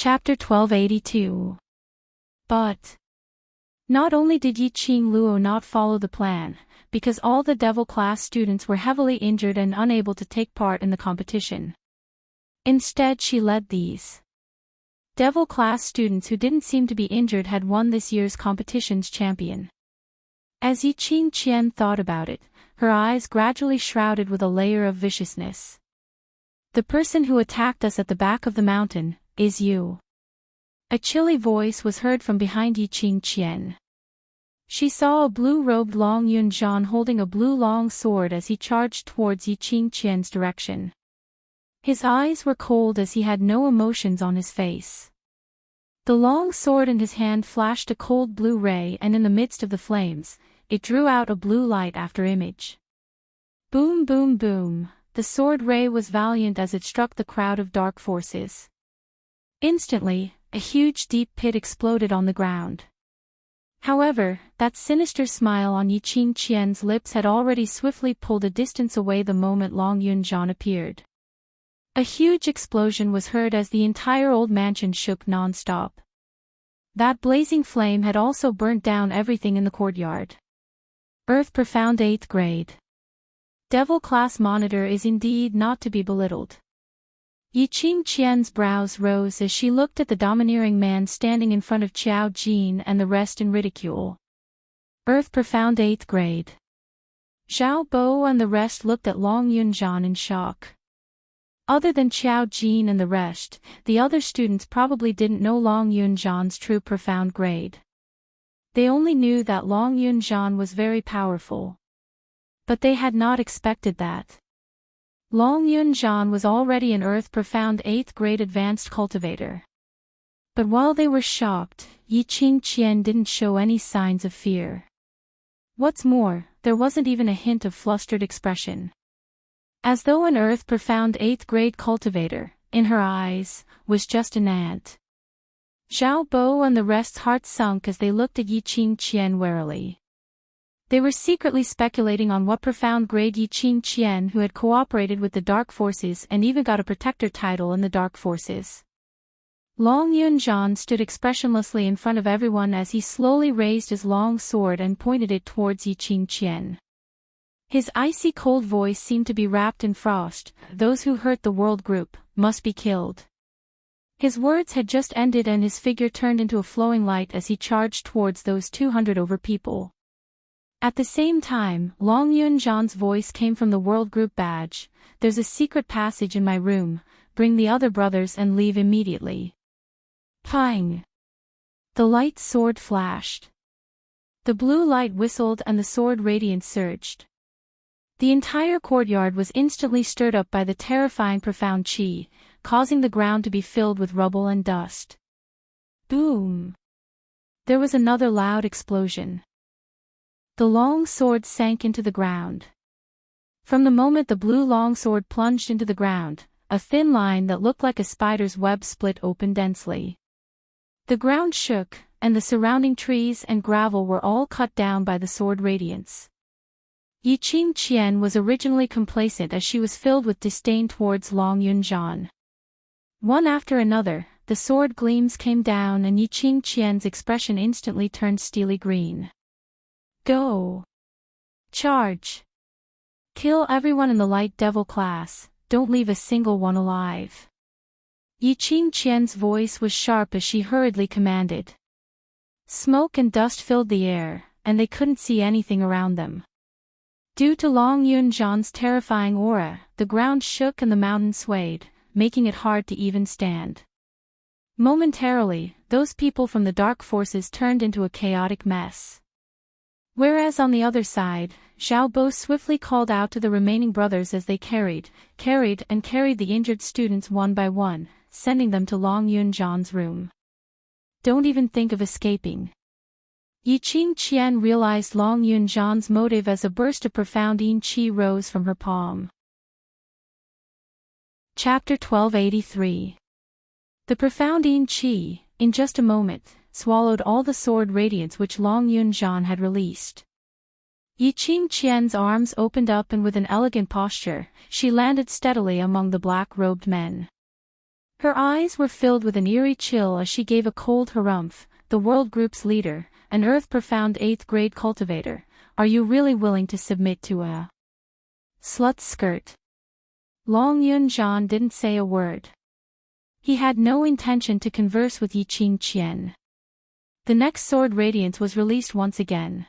Chapter 1282. But not only did Yi Qing Luo not follow the plan, because all the Devil class students were heavily injured and unable to take part in the competition. Instead, she led these Devil class students who didn't seem to be injured had won this year's competition's champion. As Yi Qing Qian thought about it, her eyes gradually shrouded with a layer of viciousness. The person who attacked us at the back of the mountain is you. A chilly voice was heard from behind Yi Qing Qian. She saw a blue-robed Long Yunzhan holding a blue long sword as he charged towards Yi Qing Qian's direction. His eyes were cold as he had no emotions on his face. The long sword in his hand flashed a cold blue ray, and in the midst of the flames, it drew out a blue light after image. Boom boom boom, the sword ray was valiant as it struck the crowd of dark forces. Instantly, a huge deep pit exploded on the ground. However, that sinister smile on Yi Qing Qian's lips had already swiftly pulled a distance away the moment Long Yunzhan appeared. A huge explosion was heard as the entire old mansion shook non-stop. That blazing flame had also burnt down everything in the courtyard. Earth Profound 8th grade. Devil class monitor is indeed not to be belittled. Yi Qing Qian's brows rose as she looked at the domineering man standing in front of Qiao Jin and the rest in ridicule. Earth Profound 8th grade. Xiao Bo and the rest looked at Long Yunzhan in shock. Other than Qiao Jin and the rest, the other students probably didn't know Long Yunzhan's true profound grade. They only knew that Long Yunzhan was very powerful. But they had not expected that. Long Yunzhan was already an Earth Profound 8th grade advanced cultivator. But while they were shocked, Yi Qing Qian didn't show any signs of fear. What's more, there wasn't even a hint of flustered expression. As though an Earth Profound 8th grade cultivator, in her eyes, was just an ant. Xiao Bo and the rest's hearts sunk as they looked at Yi Qing Qian warily. They were secretly speculating on what profound grade Yi Qing Qian, who had cooperated with the Dark Forces and even got a protector title in the Dark Forces. Long Yunzhan stood expressionlessly in front of everyone as he slowly raised his long sword and pointed it towards Yi Qing Qian. His icy cold voice seemed to be wrapped in frost. Those who hurt the world group must be killed. His words had just ended and his figure turned into a flowing light as he charged towards those 200 over people. At the same time, Long Yunzhan's voice came from the world group badge. There's a secret passage in my room. Bring the other brothers and leave immediately. Pang! The light sword flashed. The blue light whistled and the sword radiance surged. The entire courtyard was instantly stirred up by the terrifying profound qi, causing the ground to be filled with rubble and dust. Boom! There was another loud explosion. The long sword sank into the ground. From the moment the blue long sword plunged into the ground, a thin line that looked like a spider's web split open densely. The ground shook, and the surrounding trees and gravel were all cut down by the sword radiance. Yi Qing Qian was originally complacent as she was filled with disdain towards Long Yunzhan. One after another, the sword gleams came down and Yi Qing Qian's expression instantly turned steely green. Go! Charge! Kill everyone in the light devil class, don't leave a single one alive. Yi Qing Qian's voice was sharp as she hurriedly commanded. Smoke and dust filled the air, and they couldn't see anything around them. Due to Long Yunzhan's terrifying aura, the ground shook and the mountain swayed, making it hard to even stand. Momentarily, those people from the Dark Forces turned into a chaotic mess. Whereas on the other side, Xiao Bo swiftly called out to the remaining brothers as they carried the injured students one by one, sending them to Long Yunzhan's room. Don't even think of escaping. Yi Qing Qian realized Long Yunzhan's motive as a burst of profound yin qi rose from her palm. Chapter 1283. The profound yin qi, in just a moment, swallowed all the sword radiance which Long Yunzhan had released. Yi Qing Qian's arms opened up and with an elegant posture, she landed steadily among the black-robed men. Her eyes were filled with an eerie chill as she gave a cold harumph. The World Group's leader, an earth-profound 8th grade cultivator, are you really willing to submit to a slut's skirt? Long Yun-jan didn't say a word. He had no intention to converse with Yi Qingqian. The next sword radiance was released once again.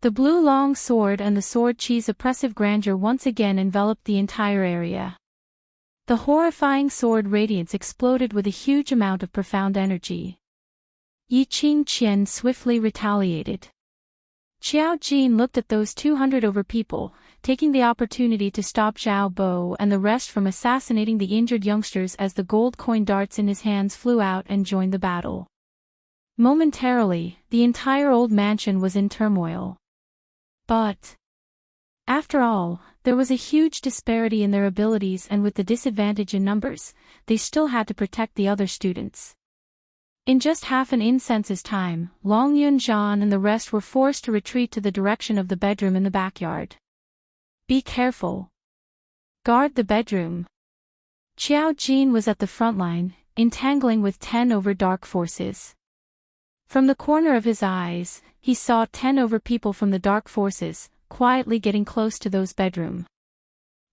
The blue long sword and the sword chi's oppressive grandeur once again enveloped the entire area. The horrifying sword radiance exploded with a huge amount of profound energy. Yi Qingqian swiftly retaliated. Xiao Jin looked at those 200 over people, taking the opportunity to stop Zhao Bo and the rest from assassinating the injured youngsters as the gold coin darts in his hands flew out and joined the battle. Momentarily, the entire old mansion was in turmoil. But after all, there was a huge disparity in their abilities, and with the disadvantage in numbers, they still had to protect the other students. In just half an incense's time, Long Yun-jan and the rest were forced to retreat to the direction of the bedroom in the backyard. Be careful. Guard the bedroom. Xiao Jin was at the front line, entangling with 10 over dark forces. From the corner of his eyes, he saw 10 over people from the dark forces, quietly getting close to those bedroom.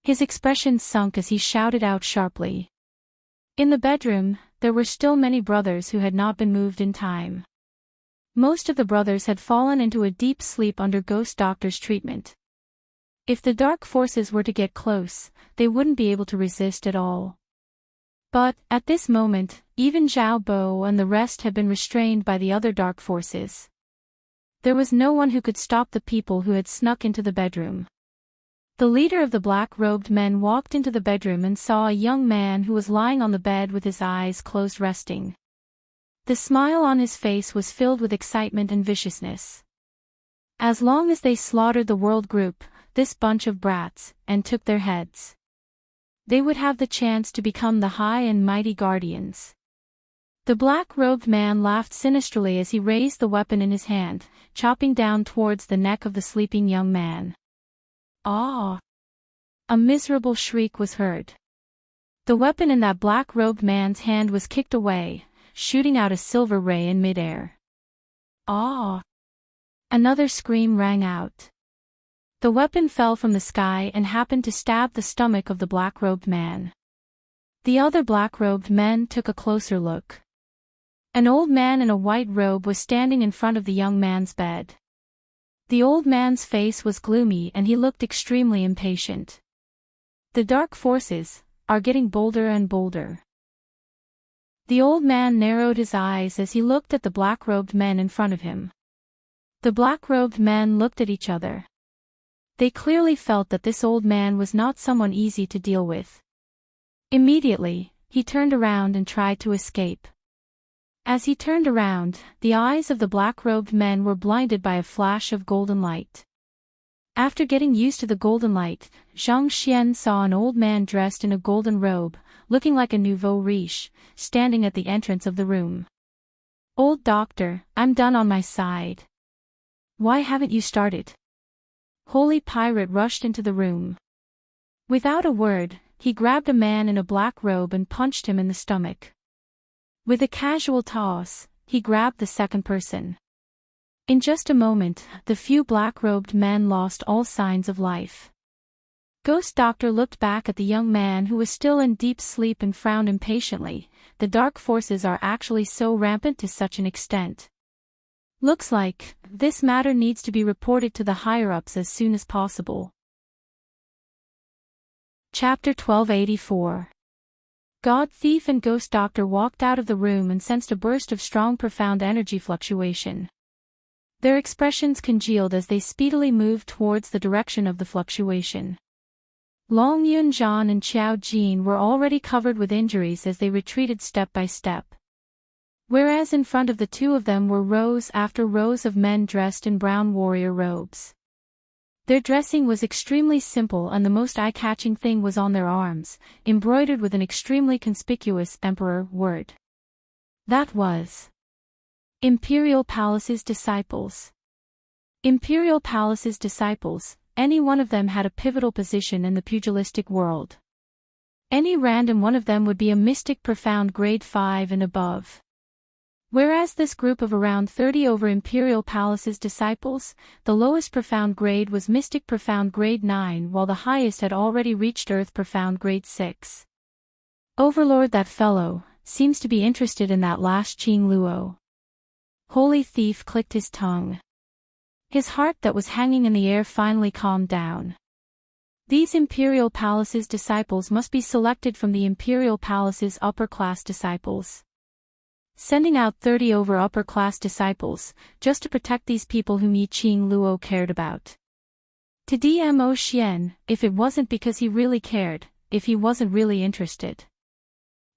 His expression sunk as he shouted out sharply. In the bedroom, there were still many brothers who had not been moved in time. Most of the brothers had fallen into a deep sleep under Ghost Doctor's treatment. If the dark forces were to get close, they wouldn't be able to resist at all. But, at this moment, even Zhao Bo and the rest had been restrained by the other dark forces. There was no one who could stop the people who had snuck into the bedroom. The leader of the black-robed men walked into the bedroom and saw a young man who was lying on the bed with his eyes closed resting. The smile on his face was filled with excitement and viciousness. As long as they slaughtered the world group, this bunch of brats, and took their heads, they would have the chance to become the high and mighty guardians. The black-robed man laughed sinisterly as he raised the weapon in his hand, chopping down towards the neck of the sleeping young man. Ah! A miserable shriek was heard. The weapon in that black-robed man's hand was kicked away, shooting out a silver ray in midair. Ah! Another scream rang out. The weapon fell from the sky and happened to stab the stomach of the black-robed man. The other black-robed men took a closer look. An old man in a white robe was standing in front of the young man's bed. The old man's face was gloomy and he looked extremely impatient. The dark forces are getting bolder and bolder. The old man narrowed his eyes as he looked at the black-robed men in front of him. The black-robed men looked at each other. They clearly felt that this old man was not someone easy to deal with. Immediately, he turned around and tried to escape. As he turned around, the eyes of the black-robed men were blinded by a flash of golden light. After getting used to the golden light, Zhang Xian saw an old man dressed in a golden robe, looking like a nouveau riche, standing at the entrance of the room. "Old doctor, I'm done on my side. Why haven't you started?" Holy Pirate rushed into the room. Without a word, he grabbed a man in a black robe and punched him in the stomach. With a casual toss, he grabbed the second person. In just a moment, the few black-robed men lost all signs of life. Ghost Doctor looked back at the young man who was still in deep sleep and frowned impatiently. The dark forces are actually so rampant to such an extent. Looks like this matter needs to be reported to the higher-ups as soon as possible. Chapter 1284. God Thief and Ghost Doctor walked out of the room and sensed a burst of strong profound energy fluctuation. Their expressions congealed as they speedily moved towards the direction of the fluctuation. Long Yun-jan and Xiao Jin were already covered with injuries as they retreated step by step. Whereas in front of the two of them were rows after rows of men dressed in brown warrior robes. Their dressing was extremely simple and the most eye-catching thing was on their arms, embroidered with an extremely conspicuous emperor word. That was Imperial Palace's disciples. Imperial Palace's disciples, any one of them had a pivotal position in the pugilistic world. Any random one of them would be a mystic profound grade 5 and above. Whereas this group of around 30 over Imperial Palace's disciples, the lowest profound grade was Mystic Profound grade 9 while the highest had already reached Earth Profound grade 6. Overlord, that fellow, seems to be interested in that last Qing Luo. Holy Thief clicked his tongue. His heart that was hanging in the air finally calmed down. These Imperial Palace's disciples must be selected from the Imperial Palace's upper-class disciples. Sending out 30 over upper-class disciples, just to protect these people whom Yi Qing Luo cared about. To DMO Xian, if it wasn't because he really cared, if he wasn't really interested.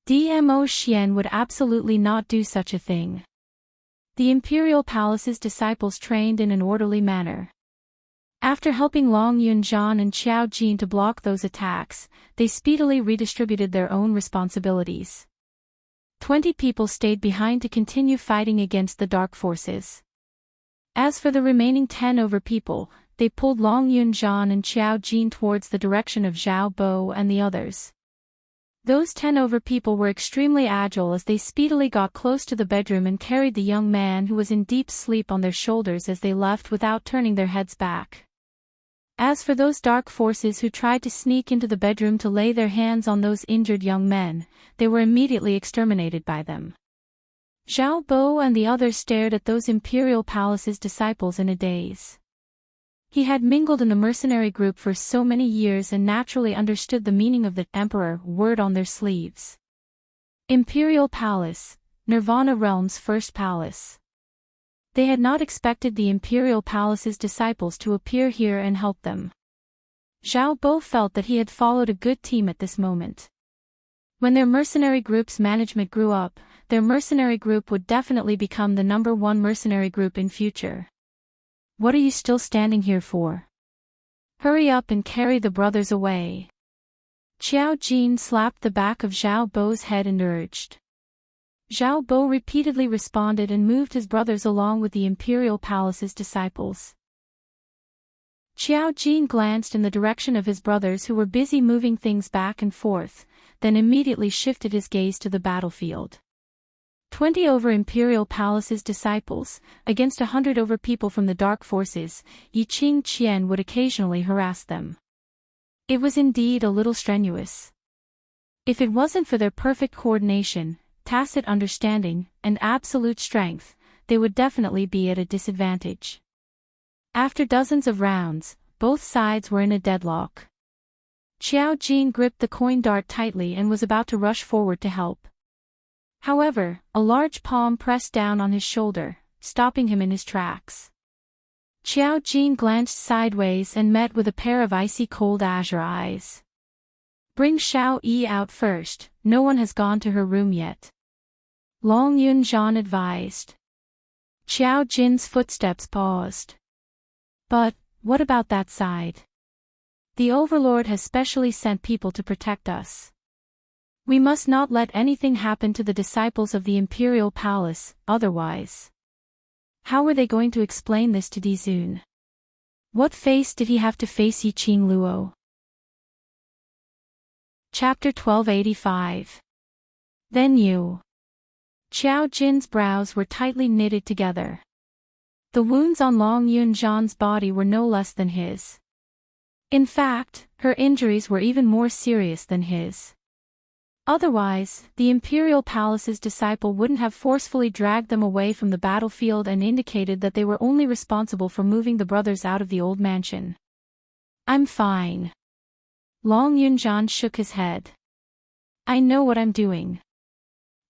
DMO Xian would absolutely not do such a thing. The Imperial Palace's disciples trained in an orderly manner. After helping Long Yunzhan and Qiao Jin to block those attacks, they speedily redistributed their own responsibilities. 20 people stayed behind to continue fighting against the dark forces. As for the remaining 10 over people, they pulled Long Yunzhan and Qiao Jin towards the direction of Zhao Bo and the others. Those 10 over people were extremely agile as they speedily got close to the bedroom and carried the young man who was in deep sleep on their shoulders as they left without turning their heads back. As for those dark forces who tried to sneak into the bedroom to lay their hands on those injured young men, they were immediately exterminated by them. Zhao Bo and the others stared at those Imperial Palace's disciples in a daze. He had mingled in the mercenary group for so many years and naturally understood the meaning of the Emperor word on their sleeves. Imperial Palace, Nirvana Realm's first palace. They had not expected the Imperial Palace's disciples to appear here and help them. Zhao Bo felt that he had followed a good team at this moment. When their mercenary group's management grew up, their mercenary group would definitely become the #1 mercenary group in future. What are you still standing here for? Hurry up and carry the brothers away. Qiao Jin slapped the back of Zhao Bo's head and urged. Zhao Bo repeatedly responded and moved his brothers along with the Imperial Palace's disciples. Qiao Jin glanced in the direction of his brothers who were busy moving things back and forth, then immediately shifted his gaze to the battlefield. 20 over Imperial Palace's disciples, against 100 over people from the dark forces, Yi Qing Qian would occasionally harass them. It was indeed a little strenuous. If it wasn't for their perfect coordination, tacit understanding, and absolute strength, they would definitely be at a disadvantage. After dozens of rounds, both sides were in a deadlock. Qiao Jin gripped the coin dart tightly and was about to rush forward to help. However, a large palm pressed down on his shoulder, stopping him in his tracks. Qiao Jin glanced sideways and met with a pair of icy cold azure eyes. Bring Xiao Yi out first, no one has gone to her room yet. Long Yunzhan advised. Qiao Jin's footsteps paused. But, what about that side? The Overlord has specially sent people to protect us. We must not let anything happen to the disciples of the Imperial Palace, otherwise. How were they going to explain this to Dizun? What face did he have to face Yi Qing Luo? Chapter 1285. Then you. Qiao Jin's brows were tightly knitted together. The wounds on Long Yunzhan's body were no less than his. In fact, her injuries were even more serious than his. Otherwise, the Imperial Palace's disciple wouldn't have forcefully dragged them away from the battlefield and indicated that they were only responsible for moving the brothers out of the old mansion. I'm fine. Long Yunzhan shook his head. I know what I'm doing.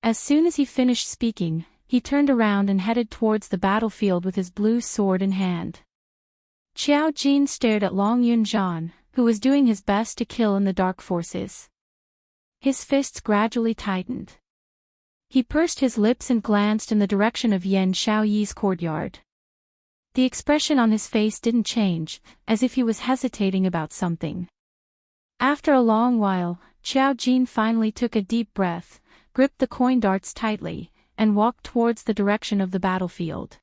As soon as he finished speaking, he turned around and headed towards the battlefield with his blue sword in hand. Qiao Jin stared at Long Yunzhan, who was doing his best to kill in the dark forces. His fists gradually tightened. He pursed his lips and glanced in the direction of Yan Xiaoyi's courtyard. The expression on his face didn't change, as if he was hesitating about something. After a long while, Qiao Jin finally took a deep breath, gripped the coin darts tightly, and walked towards the direction of the battlefield.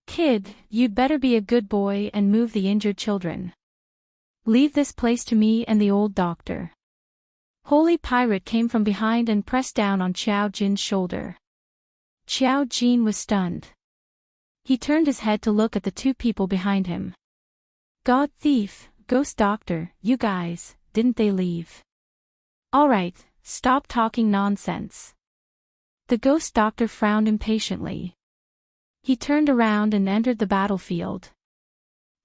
Kid, you'd better be a good boy and move the injured children. Leave this place to me and the old doctor. Holy Pirate came from behind and pressed down on Xiao Jin's shoulder. Xiao Jin was stunned. He turned his head to look at the two people behind him. God Thief, Ghost Doctor, you guys, didn't they leave? Alright, stop talking nonsense. The Ghost Doctor frowned impatiently. He turned around and entered the battlefield.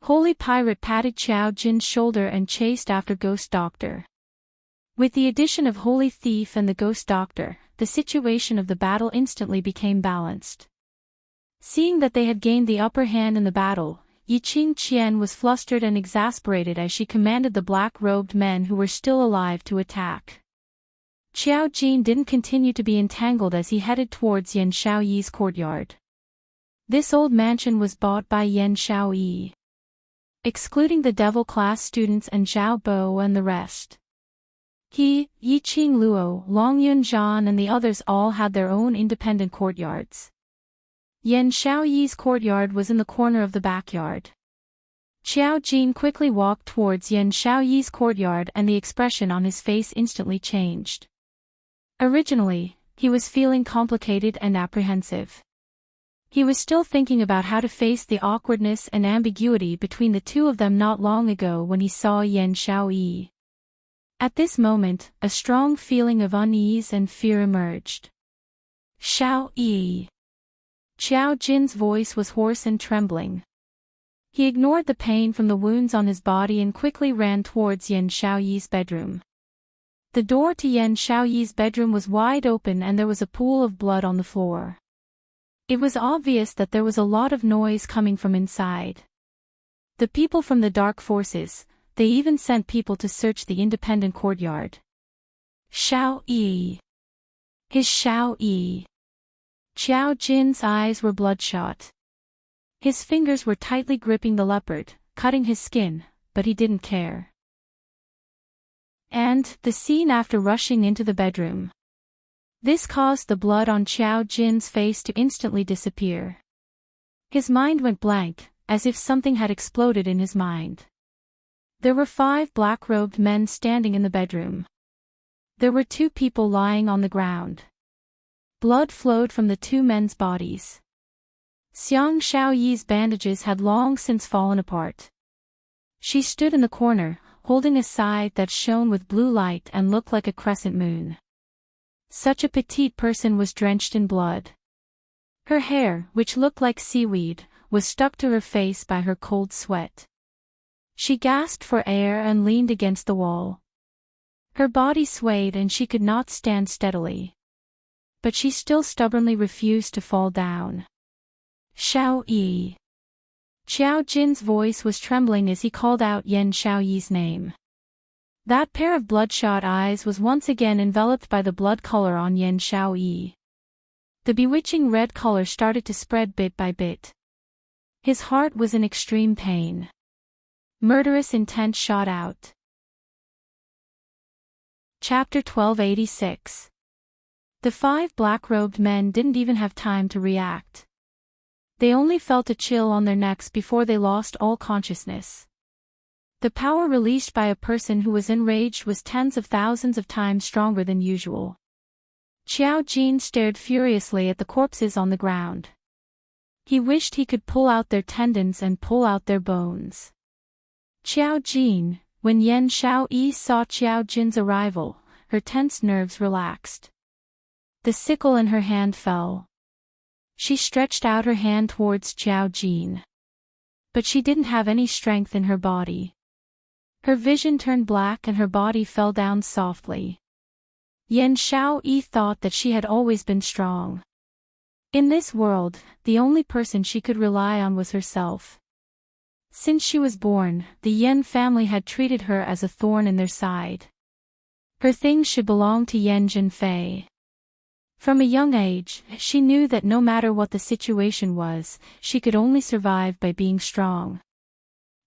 Holy Pirate patted Xiao Jin's shoulder and chased after Ghost Doctor. With the addition of Holy Thief and the Ghost Doctor, the situation of the battle instantly became balanced. Seeing that they had gained the upper hand in the battle, Yiqing Qian was flustered and exasperated as she commanded the black-robed men who were still alive to attack. Xiao Jin didn't continue to be entangled as he headed towards Yan Shaoyi's courtyard. This old mansion was bought by Yan Shaoyi. Excluding the devil-class students and Zhao Bo and the rest. He, Yiqing Luo, Long Yunzhan and the others all had their own independent courtyards. Yan Shaoyi's courtyard was in the corner of the backyard. Xiao Jin quickly walked towards Yan Shaoyi's courtyard and the expression on his face instantly changed. Originally, he was feeling complicated and apprehensive. He was still thinking about how to face the awkwardness and ambiguity between the two of them not long ago when he saw Yan Shaoyi. At this moment, a strong feeling of unease and fear emerged. Shaoyi. Xiao Jin's voice was hoarse and trembling. He ignored the pain from the wounds on his body and quickly ran towards Yan Shaoyi's bedroom. The door to Yan Shaoyi's bedroom was wide open and there was a pool of blood on the floor. It was obvious that there was a lot of noise coming from inside. The people from the dark forces, they even sent people to search the independent courtyard. Shaoyi. His Shaoyi. Xiao Jin's eyes were bloodshot. His fingers were tightly gripping the leopard, cutting his skin, but he didn't care. And the scene after rushing into the bedroom. This caused the blood on Xiao Jin's face to instantly disappear. His mind went blank, as if something had exploded in his mind. There were 5 black-robed men standing in the bedroom. There were 2 people lying on the ground. Blood flowed from the 2 men's bodies. Xiang Shaoyi's bandages had long since fallen apart. She stood in the corner, holding a scythe that shone with blue light and looked like a crescent moon. Such a petite person was drenched in blood. Her hair, which looked like seaweed, was stuck to her face by her cold sweat. She gasped for air and leaned against the wall. Her body swayed and she could not stand steadily. But she still stubbornly refused to fall down. Shaoyi. Xiao Jin's voice was trembling as he called out Yan Shaoyi's name. That pair of bloodshot eyes was once again enveloped by the blood color on Yan Shaoyi. The bewitching red color started to spread bit by bit. His heart was in extreme pain. Murderous intent shot out. Chapter 1286. The 5 black-robed men didn't even have time to react. They only felt a chill on their necks before they lost all consciousness. The power released by a person who was enraged was tens of thousands of times stronger than usual. Xiao Jin stared furiously at the corpses on the ground. He wished he could pull out their tendons and pull out their bones. Xiao Jin, when Yan Shaoyi saw Xiao Jin's arrival, her tense nerves relaxed. The sickle in her hand fell. She stretched out her hand towards Xiao Jin. But she didn't have any strength in her body. Her vision turned black and her body fell down softly. Yan Shaoyi thought that she had always been strong. In this world, the only person she could rely on was herself. Since she was born, the Yan family had treated her as a thorn in their side. Her things should belong to Yan Zhenfei. From a young age, she knew that no matter what the situation was, she could only survive by being strong.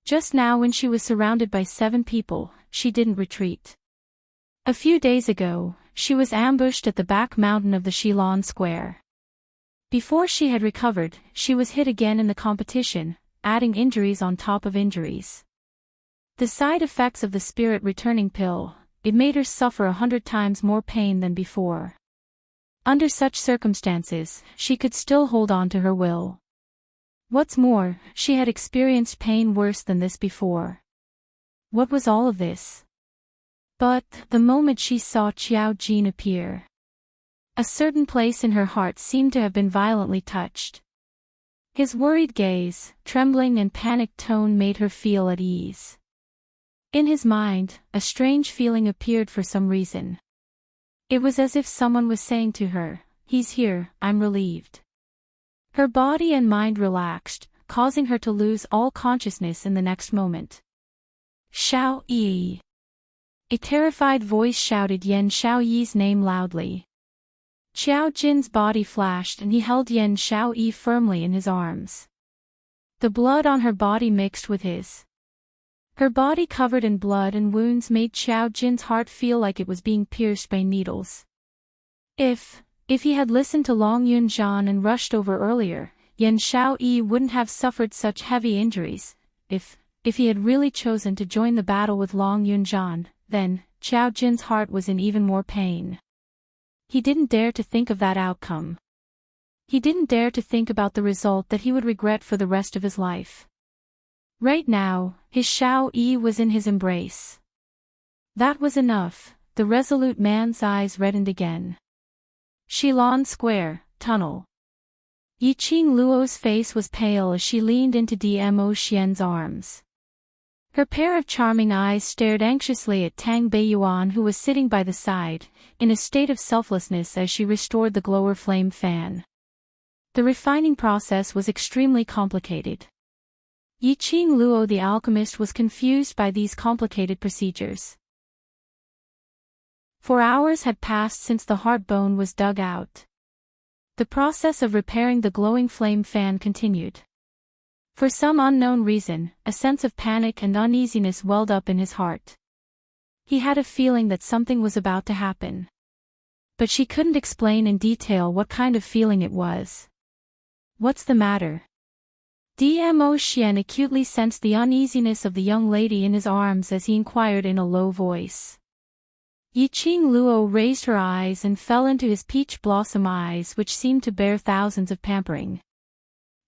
Just now when she was surrounded by 7 people, she didn't retreat. A few days ago, she was ambushed at the back mountain of the Shilon Square. Before she had recovered, she was hit again in the competition, adding injuries on top of injuries. The side effects of the spirit returning pill, it made her suffer 100 times more pain than before. Under such circumstances, she could still hold on to her will. What's more, she had experienced pain worse than this before. What was all of this? But, the moment she saw Qiao Jin appear, a certain place in her heart seemed to have been violently touched. His worried gaze, trembling and panicked tone made her feel at ease. In his mind, a strange feeling appeared for some reason. It was as if someone was saying to her, "He's here, I'm relieved." Her body and mind relaxed, causing her to lose all consciousness in the next moment. Xiao Yi. A terrified voice shouted Yan Xiaoyi's name loudly. Qiao Jin's body flashed and he held Yan Xiaoyi firmly in his arms. The blood on her body mixed with his. Her body covered in blood and wounds made Qiao Jin's heart feel like it was being pierced by needles. If he had listened to Long Yunzhan and rushed over earlier, Yan Xiaoyi wouldn't have suffered such heavy injuries. If he had really chosen to join the battle with Long Yunzhan, then Qiao Jin's heart was in even more pain. He didn't dare to think of that outcome. He didn't dare to think about the result that he would regret for the rest of his life. Right now, his Xiao Yi was in his embrace. That was enough. The resolute man's eyes reddened again. Shilin Square, tunnel. Yiqing Luo's face was pale as she leaned into Dmo Xian's arms. Her pair of charming eyes stared anxiously at Tang Beiyuan, who was sitting by the side, in a state of selflessness as she restored the glower flame fan. The refining process was extremely complicated. Yiqing Luo the alchemist was confused by these complicated procedures. 4 hours had passed since the heart bone was dug out. The process of repairing the glowing flame fan continued. For some unknown reason, a sense of panic and uneasiness welled up in his heart. He had a feeling that something was about to happen. But she couldn't explain in detail what kind of feeling it was. "What's the matter?" Dmo Xian acutely sensed the uneasiness of the young lady in his arms as he inquired in a low voice. Yiqing Luo raised her eyes and fell into his peach blossom eyes, which seemed to bear thousands of pampering.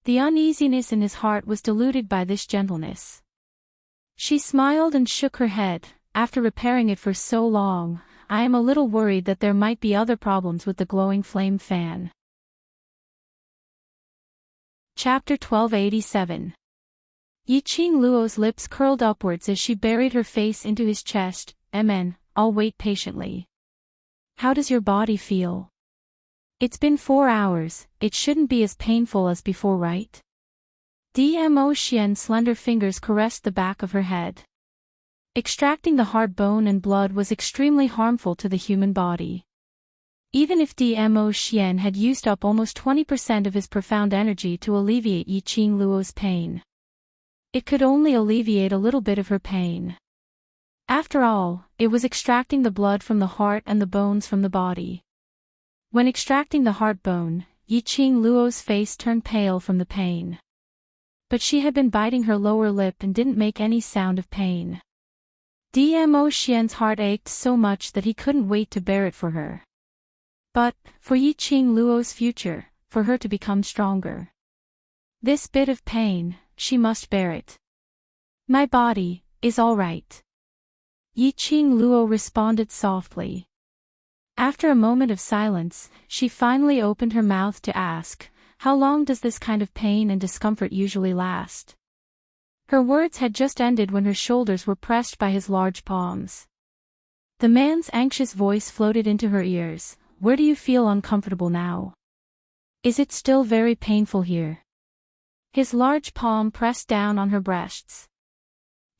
The uneasiness in his heart was diluted by this gentleness. She smiled and shook her head. "After repairing it for so long, I am a little worried that there might be other problems with the glowing flame fan." Chapter 1287. Yiqing Luo's lips curled upwards as she buried her face into his chest. "Amen, I'll wait patiently. How does your body feel?" "It's been 4 hours, it shouldn't be as painful as before, right?" Dmo Xian's slender fingers caressed the back of her head. Extracting the heart bone and blood was extremely harmful to the human body. Even if Dmo Xian had used up almost 20% of his profound energy to alleviate Yiqing Luo's pain, it could only alleviate a little bit of her pain. After all, it was extracting the blood from the heart and the bones from the body. When extracting the heart bone, Yiqing Luo's face turned pale from the pain. But she had been biting her lower lip and didn't make any sound of pain. Dmo Xian's heart ached so much that he couldn't wait to bear it for her. But, for Yiqing Luo's future, for her to become stronger. This bit of pain, she must bear it. "My body is all right," Yiqing Luo responded softly. After a moment of silence, she finally opened her mouth to ask, "How long does this kind of pain and discomfort usually last?" Her words had just ended when her shoulders were pressed by his large palms. The man's anxious voice floated into her ears. "Where do you feel uncomfortable now? Is it still very painful here?" His large palm pressed down on her breasts.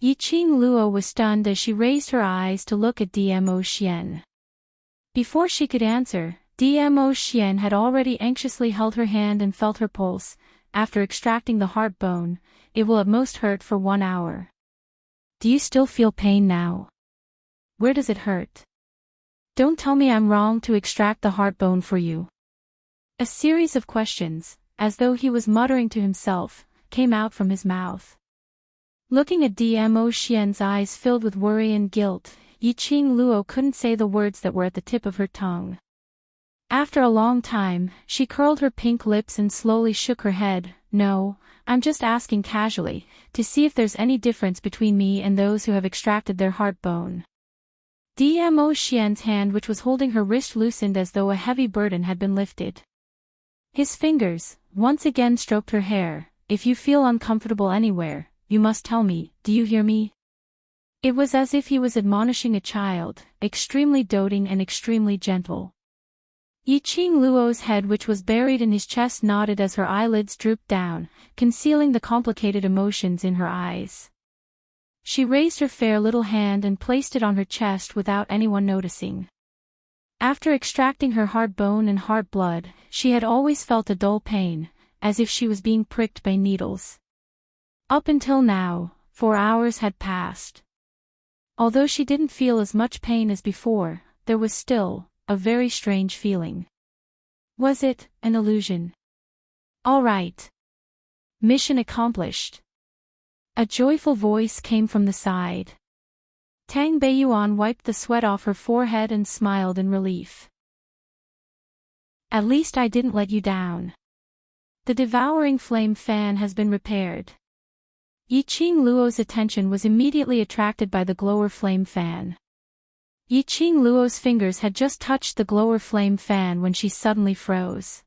Yiqing Luo was stunned as she raised her eyes to look at Dmo Xian. Before she could answer, Dmo Xian had already anxiously held her hand and felt her pulse. "After extracting the heart bone, it will at most hurt for 1 hour. Do you still feel pain now? Where does it hurt? Don't tell me I'm wrong to extract the heart bone for you." A series of questions, as though he was muttering to himself, came out from his mouth. Looking at Dmo Xian's eyes filled with worry and guilt, Yiqing Luo couldn't say the words that were at the tip of her tongue. After a long time, she curled her pink lips and slowly shook her head. No, I'm just asking casually, to see if there's any difference between me and those who have extracted their heart bone. Dmo Xian's hand which was holding her wrist loosened as though a heavy burden had been lifted. His fingers, once again stroked her hair. If you feel uncomfortable anywhere, you must tell me, do you hear me? It was as if he was admonishing a child, extremely doting and extremely gentle. Yiqing Luo's head which was buried in his chest nodded as her eyelids drooped down, concealing the complicated emotions in her eyes. She raised her fair little hand and placed it on her chest without anyone noticing. After extracting her heart bone and heart blood, she had always felt a dull pain, as if she was being pricked by needles. Up until now, 4 hours had passed. Although she didn't feel as much pain as before, there was still a very strange feeling. Was it an illusion? All right. Mission accomplished. A joyful voice came from the side. Tang Beiyuan wiped the sweat off her forehead and smiled in relief. At least I didn't let you down. The devouring flame fan has been repaired. Yiqing Luo's attention was immediately attracted by the glower flame fan. Yiqing Luo's fingers had just touched the glower flame fan when she suddenly froze.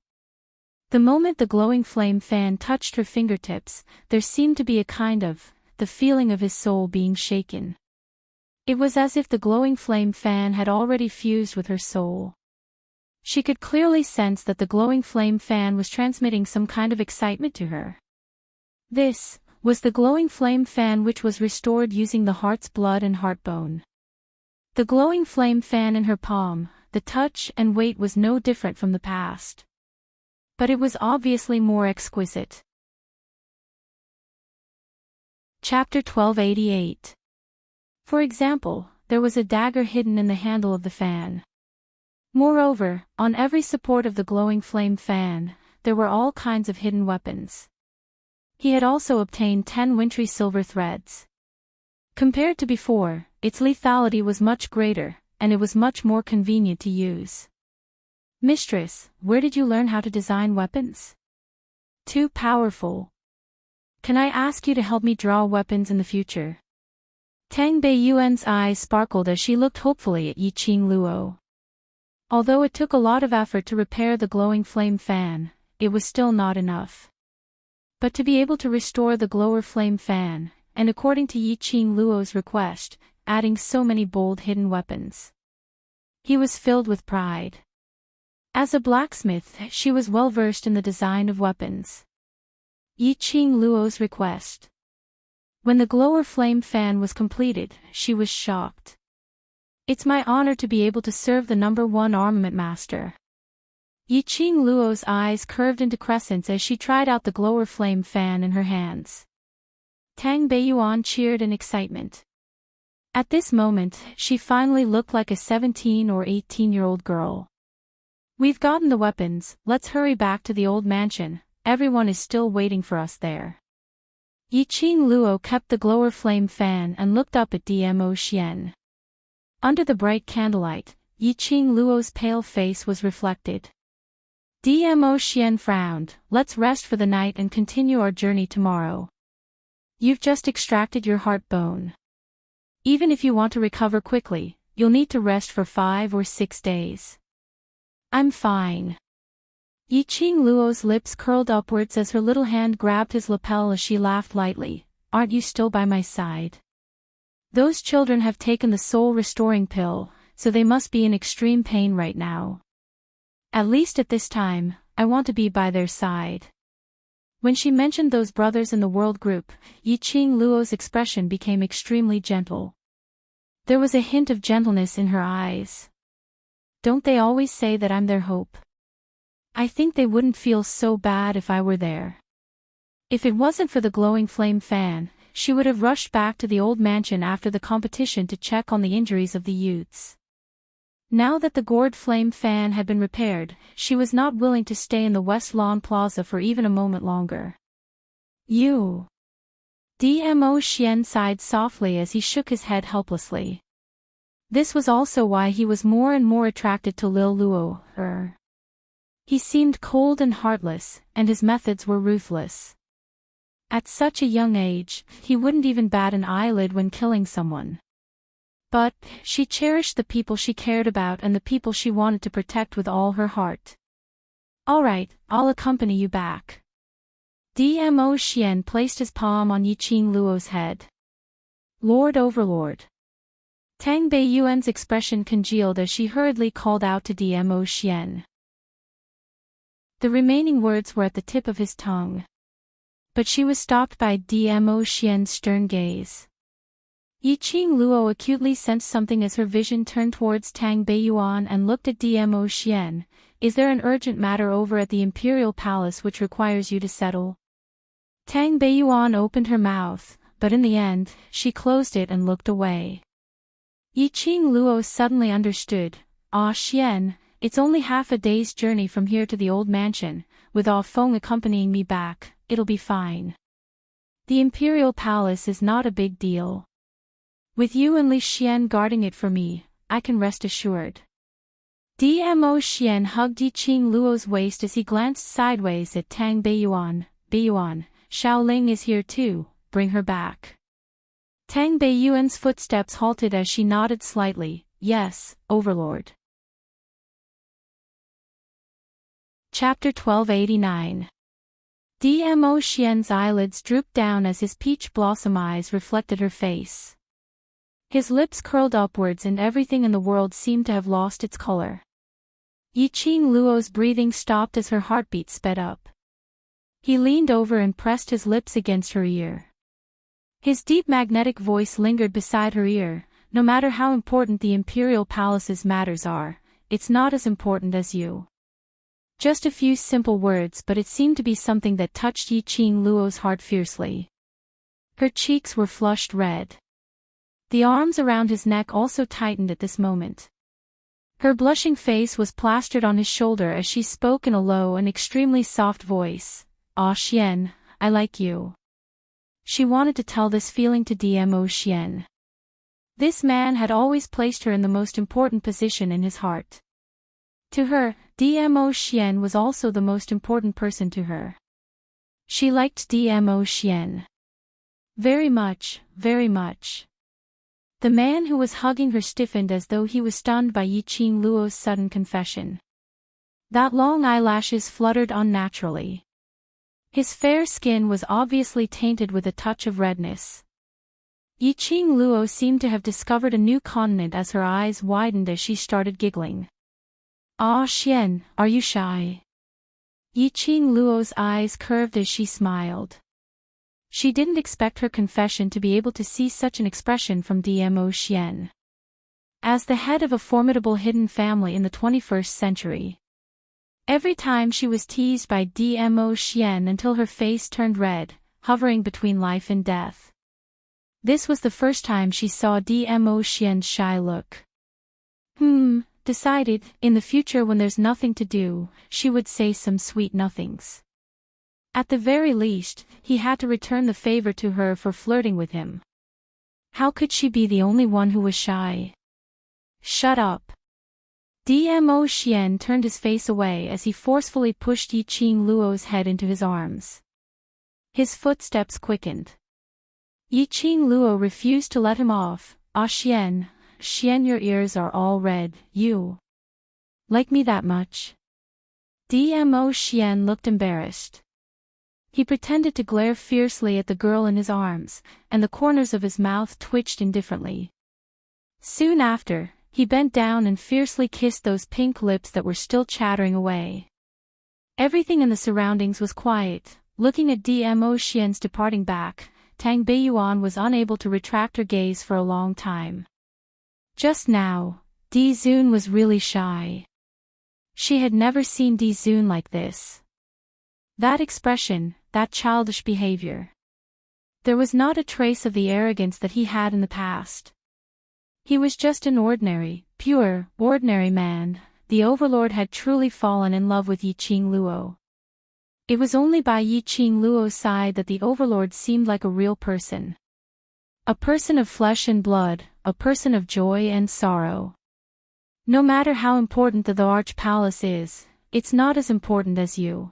The moment the glowing flame fan touched her fingertips, there seemed to be a kind of, the feeling of his soul being shaken. It was as if the glowing flame fan had already fused with her soul. She could clearly sense that the glowing flame fan was transmitting some kind of excitement to her. This was the glowing flame fan which was restored using the heart's blood and heart bone. The glowing flame fan in her palm, the touch and weight was no different from the past. But it was obviously more exquisite. Chapter 1288. For example, there was a dagger hidden in the handle of the fan. Moreover, on every support of the glowing flame fan, there were all kinds of hidden weapons. He had also obtained 10 wintry silver threads. Compared to before, its lethality was much greater, and it was much more convenient to use. Mistress, where did you learn how to design weapons? Too powerful. Can I ask you to help me draw weapons in the future? Tang Beiyuan's eyes sparkled as she looked hopefully at Yiqing Luo. Although it took a lot of effort to repair the glowing flame fan, it was still not enough. But to be able to restore the glower flame fan, and according to Yiqing Luo's request, adding so many bold hidden weapons. He was filled with pride. As a blacksmith, she was well versed in the design of weapons. Yiqing Luo's request. When the glower flame fan was completed, she was shocked. It's my honor to be able to serve the #1 armament master. Yiqing Luo's eyes curved into crescents as she tried out the glower flame fan in her hands. Tang Beiyuan cheered in excitement. At this moment, she finally looked like a 17 or 18-year-old girl. We've gotten the weapons, let's hurry back to the old mansion, everyone is still waiting for us there. Yiqing Luo kept the glower flame fan and looked up at Dmo Xian. Under the bright candlelight, Yiqing Luo's pale face was reflected. Dmo Xian frowned, let's rest for the night and continue our journey tomorrow. You've just extracted your heart bone. Even if you want to recover quickly, you'll need to rest for 5 or 6 days. I'm fine. Yiqing Luo's lips curled upwards as her little hand grabbed his lapel as she laughed lightly. Aren't you still by my side? Those children have taken the soul-restoring pill, so they must be in extreme pain right now. At least at this time, I want to be by their side. When she mentioned those brothers in the world group, Yiqing Luo's expression became extremely gentle. There was a hint of gentleness in her eyes. Don't they always say that I'm their hope? I think they wouldn't feel so bad if I were there. If it wasn't for the glowing flame fan, she would have rushed back to the old mansion after the competition to check on the injuries of the youths. Now that the gourd flame fan had been repaired, she was not willing to stay in the West Lawn Plaza for even a moment longer. You. Dmo Xian sighed softly as he shook his head helplessly. This was also why he was more and more attracted to Lil Luo. He seemed cold and heartless, and his methods were ruthless. At such a young age, he wouldn't even bat an eyelid when killing someone. But she cherished the people she cared about and the people she wanted to protect with all her heart. "All right, I'll accompany you back." Dmo Xian placed his palm on Yiqing Luo's head. "Lord Overlord." Tang Beiyuan's expression congealed as she hurriedly called out to Dmo Xian. The remaining words were at the tip of his tongue. But she was stopped by Dmo Xian's stern gaze. Yiqing Luo acutely sensed something as her vision turned towards Tang Beiyuan and looked at Dmo Xian. "Is there an urgent matter over at the Imperial Palace which requires you to settle?" Tang Beiyuan opened her mouth, but in the end, she closed it and looked away. Yiqing Luo suddenly understood. "Ah Xian, it's only half a day's journey from here to the old mansion, with Ah Feng accompanying me back, it'll be fine. The Imperial Palace is not a big deal. With you and Li Xian guarding it for me, I can rest assured." Dmo Xian hugged Yiqing Luo's waist as he glanced sideways at Tang Beiyuan. "Beiyuan, Xiaoling is here too, bring her back." Tang Beiyuan's footsteps halted as she nodded slightly. "Yes, Overlord." Chapter 1289. Dmo Xian's eyelids drooped down as his peach blossom eyes reflected her face. His lips curled upwards and everything in the world seemed to have lost its color. Yiqing Luo's breathing stopped as her heartbeat sped up. He leaned over and pressed his lips against her ear. His deep magnetic voice lingered beside her ear. "No matter how important the Imperial Palace's matters are, it's not as important as you." Just a few simple words, but it seemed to be something that touched Yiqing Luo's heart fiercely. Her cheeks were flushed red. The arms around his neck also tightened at this moment. Her blushing face was plastered on his shoulder as she spoke in a low and extremely soft voice. "Ah Xian, I like you." She wanted to tell this feeling to Dmo Xian. This man had always placed her in the most important position in his heart. To her, Dmo Xian was also the most important person to her. She liked Dmo Xian. Very much, very much. The man who was hugging her stiffened as though he was stunned by Yiqing Luo's sudden confession. That long eyelashes fluttered unnaturally. His fair skin was obviously tainted with a touch of redness. Yiqing Luo seemed to have discovered a new continent as her eyes widened as she started giggling. "Ah Xian, are you shy?" Yiqing Luo's eyes curved as she smiled. She didn't expect her confession to be able to see such an expression from Dmo Xian. As the head of a formidable hidden family in the 21st century. Every time she was teased by Dmo Xian until her face turned red, hovering between life and death. This was the first time she saw Dmo Xian's shy look. Decided, in the future when there's nothing to do, she would say some sweet nothings. At the very least, he had to return the favor to her for flirting with him. How could she be the only one who was shy? "Shut up." Dmo Xian turned his face away as he forcefully pushed Yiqing Luo's head into his arms. His footsteps quickened. Yiqing Luo refused to let him off. "Ah Xian, your ears are all red. You like me that much?" Dmo Xian looked embarrassed. He pretended to glare fiercely at the girl in his arms, and the corners of his mouth twitched indifferently. Soon after, he bent down and fiercely kissed those pink lips that were still chattering away. Everything in the surroundings was quiet. Looking at Dmo Xian's departing back, Tang Beiyuan was unable to retract her gaze for a long time. Just now, Di Zun was really shy. She had never seen Di Zun like this. That expression, that childish behavior. There was not a trace of the arrogance that he had in the past. He was just an ordinary, pure, ordinary man. The Overlord had truly fallen in love with Yiqing Luo. It was only by Yiqing Luo's side that the Overlord seemed like a real person. A person of flesh and blood, a person of joy and sorrow. No matter how important the Arch Palace is, it's not as important as you.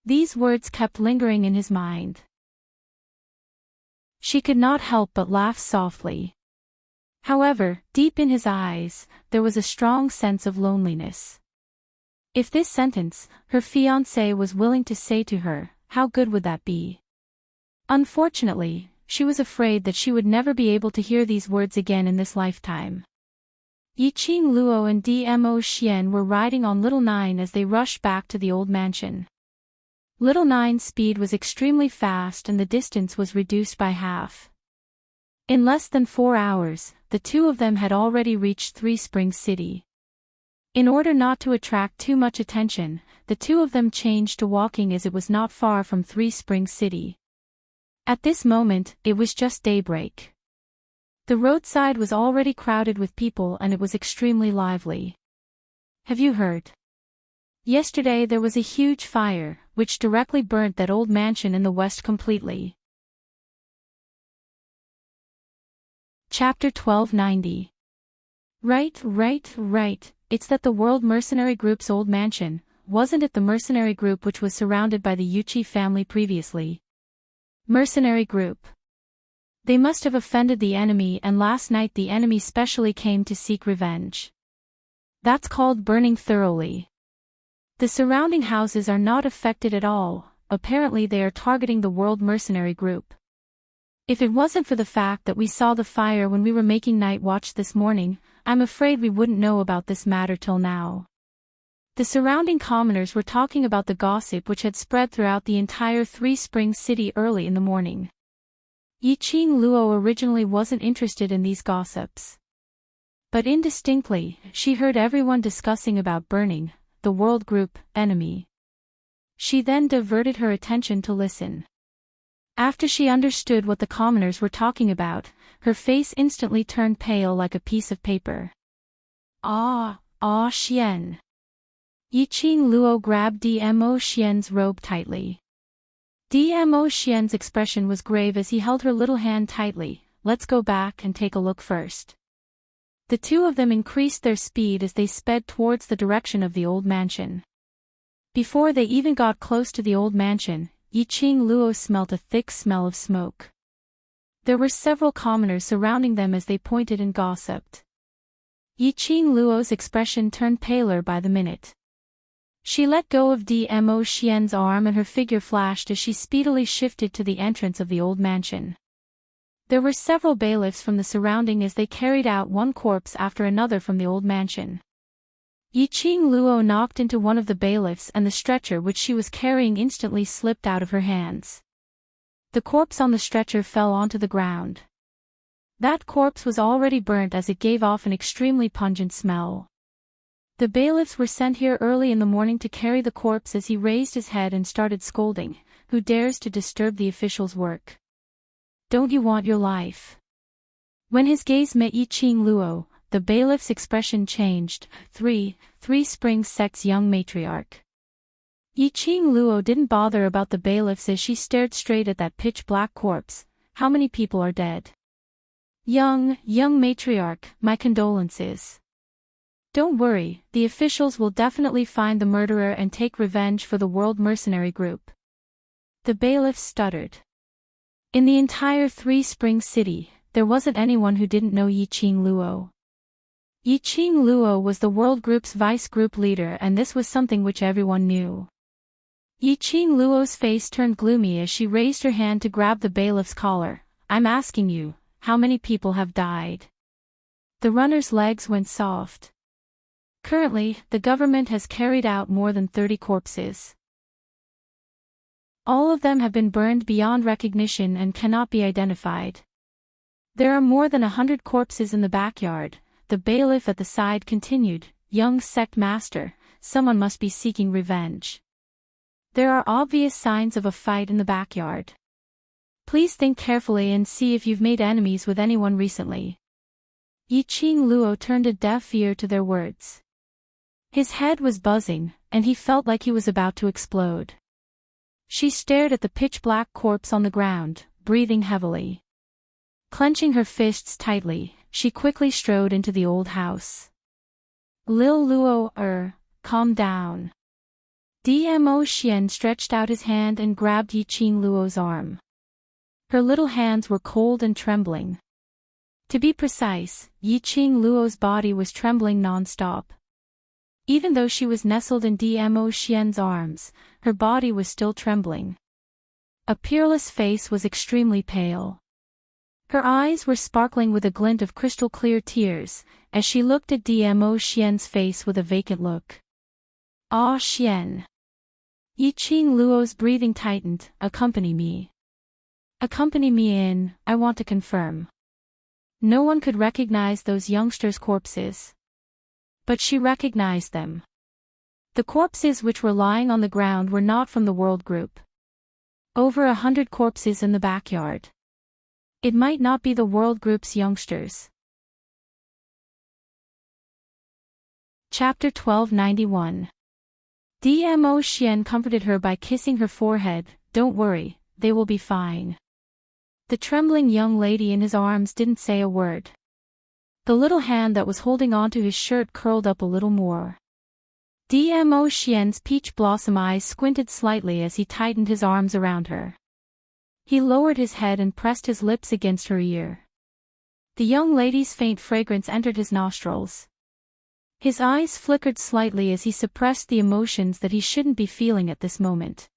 These words kept lingering in his mind. She could not help but laugh softly. However, deep in his eyes, there was a strong sense of loneliness. If this sentence, her fiancé was willing to say to her, how good would that be? Unfortunately, she was afraid that she would never be able to hear these words again in this lifetime. Yiqing Luo and Dmo Xian were riding on Little Nine as they rushed back to the old mansion. Little Nine's speed was extremely fast and the distance was reduced by half. In less than 4 hours, the two of them had already reached Three Springs City. In order not to attract too much attention, the two of them changed to walking as it was not far from Three Springs City. At this moment, it was just daybreak. The roadside was already crowded with people and it was extremely lively. Have you heard? Yesterday there was a huge fire, which directly burnt that old mansion in the west completely. Chapter 1290. Right. It's that the World Mercenary Group's old mansion, wasn't it the mercenary group which was surrounded by the Yuchi family previously? Mercenary group. They must have offended the enemy and last night the enemy specially came to seek revenge. That's called burning thoroughly. The surrounding houses are not affected at all, apparently they are targeting the World Mercenary Group. If it wasn't for the fact that we saw the fire when we were making night watch this morning, I'm afraid we wouldn't know about this matter till now. The surrounding commoners were talking about the gossip which had spread throughout the entire Three Springs City early in the morning. Yiqing Luo originally wasn't interested in these gossips. But indistinctly, she heard everyone discussing about burning, the world group, enemy. She then diverted her attention to listen. After she understood what the commoners were talking about, her face instantly turned pale like a piece of paper. Xian. Yiqing Luo grabbed Dmo Xian's robe tightly. Dmo Xian's expression was grave as he held her little hand tightly. Let's go back and take a look first. The two of them increased their speed as they sped towards the direction of the old mansion. Before they even got close to the old mansion, Yiqing Luo smelt a thick smell of smoke. There were several commoners surrounding them as they pointed and gossiped. Yiqing Luo's expression turned paler by the minute. She let go of Dmo Xian's arm and her figure flashed as she speedily shifted to the entrance of the old mansion. There were several bailiffs from the surrounding as they carried out one corpse after another from the old mansion. Yiqing Luo knocked into one of the bailiffs and the stretcher which she was carrying instantly slipped out of her hands. The corpse on the stretcher fell onto the ground. That corpse was already burnt as it gave off an extremely pungent smell. The bailiffs were sent here early in the morning to carry the corpse as he raised his head and started scolding, "Who dares to disturb the official's work? Don't you want your life?" When his gaze met Yiqing Luo, the bailiff's expression changed. Three Springs Sect's young matriarch. Yiqing Luo didn't bother about the bailiffs as she stared straight at that pitch-black corpse. How many people are dead? Young matriarch, my condolences. Don't worry, the officials will definitely find the murderer and take revenge for the World Mercenary Group. The bailiff stuttered. In the entire Three Springs City, there wasn't anyone who didn't know Yiqing Luo. Yiqing Luo was the World Group's vice group leader and this was something which everyone knew. Yiqing Luo's face turned gloomy as she raised her hand to grab the bailiff's collar. I'm asking you, how many people have died? The runner's legs went soft. Currently, the government has carried out more than 30 corpses. All of them have been burned beyond recognition and cannot be identified. There are more than 100 corpses in the backyard, the bailiff at the side continued. Young sect master, someone must be seeking revenge. There are obvious signs of a fight in the backyard. Please think carefully and see if you've made enemies with anyone recently. Yiqing Luo turned a deaf ear to their words. His head was buzzing, and he felt like he was about to explode. She stared at the pitch-black corpse on the ground, breathing heavily. Clenching her fists tightly, she quickly strode into the old house. Lil Luo, calm down. Dmo Xian stretched out his hand and grabbed Yiqing Luo's arm. Her little hands were cold and trembling. To be precise, Yiqing Luo's body was trembling non-stop. Even though she was nestled in Dmo Xian's arms, her body was still trembling. A peerless face was extremely pale. Her eyes were sparkling with a glint of crystal-clear tears, as she looked at Dmo Xian's face with a vacant look. Ah Xian. Yiqing Luo's breathing tightened. Accompany me. Accompany me in, I want to confirm. No one could recognize those youngsters' corpses. But she recognized them. The corpses which were lying on the ground were not from the world group. Over 100 corpses in the backyard. It might not be the world group's youngsters. Chapter 1291. Dmo Xian comforted her by kissing her forehead. Don't worry, they will be fine. The trembling young lady in his arms didn't say a word. The little hand that was holding onto his shirt curled up a little more. Dmo Xian's peach blossom eyes squinted slightly as he tightened his arms around her. He lowered his head and pressed his lips against her ear. The young lady's faint fragrance entered his nostrils. His eyes flickered slightly as he suppressed the emotions that he shouldn't be feeling at this moment.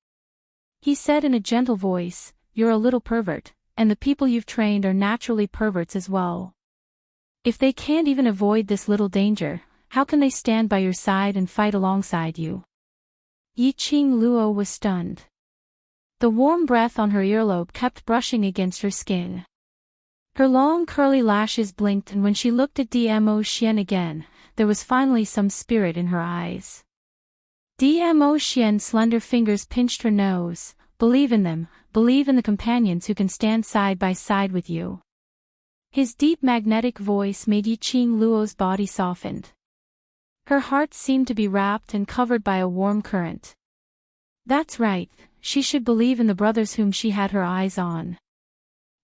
He said in a gentle voice, "You're a little pervert, and the people you've trained are naturally perverts as well. If they can't even avoid this little danger, how can they stand by your side and fight alongside you?" Yiqing Luo was stunned. The warm breath on her earlobe kept brushing against her skin. Her long curly lashes blinked, and when she looked at Dmo Xian again, there was finally some spirit in her eyes. Dmo Xian's slender fingers pinched her nose. Believe in them, believe in the companions who can stand side by side with you. His deep magnetic voice made Yiqing Luo's body softened. Her heart seemed to be wrapped and covered by a warm current. That's right, she should believe in the brothers whom she had her eyes on.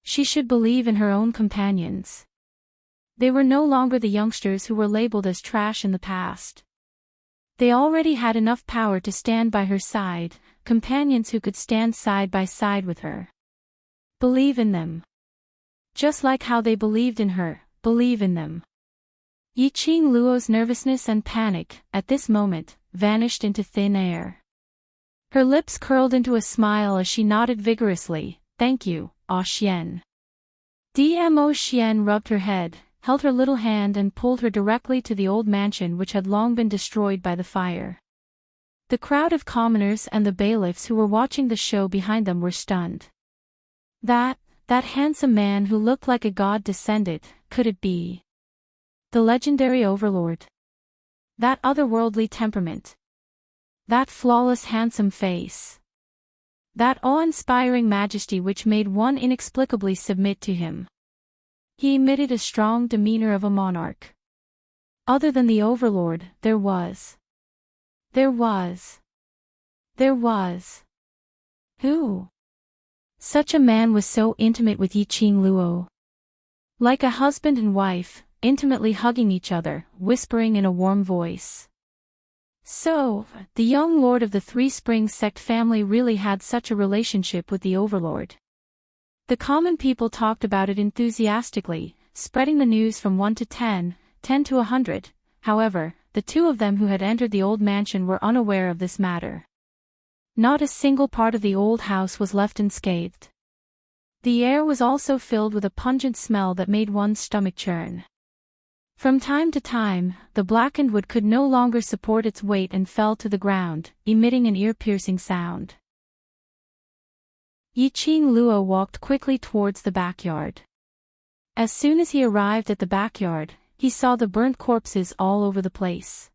She should believe in her own companions. They were no longer the youngsters who were labeled as trash in the past. They already had enough power to stand by her side, companions who could stand side by side with her. Believe in them. Just like how they believed in her, believe in them. Yiqing Luo's nervousness and panic, at this moment, vanished into thin air. Her lips curled into a smile as she nodded vigorously. Thank you, Ah Xian. Dmo Xian rubbed her head, held her little hand and pulled her directly to the old mansion which had long been destroyed by the fire. The crowd of commoners and the bailiffs who were watching the show behind them were stunned. That handsome man who looked like a god descended, could it be? The legendary overlord. That otherworldly temperament. That flawless handsome face. That awe-inspiring majesty which made one inexplicably submit to him. He emitted a strong demeanor of a monarch. Other than the overlord, there was. Who? Such a man was so intimate with Yiqing Luo. Like a husband and wife, intimately hugging each other, whispering in a warm voice. So, the young lord of the Three Springs sect family really had such a relationship with the overlord. The common people talked about it enthusiastically, spreading the news from 1 to 10, 10 to 100, however, the two of them who had entered the old mansion were unaware of this matter. Not a single part of the old house was left unscathed. The air was also filled with a pungent smell that made one's stomach churn. From time to time, the blackened wood could no longer support its weight and fell to the ground, emitting an ear-piercing sound. Yiqing Luo walked quickly towards the backyard. As soon as he arrived at the backyard, he saw the burnt corpses all over the place.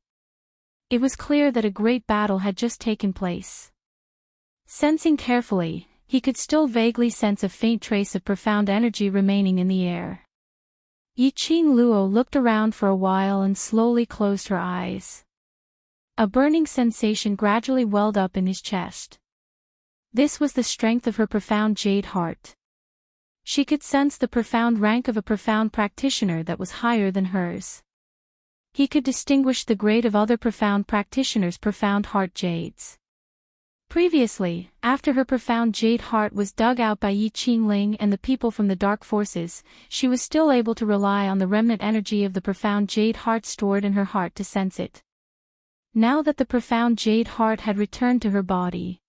It was clear that a great battle had just taken place. Sensing carefully, he could still vaguely sense a faint trace of profound energy remaining in the air. Yiqing Luo looked around for a while and slowly closed her eyes. A burning sensation gradually welled up in his chest. This was the strength of her profound jade heart. She could sense the profound rank of a profound practitioner that was higher than hers. He could distinguish the grade of other profound practitioners' profound heart jades. Previously, after her profound jade heart was dug out by Yi Qingling and the people from the dark forces, she was still able to rely on the remnant energy of the profound jade heart stored in her heart to sense it. Now that the profound jade heart had returned to her body,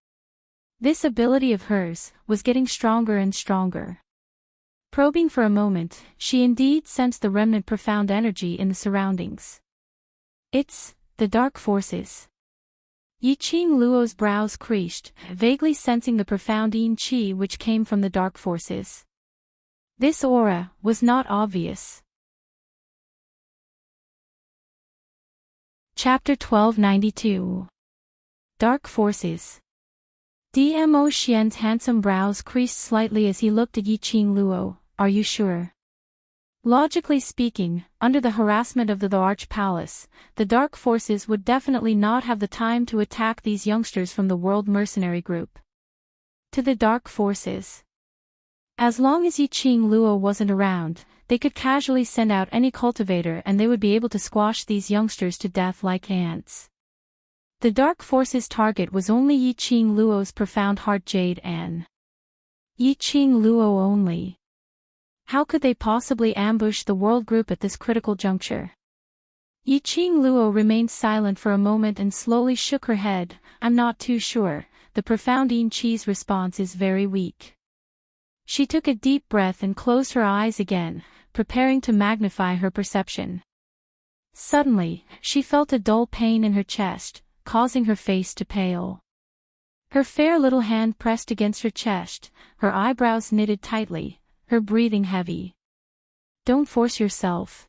this ability of hers was getting stronger and stronger. Probing for a moment, she indeed sensed the remnant profound energy in the surroundings. It's the dark forces. Yi Qing Luo's brows creased, vaguely sensing the profound yin qi which came from the dark forces. This aura was not obvious. Chapter 1292. Dark Forces. Dmo Xian's handsome brows creased slightly as he looked at Yi Qing Luo. Are you sure? Logically speaking, under the harassment of the Arch Palace, the Dark Forces would definitely not have the time to attack these youngsters from the World Mercenary Group. To the Dark Forces. As long as Yi Qing Luo wasn't around, they could casually send out any cultivator and they would be able to squash these youngsters to death like ants. The Dark Forces' target was only Yi Qing Luo's profound heart jade and Yi Qing Luo only. How could they possibly ambush the world group at this critical juncture? Yi Qing Luo remained silent for a moment and slowly shook her head. I'm not too sure, the profound yin qi's response is very weak. She took a deep breath and closed her eyes again, preparing to magnify her perception. Suddenly, she felt a dull pain in her chest, causing her face to pale. Her fair little hand pressed against her chest, her eyebrows knitted tightly, her breathing heavy. Don't force yourself.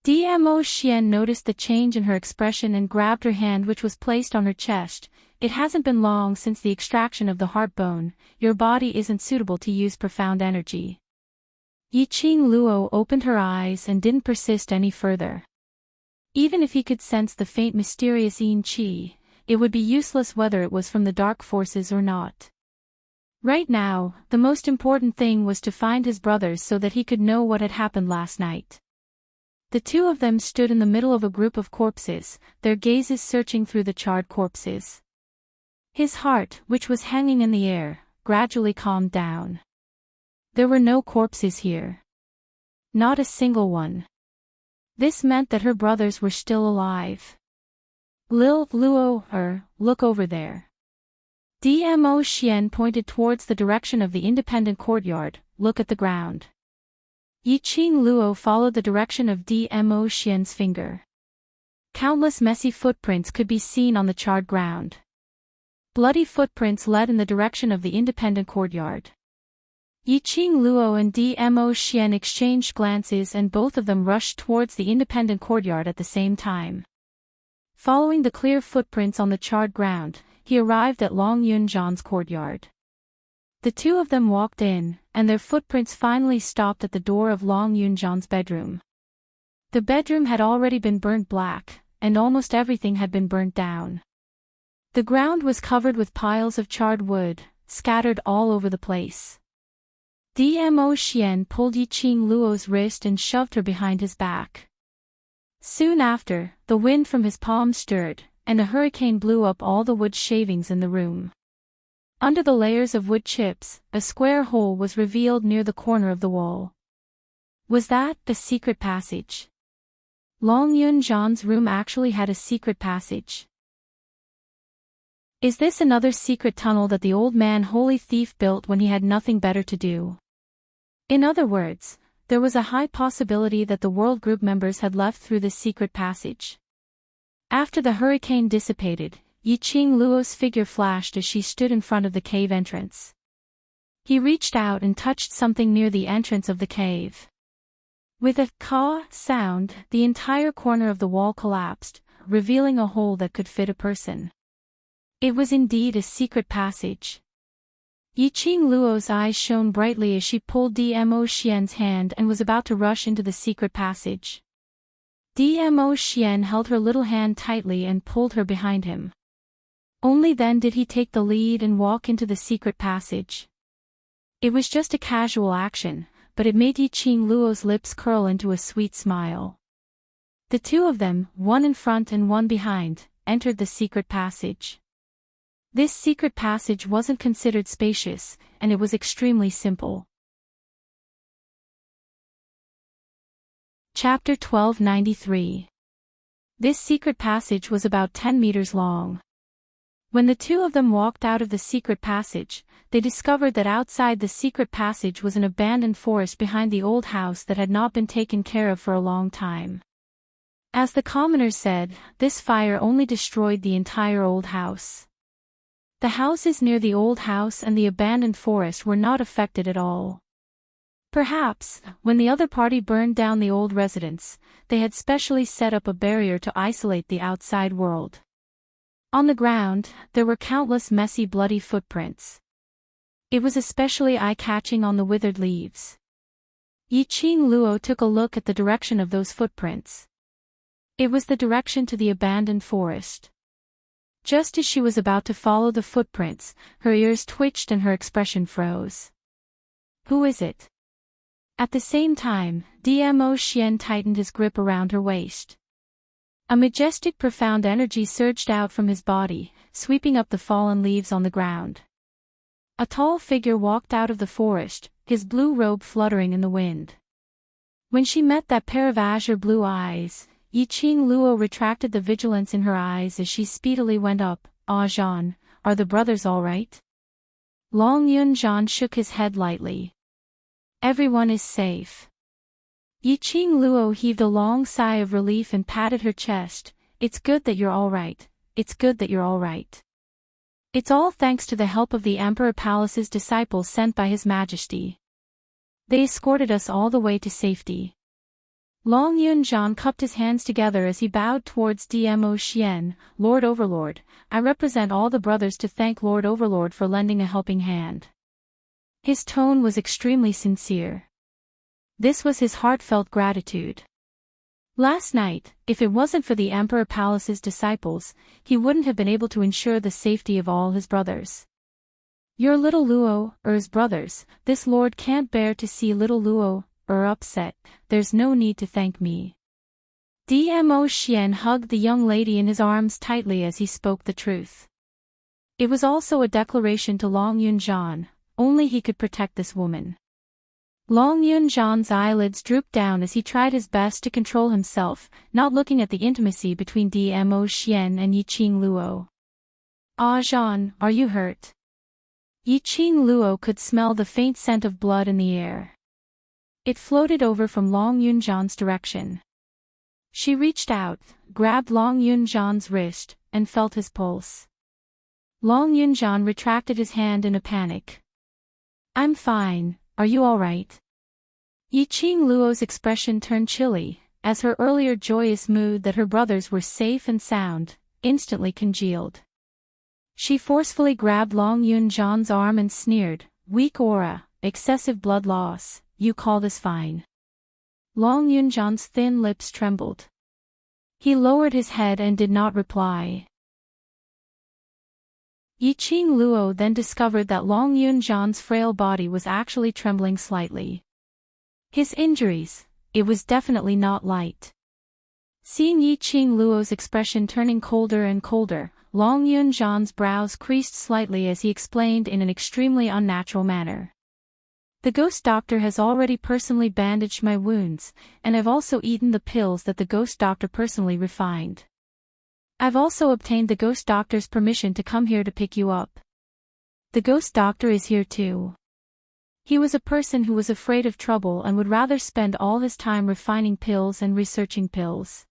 Dmo Xian noticed the change in her expression and grabbed her hand which was placed on her chest. It hasn't been long since the extraction of the heart bone, your body isn't suitable to use profound energy. Yi Qing Luo opened her eyes and didn't persist any further. Even if he could sense the faint mysterious yin qi, it would be useless whether it was from the dark forces or not. Right now, the most important thing was to find his brothers so that he could know what had happened last night. The two of them stood in the middle of a group of corpses, their gazes searching through the charred corpses. His heart, which was hanging in the air, gradually calmed down. There were no corpses here. Not a single one. This meant that her brothers were still alive. Luo, look over there. Dmo Xian pointed towards the direction of the independent courtyard. Look at the ground. Yi Qing Luo followed the direction of Dmo Xian's finger. Countless messy footprints could be seen on the charred ground. Bloody footprints led in the direction of the independent courtyard. Yi Qing Luo and Dmo Xian exchanged glances and both of them rushed towards the independent courtyard at the same time. Following the clear footprints on the charred ground, he arrived at Long Yunzhan's courtyard. The two of them walked in, and their footprints finally stopped at the door of Long Yunzhan's bedroom. The bedroom had already been burnt black, and almost everything had been burnt down. The ground was covered with piles of charred wood, scattered all over the place. Dmo Xian pulled Yi Qing Luo's wrist and shoved her behind his back. Soon after, the wind from his palm stirred, and a hurricane blew up all the wood shavings in the room. Under the layers of wood chips, a square hole was revealed near the corner of the wall. Was that the secret passage? Long Yunzhan's room actually had a secret passage. Is this another secret tunnel that the old man holy thief built when he had nothing better to do? In other words, there was a high possibility that the world group members had left through this secret passage. After the hurricane dissipated, Yi Qing Luo's figure flashed as she stood in front of the cave entrance. He reached out and touched something near the entrance of the cave. With a caw sound, the entire corner of the wall collapsed, revealing a hole that could fit a person. It was indeed a secret passage. Yi Qing Luo's eyes shone brightly as she pulled Dmo Xian's hand and was about to rush into the secret passage. Dmo Xian held her little hand tightly and pulled her behind him. Only then did he take the lead and walk into the secret passage. It was just a casual action, but it made Yiqing Luo's lips curl into a sweet smile. The two of them, one in front and one behind, entered the secret passage. This secret passage wasn't considered spacious, and it was extremely simple. Chapter 1293. This secret passage was about 10 meters long. When the two of them walked out of the secret passage, they discovered that outside the secret passage was an abandoned forest behind the old house that had not been taken care of for a long time. As the commoners said, this fire only destroyed the entire old house. The houses near the old house and the abandoned forest were not affected at all. Perhaps, when the other party burned down the old residence, they had specially set up a barrier to isolate the outside world. On the ground, there were countless messy bloody footprints. It was especially eye-catching on the withered leaves. Yiqing Luo took a look at the direction of those footprints. It was the direction to the abandoned forest. Just as she was about to follow the footprints, her ears twitched and her expression froze. Who is it? At the same time, Dmo Xian tightened his grip around her waist. A majestic profound energy surged out from his body, sweeping up the fallen leaves on the ground. A tall figure walked out of the forest, his blue robe fluttering in the wind. When she met that pair of azure blue eyes, Yiqing Luo retracted the vigilance in her eyes as she speedily went up. "Ah Zhan, are the brothers all right?" Long Yun Zhan shook his head lightly. "Everyone is safe." Yiqing Luo heaved a long sigh of relief and patted her chest. "It's good that you're all right. It's good that you're all right. It's all thanks to the help of the Emperor Palace's disciples sent by His Majesty. They escorted us all the way to safety." Long Yun Zhan cupped his hands together as he bowed towards Dmo Xian. "Lord Overlord, I represent all the brothers to thank Lord Overlord for lending a helping hand." His tone was extremely sincere. This was his heartfelt gratitude. Last night, if it wasn't for the Emperor Palace's disciples, he wouldn't have been able to ensure the safety of all his brothers. "Your little Luo, his brothers, this lord can't bear to see little Luo, upset, there's no need to thank me." Dmo Xian hugged the young lady in his arms tightly as he spoke the truth. It was also a declaration to Long Yun Zhan, only he could protect this woman. Long Yun Zhan's eyelids drooped down as he tried his best to control himself, not looking at the intimacy between Dmo Xian and Yiqing Luo. "Ah Zhan, are you hurt?" Yiqing Luo could smell the faint scent of blood in the air. It floated over from Long Yun Zhan's direction. She reached out, grabbed Long Yun Zhan's wrist, and felt his pulse. Long Yun Zhan retracted his hand in a panic. "I'm fine, are you all right?" Yiqing Luo's expression turned chilly, as her earlier joyous mood that her brothers were safe and sound, instantly congealed. She forcefully grabbed Long Yun Zhan's arm and sneered, "Weak aura, excessive blood loss. You call this fine?" Long Yun Zhan's thin lips trembled. He lowered his head and did not reply. Yiqing Luo then discovered that Long Yun Zhan's frail body was actually trembling slightly. His injuries, it was definitely not light. Seeing Yiqing Luo's expression turning colder and colder, Long Yun Zhan's brows creased slightly as he explained in an extremely unnatural manner. "The ghost doctor has already personally bandaged my wounds, and I've also eaten the pills that the ghost doctor personally refined. I've also obtained the ghost doctor's permission to come here to pick you up. The ghost doctor is here too." He was a person who was afraid of trouble and would rather spend all his time refining pills and researching pills.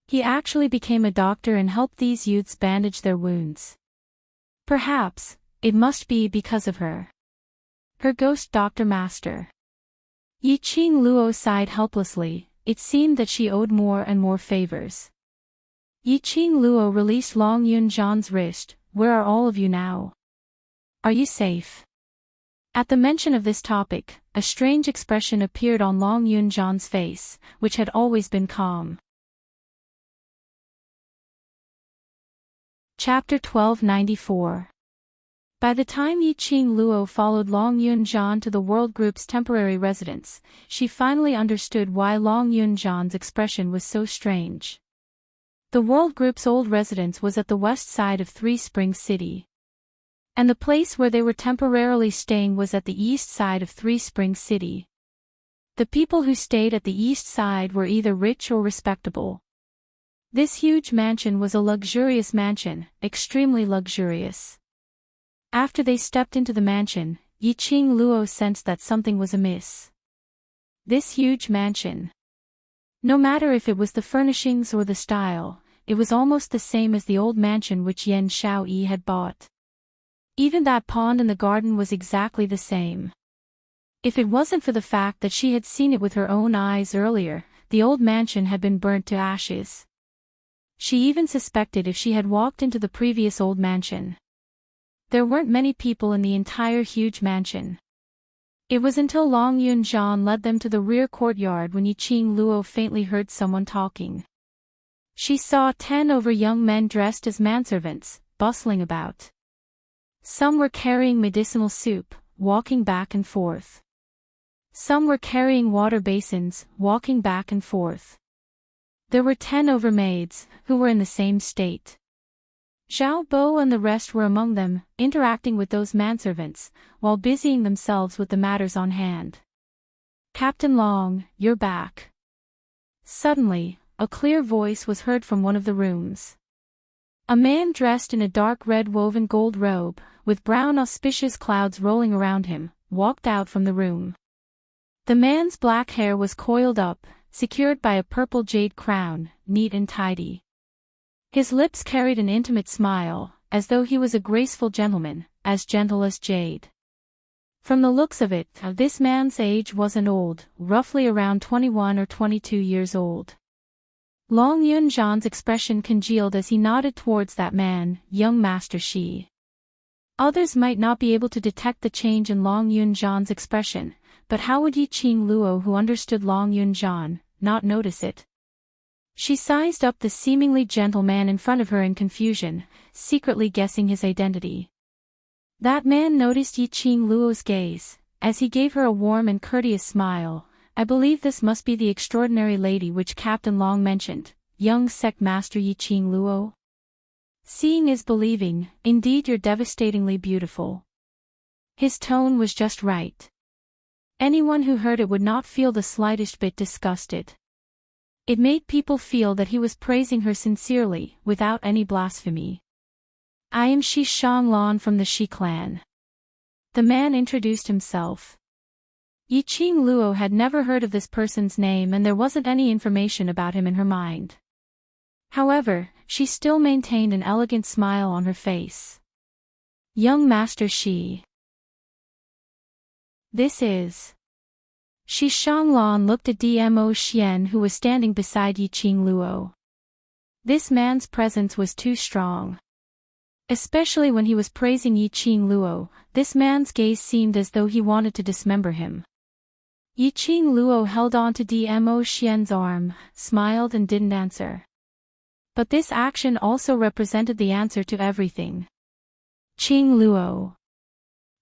He actually became a doctor and helped these youths bandage their wounds. Perhaps, it must be because of her. Her ghost doctor master. Yiqing Luo sighed helplessly. It seemed that she owed more and more favors. Yiqing Luo released Long Yun Zhan's wrist. "Where are all of you now? Are you safe?" At the mention of this topic, a strange expression appeared on Long Yun Zhan's face, which had always been calm. Chapter 1294. By the time Yiqing Luo followed Long Yunjian to the World Group's temporary residence, she finally understood why Long Yunjian's expression was so strange. The World Group's old residence was at the west side of Three Springs City. And the place where they were temporarily staying was at the east side of Three Springs City. The people who stayed at the east side were either rich or respectable. This huge mansion was a luxurious mansion, extremely luxurious. After they stepped into the mansion, Yiqing Luo sensed that something was amiss. This huge mansion. No matter if it was the furnishings or the style, it was almost the same as the old mansion which Yan Xiaoyi had bought. Even that pond in the garden was exactly the same. If it wasn't for the fact that she had seen it with her own eyes earlier, the old mansion had been burnt to ashes. She even suspected if she had walked into the previous old mansion. There weren't many people in the entire huge mansion. It was until Long Yunjian led them to the rear courtyard when Yiqing Luo faintly heard someone talking. She saw 10 young men dressed as manservants, bustling about. Some were carrying medicinal soup, walking back and forth. Some were carrying water basins, walking back and forth. There were 10 maids, who were in the same state. Zhao Bo and the rest were among them, interacting with those manservants, while busying themselves with the matters on hand. "Captain Long, you're back." Suddenly, a clear voice was heard from one of the rooms. A man dressed in a dark red woven gold robe, with brown auspicious clouds rolling around him, walked out from the room. The man's black hair was coiled up, secured by a purple jade crown, neat and tidy. His lips carried an intimate smile, as though he was a graceful gentleman, as gentle as jade. From the looks of it, this man's age wasn't old, roughly around 21 or 22 years old. Long Yunjian's expression congealed as he nodded towards that man, young Master Shi. Others might not be able to detect the change in Long Yunjian's expression, but how would Yiqing Luo, who understood Long Yunjian, not notice it? She sized up the seemingly gentle man in front of her in confusion, secretly guessing his identity. That man noticed Yiqing Luo's gaze, as he gave her a warm and courteous smile. "I believe this must be the extraordinary lady which Captain Long mentioned, young sect master Yiqing Luo. Seeing is believing, indeed you're devastatingly beautiful." His tone was just right. Anyone who heard it would not feel the slightest bit disgusted. It made people feel that he was praising her sincerely, without any blasphemy. "I am Shi Shanglan from the Shi clan." The man introduced himself. Yiqing Luo had never heard of this person's name and there wasn't any information about him in her mind. However, she still maintained an elegant smile on her face. "Young Master Shi. This is..." Shi Shanglan looked at Dmo Xian, who was standing beside Yiqing Luo. This man's presence was too strong. Especially when he was praising Yiqing Luo, this man's gaze seemed as though he wanted to dismember him. Yiqing Luo held on to Dmo Xian's arm, smiled and didn't answer. But this action also represented the answer to everything. "Qing Luo."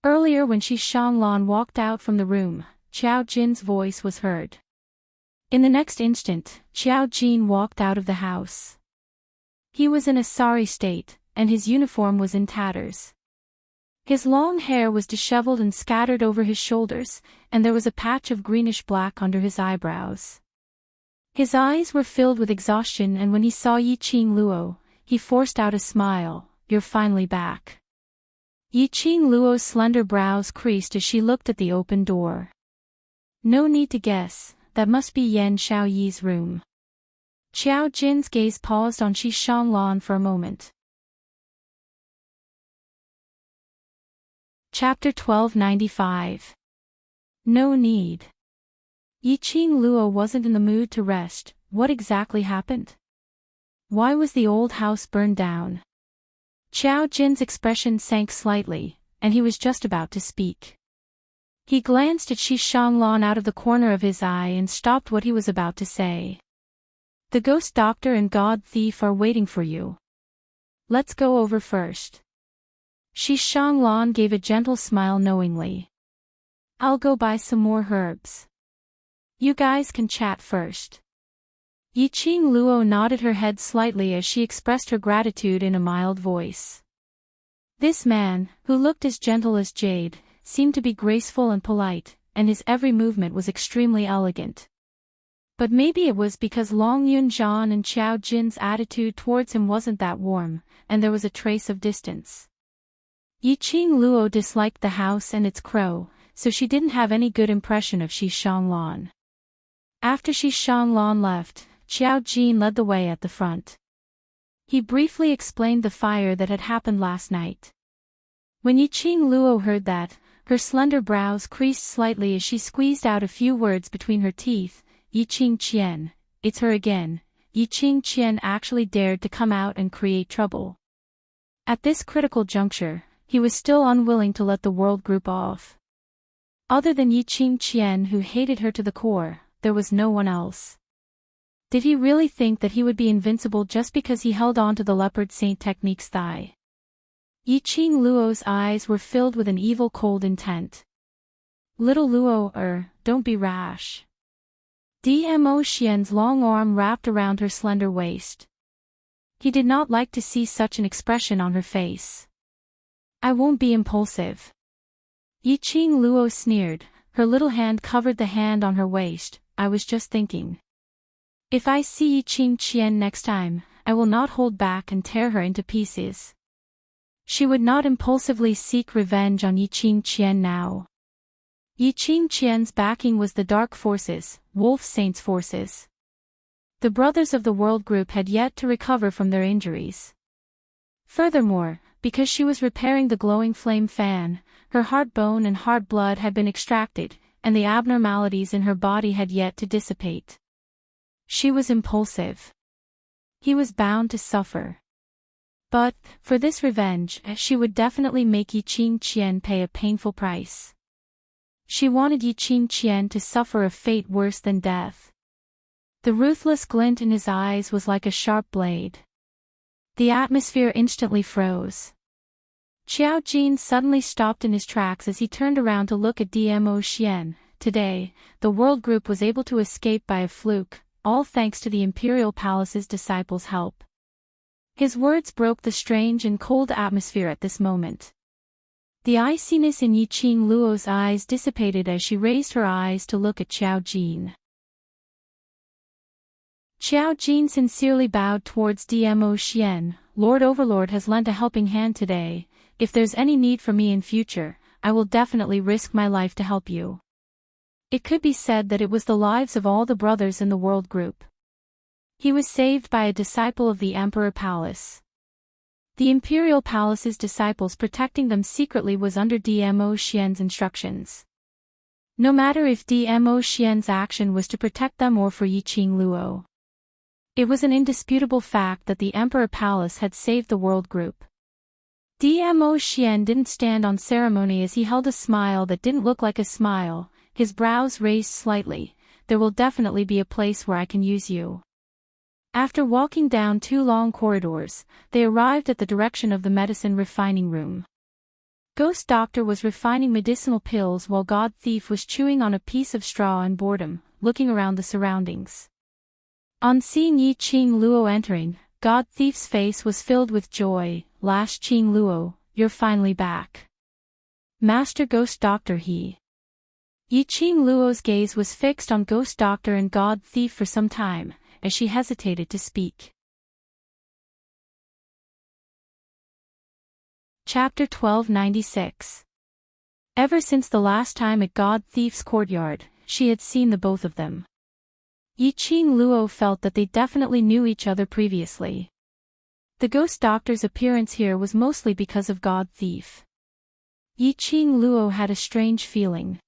Earlier when Shi Shanglan walked out from the room, Qiao Jin's voice was heard. In the next instant, Qiao Jin walked out of the house. He was in a sorry state, and his uniform was in tatters. His long hair was disheveled and scattered over his shoulders, and there was a patch of greenish-black under his eyebrows. His eyes were filled with exhaustion, and when he saw Yiqing Luo, he forced out a smile. "You're finally back." Yiqing Luo's slender brows creased as she looked at the open door. No need to guess, that must be Yan Xiaoyi's room. Qiao Jin's gaze paused on Shi Shanglan for a moment. Chapter 1295. No need. Yiqing Luo wasn't in the mood to rest. What exactly happened? Why was the old house burned down? Qiao Jin's expression sank slightly, and he was just about to speak. He glanced at Shi Shanglan out of the corner of his eye and stopped what he was about to say. "The ghost doctor and god thief are waiting for you. Let's go over first." Shi Shanglan gave a gentle smile knowingly. I'll go buy some more herbs. You guys can chat first. Yiqing Luo nodded her head slightly as she expressed her gratitude in a mild voice. This man, who looked as gentle as jade, seemed to be graceful and polite, and his every movement was extremely elegant. But maybe it was because Long Yunjian and Qiao Jin's attitude towards him wasn't that warm, and there was a trace of distance. Yiqing Luo disliked the house and its crow, so she didn't have any good impression of Shi Shanglan. After Shi Shanglan left, Qiao Jin led the way at the front. He briefly explained the fire that had happened last night. When Yiqing Luo heard that, her slender brows creased slightly as she squeezed out a few words between her teeth. Yiqing Qian, it's her again. Yiqing Qian actually dared to come out and create trouble. At this critical juncture, he was still unwilling to let the world group off. Other than Yiqing Qian, who hated her to the core, there was no one else. Did he really think that he would be invincible just because he held on to the leopard saint technique's thigh? Yiqing Luo's eyes were filled with an evil cold intent. Little Luo, don't be rash. Dmo Xian's long arm wrapped around her slender waist. He did not like to see such an expression on her face. I won't be impulsive. Yiqing Luo sneered, her little hand covered the hand on her waist. I was just thinking. If I see Yiqing Qian next time, I will not hold back and tear her into pieces. She would not impulsively seek revenge on Yiqing Qian now. Yiqing Qian's backing was the Dark Forces, Wolf Saint's forces. The brothers of the World Group had yet to recover from their injuries. Furthermore, because she was repairing the glowing flame fan, her heart bone and heart blood had been extracted, and the abnormalities in her body had yet to dissipate. She was impulsive. He was bound to suffer. But, for this revenge, she would definitely make Yiqing Qian pay a painful price. She wanted Yiqing Qian to suffer a fate worse than death. The ruthless glint in his eyes was like a sharp blade. The atmosphere instantly froze. Qiao Jin suddenly stopped in his tracks as he turned around to look at Dmo Xian. Today, the World Group was able to escape by a fluke, all thanks to the Imperial Palace's disciples' help. His words broke the strange and cold atmosphere at this moment. The iciness in Yiqing Luo's eyes dissipated as she raised her eyes to look at Qiao Jin. Qiao Jin sincerely bowed towards Dmo Xian. Lord Overlord has lent a helping hand today. If there's any need for me in future, I will definitely risk my life to help you. It could be said that it was the lives of all the brothers in the World Group. He was saved by a disciple of the Emperor Palace. The Imperial Palace's disciples protecting them secretly was under Dmo Xian's instructions. No matter if Dmo Xian's action was to protect them or for Yiqing Luo. It was an indisputable fact that the Emperor Palace had saved the World Group. Dmo Xian didn't stand on ceremony as he held a smile that didn't look like a smile, his brows raised slightly. There will definitely be a place where I can use you. After walking down 2 long corridors, they arrived at the direction of the medicine refining room. Ghost Doctor was refining medicinal pills while God Thief was chewing on a piece of straw in boredom, looking around the surroundings. On seeing Yiqing Luo entering, God Thief's face was filled with joy. Last Qing Luo, you're finally back. Master Ghost Doctor Yiqing Luo's gaze was fixed on Ghost Doctor and God Thief for some time, as she hesitated to speak. Chapter 1296. Ever since the last time at God Thief's courtyard, she had seen the both of them. Yiqing Luo felt that they definitely knew each other previously. The Ghost Doctor's appearance here was mostly because of God Thief. Yiqing Luo had a strange feeling.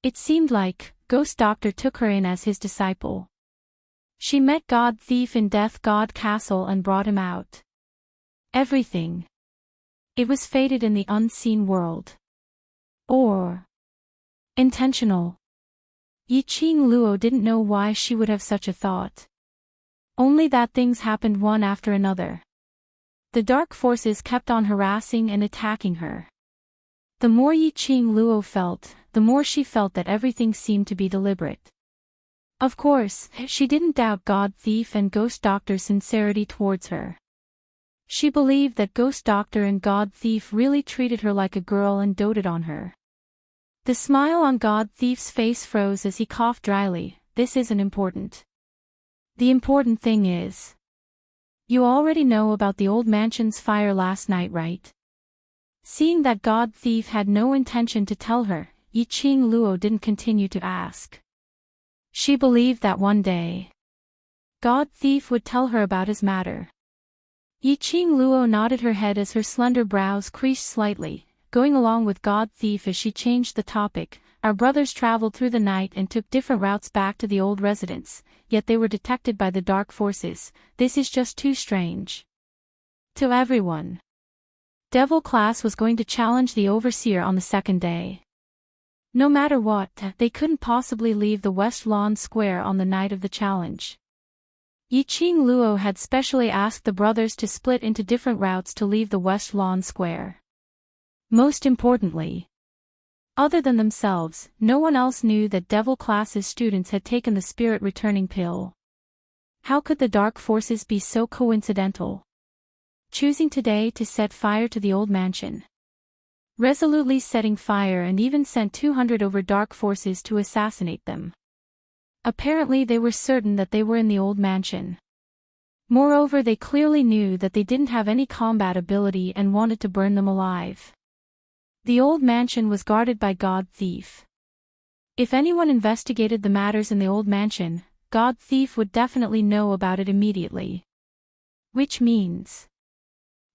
It seemed like Ghost Doctor took her in as his disciple. She met God Thief in Death God Castle and brought him out. Everything. It was fated in the unseen world. Or intentional. Yiqing Luo didn't know why she would have such a thought. Only that things happened one after another. The dark forces kept on harassing and attacking her. The more Yiqing Luo felt, the more she felt that everything seemed to be deliberate. Of course, she didn't doubt God Thief and Ghost Doctor's sincerity towards her. She believed that Ghost Doctor and God Thief really treated her like a girl and doted on her. The smile on God Thief's face froze as he coughed dryly. This isn't important. The important thing is, you already know about the old mansion's fire last night, right? Seeing that God Thief had no intention to tell her, Yiqing Luo didn't continue to ask. She believed that one day, God Thief would tell her about his matter. Yiqing Luo nodded her head as her slender brows creased slightly, going along with God Thief as she changed the topic. Our brothers traveled through the night and took different routes back to the old residence, yet they were detected by the dark forces. This is just too strange. To everyone, Devil Class was going to challenge the Overseer on the second day. No matter what, they couldn't possibly leave the West Lawn Square on the night of the challenge. Yiqing Luo had specially asked the brothers to split into different routes to leave the West Lawn Square. Most importantly, other than themselves, no one else knew that Devil Class's students had taken the spirit returning pill. How could the dark forces be so coincidental? Choosing today to set fire to the old mansion. Resolutely setting fire and even sent 200 over dark forces to assassinate them. Apparently they were certain that they were in the old mansion. Moreover, they clearly knew that they didn't have any combat ability and wanted to burn them alive. The old mansion was guarded by God Thief. If anyone investigated the matters in the old mansion, God Thief would definitely know about it immediately. Which means,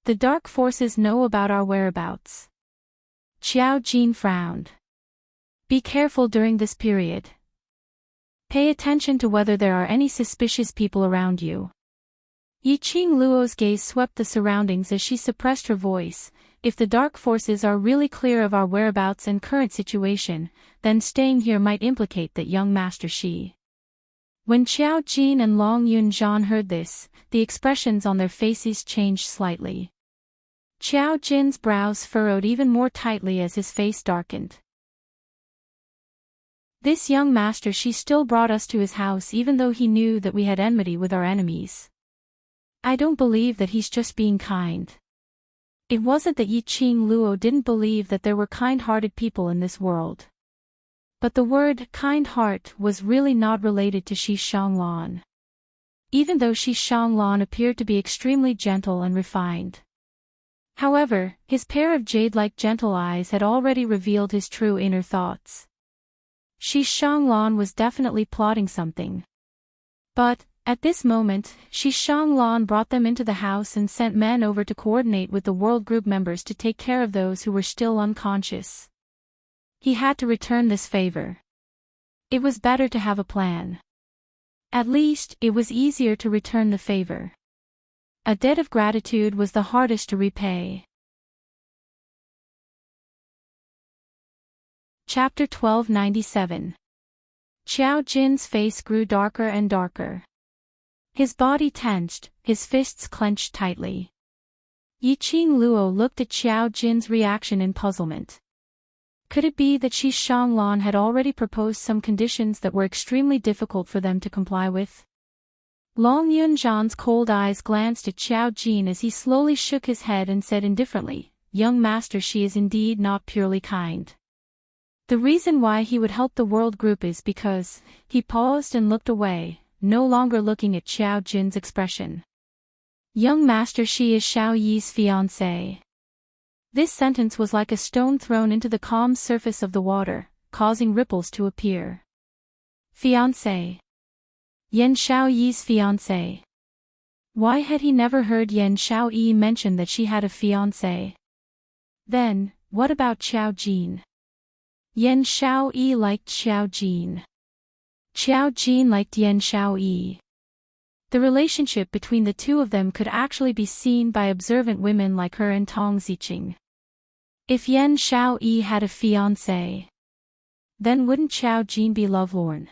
the dark forces know about our whereabouts. Xiao Jin frowned. Be careful during this period. Pay attention to whether there are any suspicious people around you. Yiqing Luo's gaze swept the surroundings as she suppressed her voice. If the dark forces are really clear of our whereabouts and current situation, then staying here might implicate that young Master Shi. When Xiao Jin and Long Yunzhan heard this, the expressions on their faces changed slightly. Xiao Jin's brows furrowed even more tightly as his face darkened. This young Master Shi still brought us to his house even though he knew that we had enmity with our enemies. I don't believe that he's just being kind. It wasn't that Yiqing Luo didn't believe that there were kind-hearted people in this world. But the word kind heart was really not related to Shi Shanglan. Even though Shi Shanglan appeared to be extremely gentle and refined. However, his pair of jade-like gentle eyes had already revealed his true inner thoughts. Shi Shanglan was definitely plotting something. But, at this moment, Shi Shanglan brought them into the house and sent men over to coordinate with the world group members to take care of those who were still unconscious. He had to return this favor. It was better to have a plan. At least, it was easier to return the favor. A debt of gratitude was the hardest to repay. Chapter 1297. Xiao Jin's face grew darker and darker. His body tensed, his fists clenched tightly. Yiqing Luo looked at Xiao Jin's reaction in puzzlement. Could it be that Shi Shanglan had already proposed some conditions that were extremely difficult for them to comply with? Long Yunzhan's cold eyes glanced at Xiao Jin as he slowly shook his head and said indifferently, "Young Master Shi is indeed not purely kind. The reason why he would help the world group is because," he paused and looked away, no longer looking at Xiao Jin's expression. "Young Master Shi is Xiao Yi's fiancé." This sentence was like a stone thrown into the calm surface of the water, causing ripples to appear. Fiancé. Yan Xiao Yi's fiancé. Why had he never heard Yan Xiao Yi mention that she had a fiancé? Then, what about Xiao Jin? Yan Xiao Yi liked Xiao Jin. Xiao Jin liked Yan Xiao Yi. The relationship between the two of them could actually be seen by observant women like her and Tong Ziqing. If Yan Xiao Yi had a fiancé, then wouldn't Xiao Jin be lovelorn?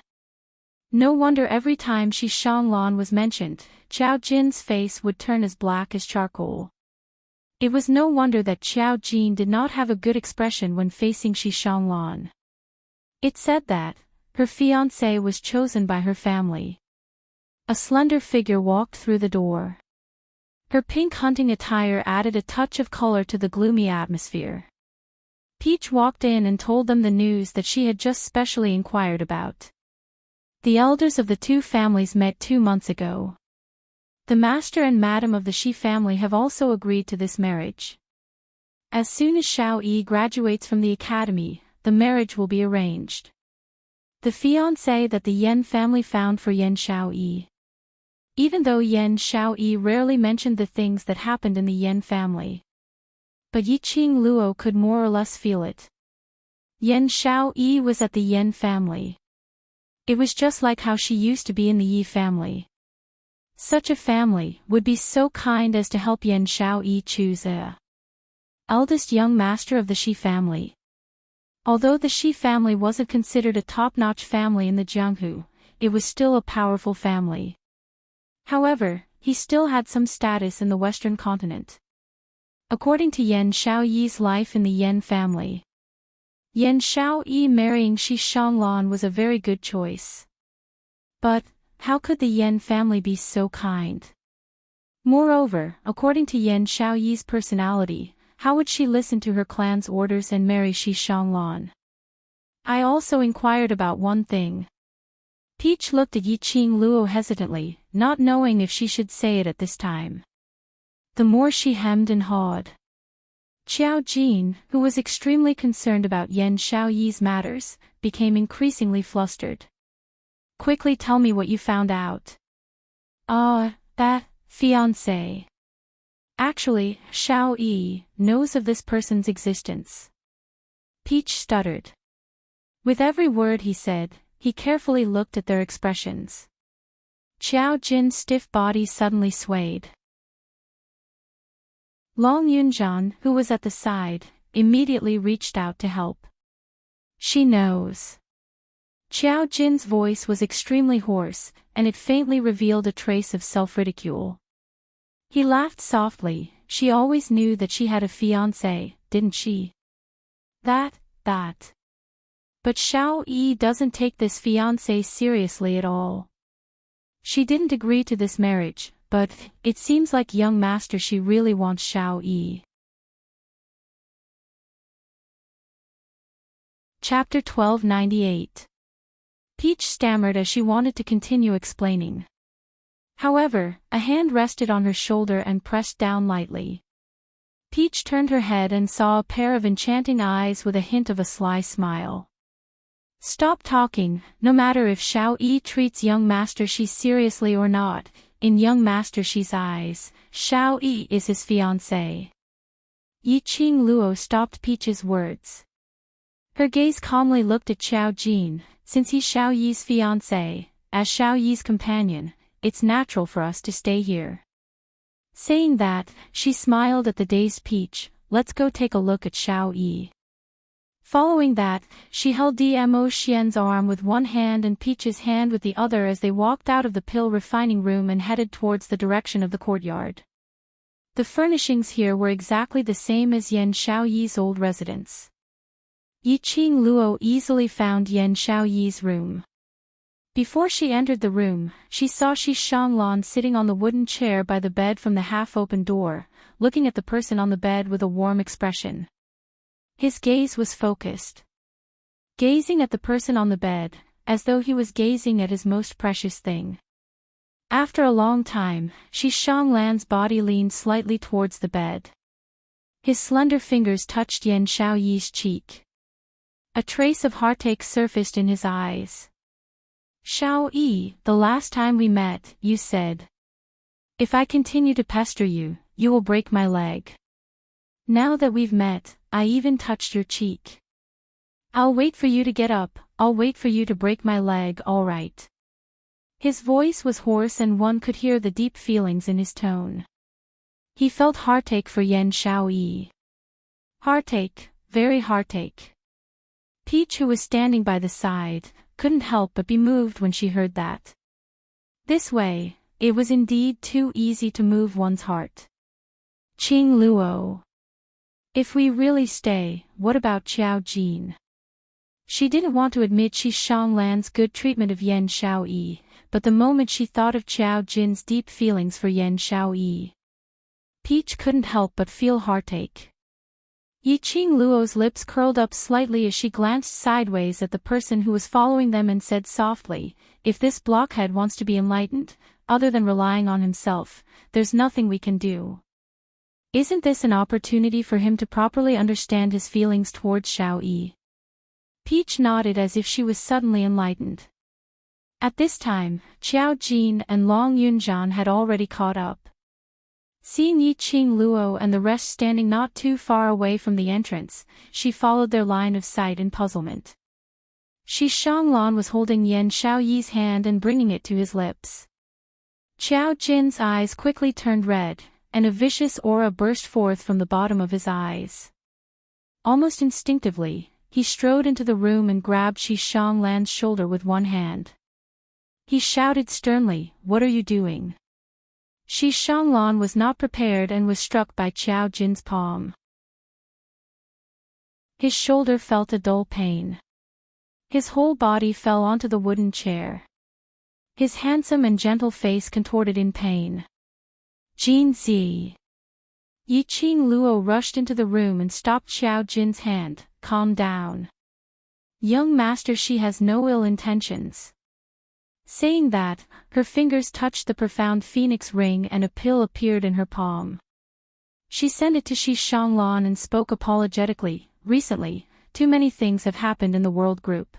No wonder every time Shi Shanglan was mentioned, Xiao Jin's face would turn as black as charcoal. It was no wonder that Xiao Jin did not have a good expression when facing Shi Shanglan. It said that her fiancé was chosen by her family. A slender figure walked through the door. Her pink hunting attire added a touch of color to the gloomy atmosphere. Peach walked in and told them the news that she had just specially inquired about. The elders of the two families met 2 months ago. The master and madam of the Shi family have also agreed to this marriage. As soon as Xiao Yi graduates from the academy, the marriage will be arranged. The fiancé that the Yan family found for Yan Xiao Yi. Even though Yan Xiao Yi rarely mentioned the things that happened in the Yan family. But Yiqing Luo could more or less feel it. Yan Xiao Yi was at the Yan family. It was just like how she used to be in the Yi family. Such a family would be so kind as to help Yan Xiao Yi choose a eldest young master of the Shi family. Although the Shi family wasn't considered a top-notch family in the Jianghu, it was still a powerful family. However, he still had some status in the Western continent. According to Yan Xiao Yi's life in the Yan family, Yan Xiao Yi marrying Shi Shanglan was a very good choice. But how could the Yan family be so kind? Moreover, according to Yan Xiao Yi's personality, how would she listen to her clan's orders and marry Shi Shanglan? I also inquired about one thing. Peach looked at Yiqing Luo hesitantly, not knowing if she should say it at this time. The more she hemmed and hawed. Xiao Jin, who was extremely concerned about Yan Xiao Yi's matters, became increasingly flustered. Quickly tell me what you found out. That fiancé. Actually, Xiao Yi knows of this person's existence. Peach stuttered. With every word he said, he carefully looked at their expressions. Xiao Jin's stiff body suddenly swayed. Long Yunjian, who was at the side, immediately reached out to help. She knows. Xiao Jin's voice was extremely hoarse, and it faintly revealed a trace of self-ridicule. He laughed softly. She always knew that she had a fiancé, didn't she? That. But Xiao Yi doesn't take this fiancé seriously at all. She didn't agree to this marriage, but it seems like young master she really wants Xiao Yi. Chapter 1298. Peach stammered as she wanted to continue explaining. However, a hand rested on her shoulder and pressed down lightly. Peach turned her head and saw a pair of enchanting eyes with a hint of a sly smile. Stop talking. No matter if Xiao Yi treats young master Shi seriously or not, in young master Shi's eyes, Xiao Yi is his fiancé. Yiqing Luo stopped Peach's words. Her gaze calmly looked at Xiao Jin. Since he's Xiao Yi's fiancé, as Xiao Yi's companion, it's natural for us to stay here. Saying that, she smiled at the dazed Peach. Let's go take a look at Xiao Yi. Following that, she held Dmo Xian's arm with one hand and Peach's hand with the other as they walked out of the pill refining room and headed towards the direction of the courtyard. The furnishings here were exactly the same as Yan Xiao Yi's old residence. Yiqing Luo easily found Yan Xiao Yi's room. Before she entered the room, she saw Shi Shanglan sitting on the wooden chair by the bed from the half-open door, looking at the person on the bed with a warm expression. His gaze was focused. Gazing at the person on the bed, as though he was gazing at his most precious thing. After a long time, Shi Shanglan's body leaned slightly towards the bed. His slender fingers touched Yan Xiao Yi's cheek. A trace of heartache surfaced in his eyes. Xiao Yi, the last time we met, you said, if I continue to pester you, you will break my leg. Now that we've met, I even touched your cheek. I'll wait for you to get up, I'll wait for you to break my leg, all right. His voice was hoarse and one could hear the deep feelings in his tone. He felt heartache for Yan Xiao Yi. Heartache, very heartache. Peach, who was standing by the side, couldn't help but be moved when she heard that. This way, it was indeed too easy to move one's heart. Qing Luo. If we really stay, what about Xiao Jin? She didn't want to admit Xishanglan's good treatment of Yan Xiaoyi, but the moment she thought of Xiao Jin's deep feelings for Yan Xiaoyi, Peach couldn't help but feel heartache. Qing Luo's lips curled up slightly as she glanced sideways at the person who was following them and said softly, "If this blockhead wants to be enlightened, other than relying on himself, there's nothing we can do. Isn't this an opportunity for him to properly understand his feelings towards Xiaoyi?" Peach nodded as if she was suddenly enlightened. At this time, Xiao Jin and Long Yunjian had already caught up. Seeing Qing Luo and the rest standing not too far away from the entrance, she followed their line of sight in puzzlement. Xishanglan was holding Yan Xiaoyi's hand and bringing it to his lips. Xiao Jin's eyes quickly turned red, and a vicious aura burst forth from the bottom of his eyes. Almost instinctively, he strode into the room and grabbed Xishanglan's shoulder with one hand. He shouted sternly, "What are you doing?" Xishanglan was not prepared and was struck by Xiao Jin's palm. His shoulder felt a dull pain. His whole body fell onto the wooden chair. His handsome and gentle face contorted in pain. "Jin Zi." Qing Luo rushed into the room and stopped Xiao Jin's hand. "Calm down. Young master, she has no ill intentions." Saying that, her fingers touched the profound phoenix ring and a pill appeared in her palm. She sent it to Xishanglan and spoke apologetically, "Recently, too many things have happened in the world group.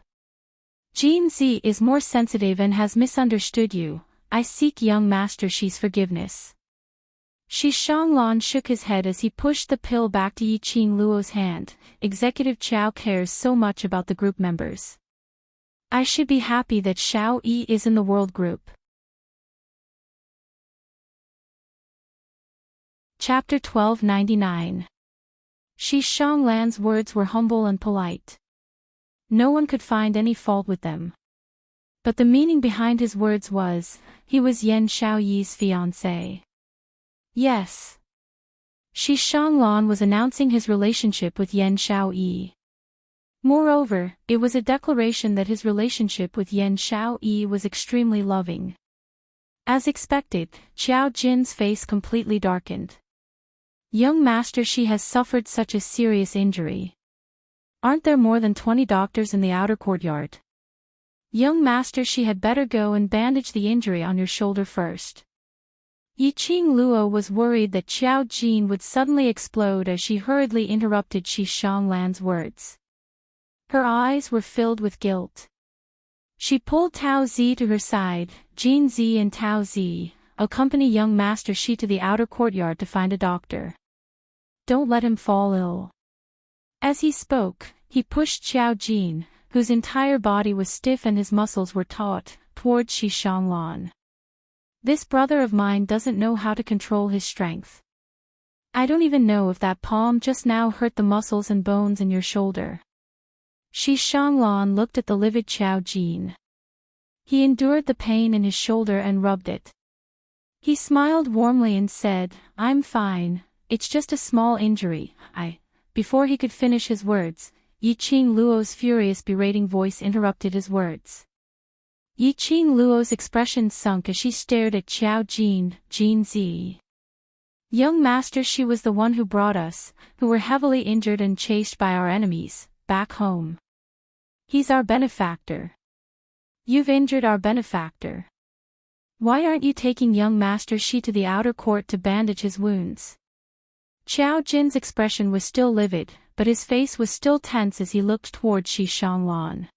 Jin Zi is more sensitive and has misunderstood you. I seek young master Shi's forgiveness." Xishanglan shook his head as he pushed the pill back to Qing Luo's hand. "Executive Qiao cares so much about the group members. I should be happy that Xiao Yi is in the world group." Chapter 1299. Xishanglan's words were humble and polite. No one could find any fault with them. But the meaning behind his words was, he was Yan Xiaoyi's fiancé. Yes. Xishanglan was announcing his relationship with Yan Xiaoyi. Moreover, it was a declaration that his relationship with Yan Xiaoyi was extremely loving. As expected, Xiao Jin's face completely darkened. "Young master, she has suffered such a serious injury. Aren't there more than 20 doctors in the outer courtyard? Young master, she had better go and bandage the injury on your shoulder first." Qing Luo was worried that Xiao Jin would suddenly explode as she hurriedly interrupted Xishanglan's words. Her eyes were filled with guilt. She pulled Tao Zi to her side. "Jin Zi and Tao Zi, accompany young master Shi to the outer courtyard to find a doctor. Don't let him fall ill." As he spoke, he pushed Xiao Jin, whose entire body was stiff and his muscles were taut, towards Xishanglan. "This brother of mine doesn't know how to control his strength. I don't even know if that palm just now hurt the muscles and bones in your shoulder." Xishanglan looked at the livid Xiao Jin. He endured the pain in his shoulder and rubbed it. He smiled warmly and said, "I'm fine, it's just a small injury, Before he could finish his words, Qing Luo's furious berating voice interrupted his words. Qing Luo's expression sunk as she stared at Xiao Jin. "Jin Zi. Young master, she was the one who brought us, who were heavily injured and chased by our enemies, back home. He's our benefactor. You've injured our benefactor. Why aren't you taking young master Shi to the outer court to bandage his wounds?" Xiao Jin's expression was still livid, but his face was still tense as he looked towards Xishanglan.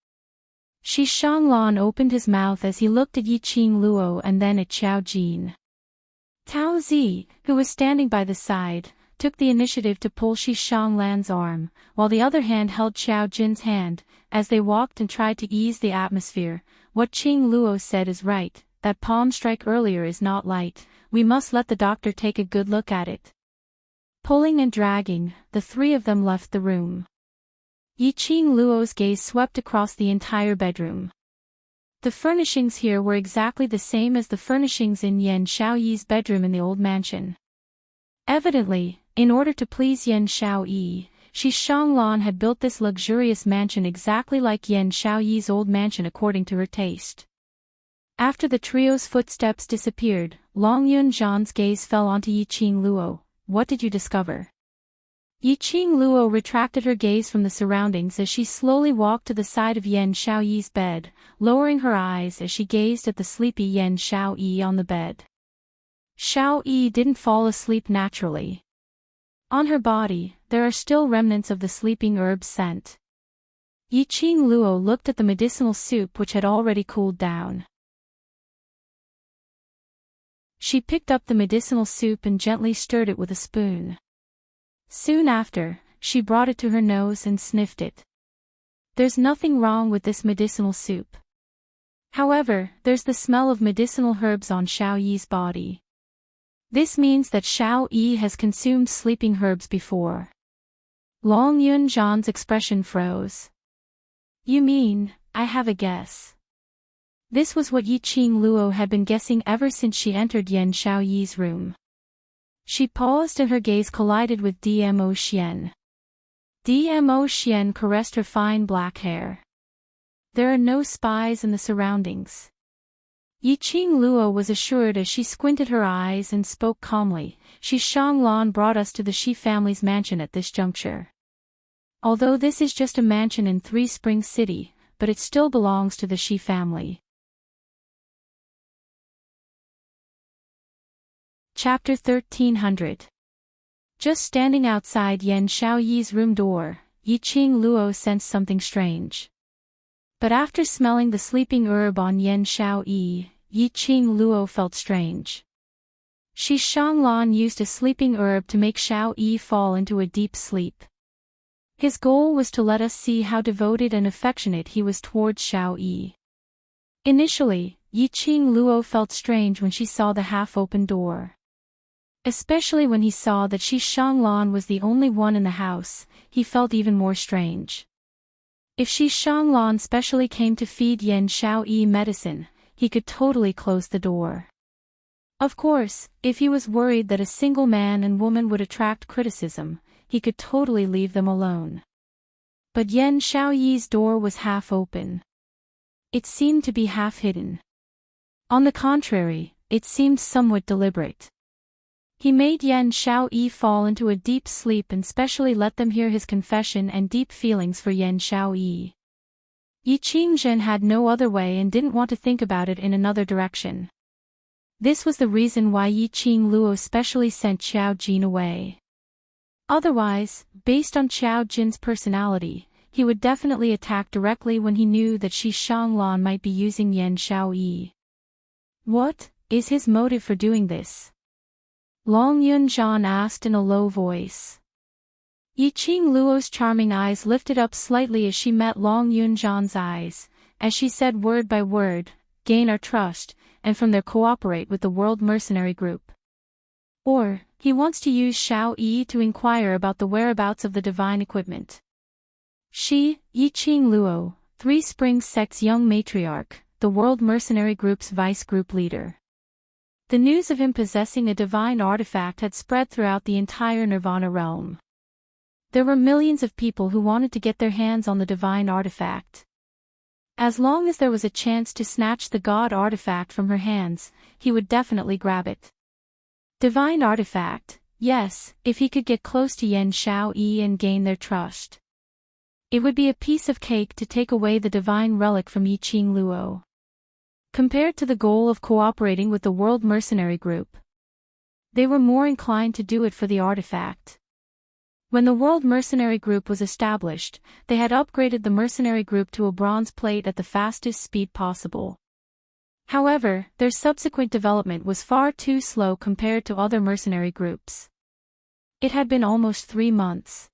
Xishanglan opened his mouth as he looked at Qing Luo and then at Xiao Jin. Tao Zi, who was standing by the side, took the initiative to pull Xishanglan's arm, while the other hand held Xiao Jin's hand, as they walked and tried to ease the atmosphere. "What Qing Luo said is right, that palm strike earlier is not light, we must let the doctor take a good look at it." Pulling and dragging, the three of them left the room. Qing Luo's gaze swept across the entire bedroom. The furnishings here were exactly the same as the furnishings in Yan Xiaoyi's bedroom in the old mansion. Evidently, in order to please Yan Xiaoyi, Shi Shanglan had built this luxurious mansion exactly like Yan Xiaoyi's old mansion according to her taste. After the trio's footsteps disappeared, Long Yunzhan's gaze fell onto Yiqing Luo. What did you discover? Yiqing Luo retracted her gaze from the surroundings as she slowly walked to the side of Yan Xiaoyi's bed, lowering her eyes as she gazed at the sleepy Yan Xiaoyi on the bed. Xiaoyi didn't fall asleep naturally. On her body, there are still remnants of the sleeping herb's scent. Yiqing Luo looked at the medicinal soup which had already cooled down. She picked up the medicinal soup and gently stirred it with a spoon. Soon after, she brought it to her nose and sniffed it. There's nothing wrong with this medicinal soup. However, there's the smell of medicinal herbs on Xiaoyi's body. This means that Xiaoyi has consumed sleeping herbs before. Long Yunzhan's expression froze. You mean, I have a guess. This was what Yiqing Luo had been guessing ever since she entered Yan Xiaoyi's room. She paused and her gaze collided with Dmo Xian. Dmo Xian caressed her fine black hair. There are no spies in the surroundings. Yiqing Luo was assured as she squinted her eyes and spoke calmly. Shi Shanglan brought us to the Shi family's mansion at this juncture. Although this is just a mansion in Three Springs City, but it still belongs to the Shi family. Chapter 1300. Just standing outside Yan Xiaoyi's room door, Yiqing Luo sensed something strange. But after smelling the sleeping herb on Yan Xiaoyi, Yiqing Luo felt strange. Shi Shanglan used a sleeping herb to make Xiaoyi fall into a deep sleep. His goal was to let us see how devoted and affectionate he was towards Xiaoyi. Initially, Yiqing Luo felt strange when she saw the half-open door. Especially when he saw that Shi Shanglan was the only one in the house, he felt even more strange. If Shi Shanglan specially came to feed Yan Xiaoyi medicine, he could totally close the door. Of course, if he was worried that a single man and woman would attract criticism, he could totally leave them alone. But Yan Xiaoyi's door was half open. It seemed to be half hidden. On the contrary, it seemed somewhat deliberate. He made Yan Xiaoyi fall into a deep sleep and specially let them hear his confession and deep feelings for Yan Xiaoyi. Yiqing Zhen had no other way and didn't want to think about it in another direction. This was the reason why Yiqing Luo specially sent Xiao Jin away. Otherwise, based on Xiao Jin's personality, he would definitely attack directly when he knew that Shi Shanglan might be using Yan Xiaoyi. What is his motive for doing this? Long Yunzhan asked in a low voice. Yiqing Luo's charming eyes lifted up slightly as she met Long Yunzhan's eyes, as she said word by word, gain our trust, and from there cooperate with the World Mercenary Group. Or, he wants to use Xiaoyi to inquire about the whereabouts of the divine equipment. She, Yiqing Luo, Three Springs Sect's young matriarch, the World Mercenary Group's vice group leader. The news of him possessing a divine artifact had spread throughout the entire Nirvana realm. There were millions of people who wanted to get their hands on the divine artifact. As long as there was a chance to snatch the god artifact from her hands, he would definitely grab it. Divine artifact, yes, if he could get close to Yan Xiaoyi and gain their trust. It would be a piece of cake to take away the divine relic from Yiqing Luo. Compared to the goal of cooperating with the World Mercenary Group, they were more inclined to do it for the artifact. When the World Mercenary Group was established, they had upgraded the Mercenary Group to a bronze plate at the fastest speed possible. However, their subsequent development was far too slow compared to other mercenary groups. It had been almost 3 months.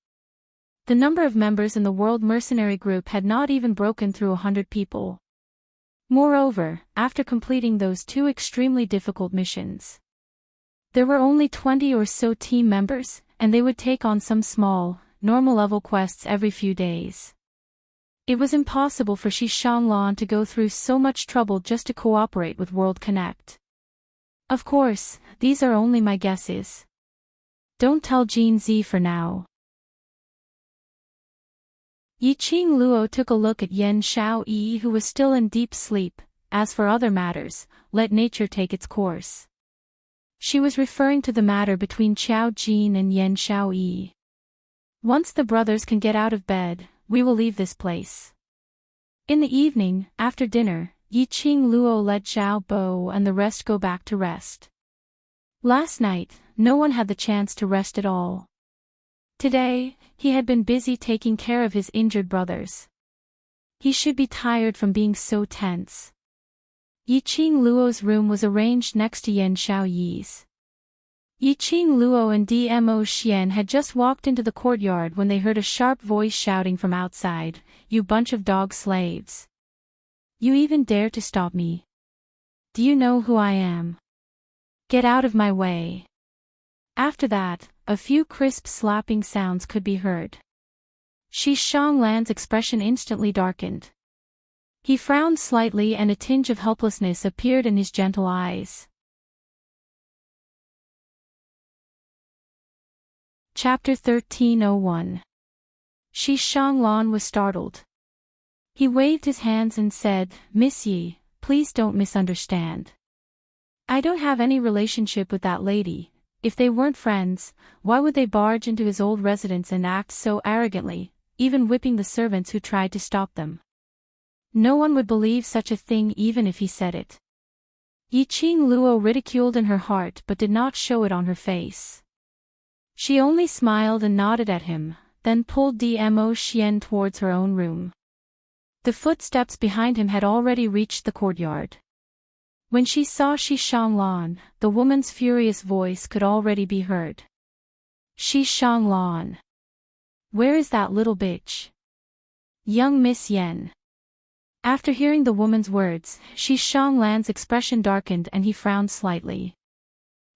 The number of members in the World Mercenary Group had not even broken through 100 people. Moreover, after completing those 2 extremely difficult missions, there were only 20 or so team members, and they would take on some small, normal-level quests every few days. It was impossible for Shi Shanglan to go through so much trouble just to cooperate with World Connect. Of course, these are only my guesses. Don't tell Jean Z for now. Yiqing Luo took a look at Yen Xiaoyi, who was still in deep sleep. As for other matters, let nature take its course. She was referring to the matter between Qiao Jin and Yen Xiaoyi. Once the brothers can get out of bed, we will leave this place. In the evening, after dinner, Yiqing Luo let Zhao Bo and the rest go back to rest. Last night, no one had the chance to rest at all. Today, he had been busy taking care of his injured brothers. He should be tired from being so tense. Yiqing Luo's room was arranged next to Yen Xiaoyi's. Yiqing Luo and Dmo Xian had just walked into the courtyard when they heard a sharp voice shouting from outside, "You bunch of dog slaves! You even dare to stop me? Do you know who I am? Get out of my way!" After that, a few crisp slapping sounds could be heard. Shi Shanglan's expression instantly darkened. He frowned slightly and a tinge of helplessness appeared in his gentle eyes. Chapter 1301. Shi Shanglan was startled. He waved his hands and said, "Miss Yi, please don't misunderstand. I don't have any relationship with that lady. If they weren't friends, why would they barge into his old residence and act so arrogantly, even whipping the servants who tried to stop them? No one would believe such a thing even if he said it." Yiqing Luo ridiculed in her heart but did not show it on her face. She only smiled and nodded at him, then pulled Dmo Xian towards her own room. The footsteps behind him had already reached the courtyard. When she saw Shi Shanglan, the woman's furious voice could already be heard. "Shi Shanglan! Where is that little bitch? Young Miss Yen." After hearing the woman's words, Shi Shanglan's expression darkened and he frowned slightly.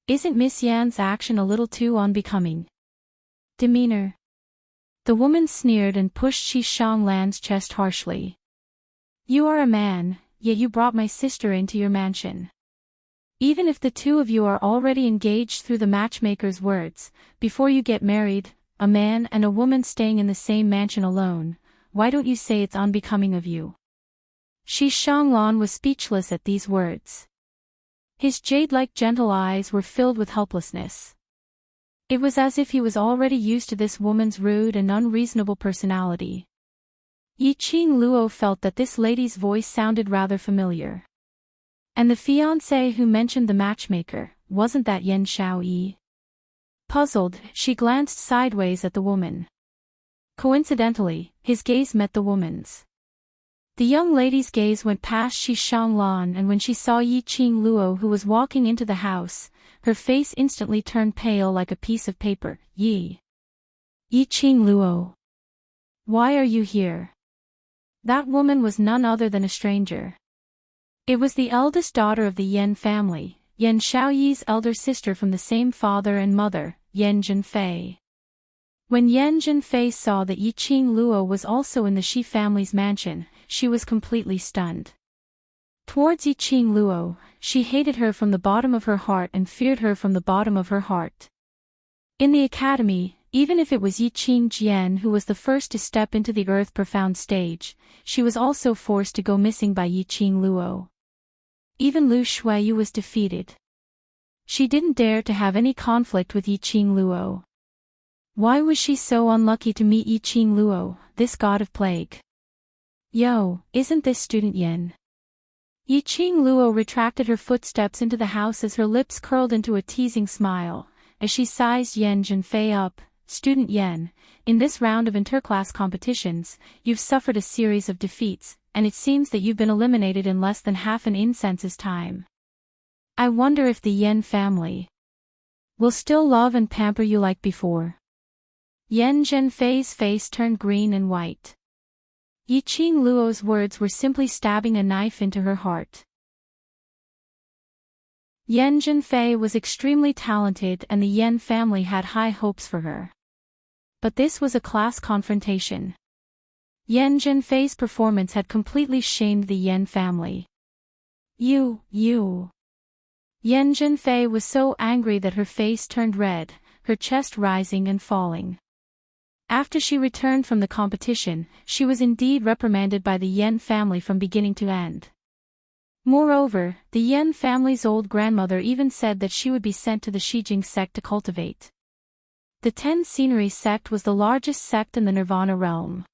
Isn't Miss Yan's action a little too unbecoming? Demeanor. The woman sneered and pushed Shi Shanglan's chest harshly. "You are a man, yet you brought my sister into your mansion. Even if the two of you are already engaged through the matchmaker's words, before you get married, a man and a woman staying in the same mansion alone, why don't you say it's unbecoming of you?" Shi Shanglan was speechless at these words. His jade-like gentle eyes were filled with helplessness. It was as if he was already used to this woman's rude and unreasonable personality. Yiqing Luo felt that this lady's voice sounded rather familiar. And the fiancé who mentioned the matchmaker, wasn't that Yen Xiaoyi? Puzzled, she glanced sideways at the woman. Coincidentally, his gaze met the woman's. The young lady's gaze went past Shi Shanglan, and when she saw Yiqing Luo who was walking into the house, her face instantly turned pale like a piece of paper. Yiqing Luo. Why are you here? That woman was none other than a stranger. It was the eldest daughter of the Yen family, Yen Xiaoyi's elder sister from the same father and mother, Yen Zhenfei. When Yen Zhenfei saw that Yiqing Luo was also in the Shi family's mansion, she was completely stunned. Towards Yiqing Luo, she hated her from the bottom of her heart and feared her from the bottom of her heart. In the academy, even if it was Yiqing Jian who was the first to step into the earth-profound stage, she was also forced to go missing by Yiqing Luo. Even Lu Shuiyu was defeated. She didn't dare to have any conflict with Yiqing Luo. Why was she so unlucky to meet Yiqing Luo, this god of plague? Yo, isn't this student Yen? Yiqing Luo retracted her footsteps into the house as her lips curled into a teasing smile, as she sized Yen Zhenfei up. "Student Yen, in this round of interclass competitions, you've suffered a series of defeats, and it seems that you've been eliminated in less than half an incense's time. I wonder if the Yen family will still love and pamper you like before." Yen Zhenfei's face turned green and white. Yiqing Luo's words were simply stabbing a knife into her heart. Yen Zhenfei was extremely talented and the Yen family had high hopes for her. But this was a class confrontation. Yen Zhenfei's performance had completely shamed the Yen family. You. Yen Zhenfei was so angry that her face turned red, her chest rising and falling. After she returned from the competition, she was indeed reprimanded by the Yen family from beginning to end. Moreover, the Yen family's old grandmother even said that she would be sent to the Shijing sect to cultivate. The Ten Scenery sect was the largest sect in the Nirvana realm.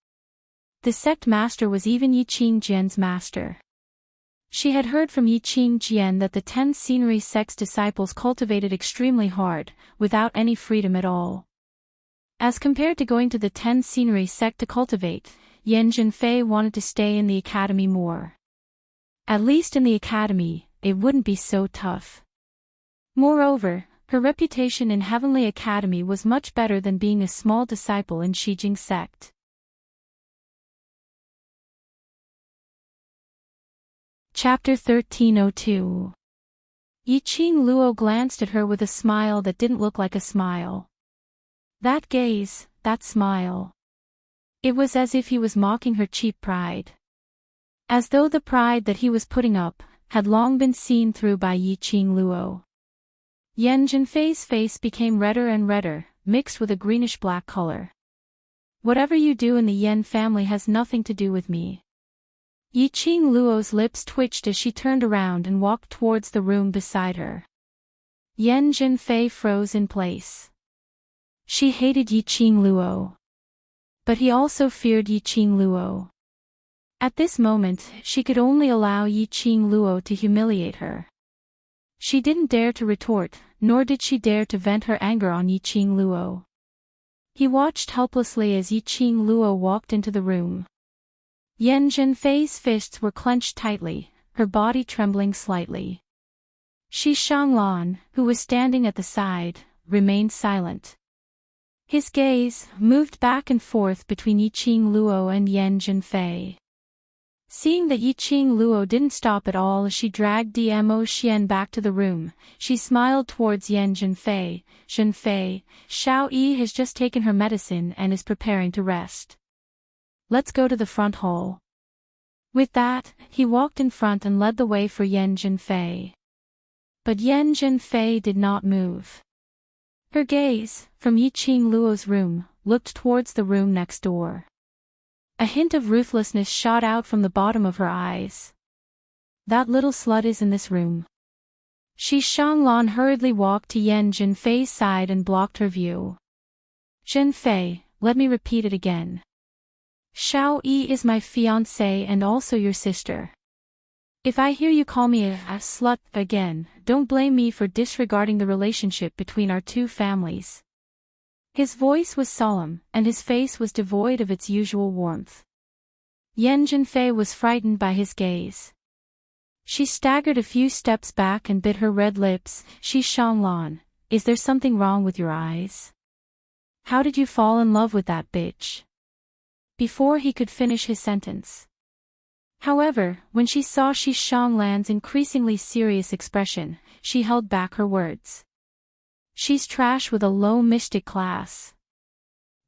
The sect master was even Yiqing Jian's master. She had heard from Yiqing Jian that the Ten Scenery sect's disciples cultivated extremely hard, without any freedom at all. As compared to going to the Ten Scenery sect to cultivate, Yan Zhenfei wanted to stay in the academy more. At least in the academy, it wouldn't be so tough. Moreover, her reputation in Heavenly Academy was much better than being a small disciple in Shijing sect. Chapter 1302. Yiqing Luo glanced at her with a smile that didn't look like a smile. That gaze, that smile. It was as if he was mocking her cheap pride. As though the pride that he was putting up had long been seen through by Yiqing Luo. Yan Zhenfei's face became redder and redder, mixed with a greenish-black color. Whatever you do in the Yen family has nothing to do with me. Yiqing Luo's lips twitched as she turned around and walked towards the room beside her. Yan Zhenfei froze in place. She hated Yiqing Luo. But he also feared Yiqing Luo. At this moment, she could only allow Yiqing Luo to humiliate her. She didn't dare to retort, nor did she dare to vent her anger on Yiqing Luo. He watched helplessly as Yiqing Luo walked into the room. Yan Zhenfei's fists were clenched tightly, her body trembling slightly. Shi Shanglan, who was standing at the side, remained silent. His gaze moved back and forth between Yiqing Luo and Yan Zhenfei. Seeing that Yiqing Luo didn't stop at all as she dragged Dmo Xian back to the room, she smiled towards Yan Zhenfei. Zhenfei, Xiao Yi has just taken her medicine and is preparing to rest. Let's go to the front hall. With that, he walked in front and led the way for Yan Zhenfei. But Yan Zhenfei did not move. Her gaze, from Yiqing Luo's room, looked towards the room next door. A hint of ruthlessness shot out from the bottom of her eyes. That little slut is in this room. Shi Shanglan hurriedly walked to Yan Zhenfei's side and blocked her view. Zhenfei, let me repeat it again. Xiao Yi is my fiancée and also your sister. If I hear you call me a slut again, don't blame me for disregarding the relationship between our two families. His voice was solemn, and his face was devoid of its usual warmth. Yan Zhenfei was frightened by his gaze. She staggered a few steps back and bit her red lips. Shi Shanglan, is there something wrong with your eyes? How did you fall in love with that bitch? Before he could finish his sentence. However, when she saw Shi Shanglan's increasingly serious expression, she held back her words. She's trash with a low mystic class.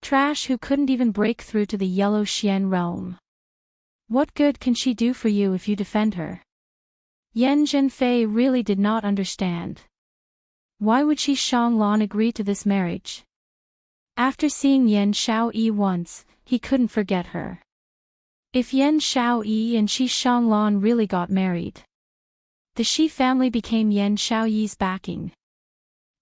Trash who couldn't even break through to the Yellow Xian realm. What good can she do for you if you defend her? Yan Zhenfei really did not understand. Why would Shi Shanglan agree to this marriage? After seeing Yan Xiao Yi once, he couldn't forget her. If Yan Xiao Yi and Shi Shanglan really got married, the Shi family became Yan Xiao Yi's backing.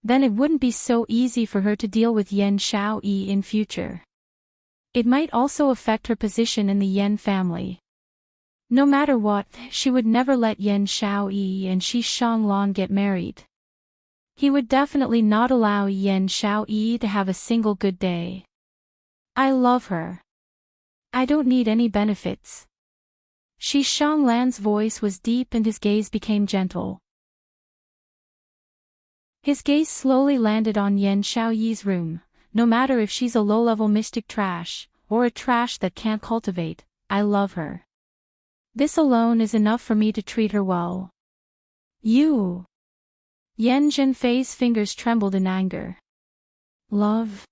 Then it wouldn't be so easy for her to deal with Yan Xiao Yi in future. It might also affect her position in the Yan family. No matter what, she would never let Yan Xiao Yi and Shi Shanglan get married. He would definitely not allow Yan Xiao Yi to have a single good day. I love her. I don't need any benefits. Shi Shanglan's voice was deep and his gaze became gentle. His gaze slowly landed on Yan Xiao Yi's room. No matter if she's a low-level mystic trash, or a trash that can't cultivate, I love her. This alone is enough for me to treat her well. You. Yan Zhenfei's fingers trembled in anger. Love.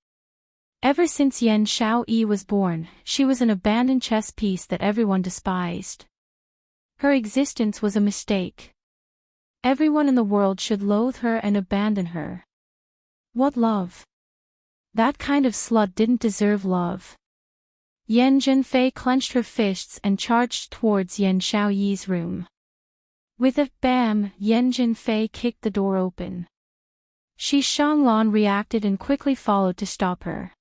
Ever since Yan Xiao Yi was born, she was an abandoned chess piece that everyone despised. Her existence was a mistake. Everyone in the world should loathe her and abandon her. What love? That kind of slut didn't deserve love. Yan Zhenfei clenched her fists and charged towards Yan Xiaoyi's room. With a bam, Yan Zhenfei kicked the door open. Shi Shanglan reacted and quickly followed to stop her.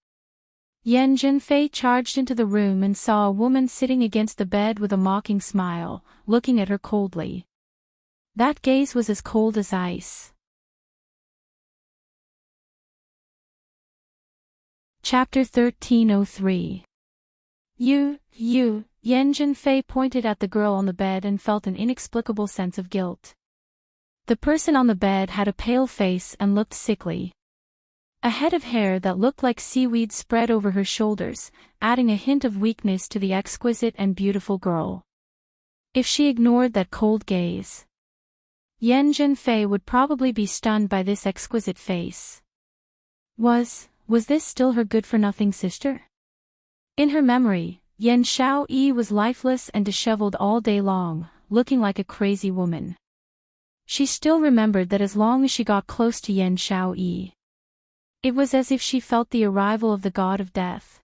Yan Zhenfei charged into the room and saw a woman sitting against the bed with a mocking smile, looking at her coldly. That gaze was as cold as ice. Chapter 1303. You, Yan Zhenfei pointed at the girl on the bed and felt an inexplicable sense of guilt. The person on the bed had a pale face and looked sickly. A head of hair that looked like seaweed spread over her shoulders, adding a hint of weakness to the exquisite and beautiful girl. If she ignored that cold gaze, Yan Zhenfei would probably be stunned by this exquisite face. Was this still her good-for-nothing sister? In her memory, Yan Xiaoyi was lifeless and disheveled all day long, looking like a crazy woman. She still remembered that as long as she got close to Yan Xiaoyi, it was as if she felt the arrival of the god of death.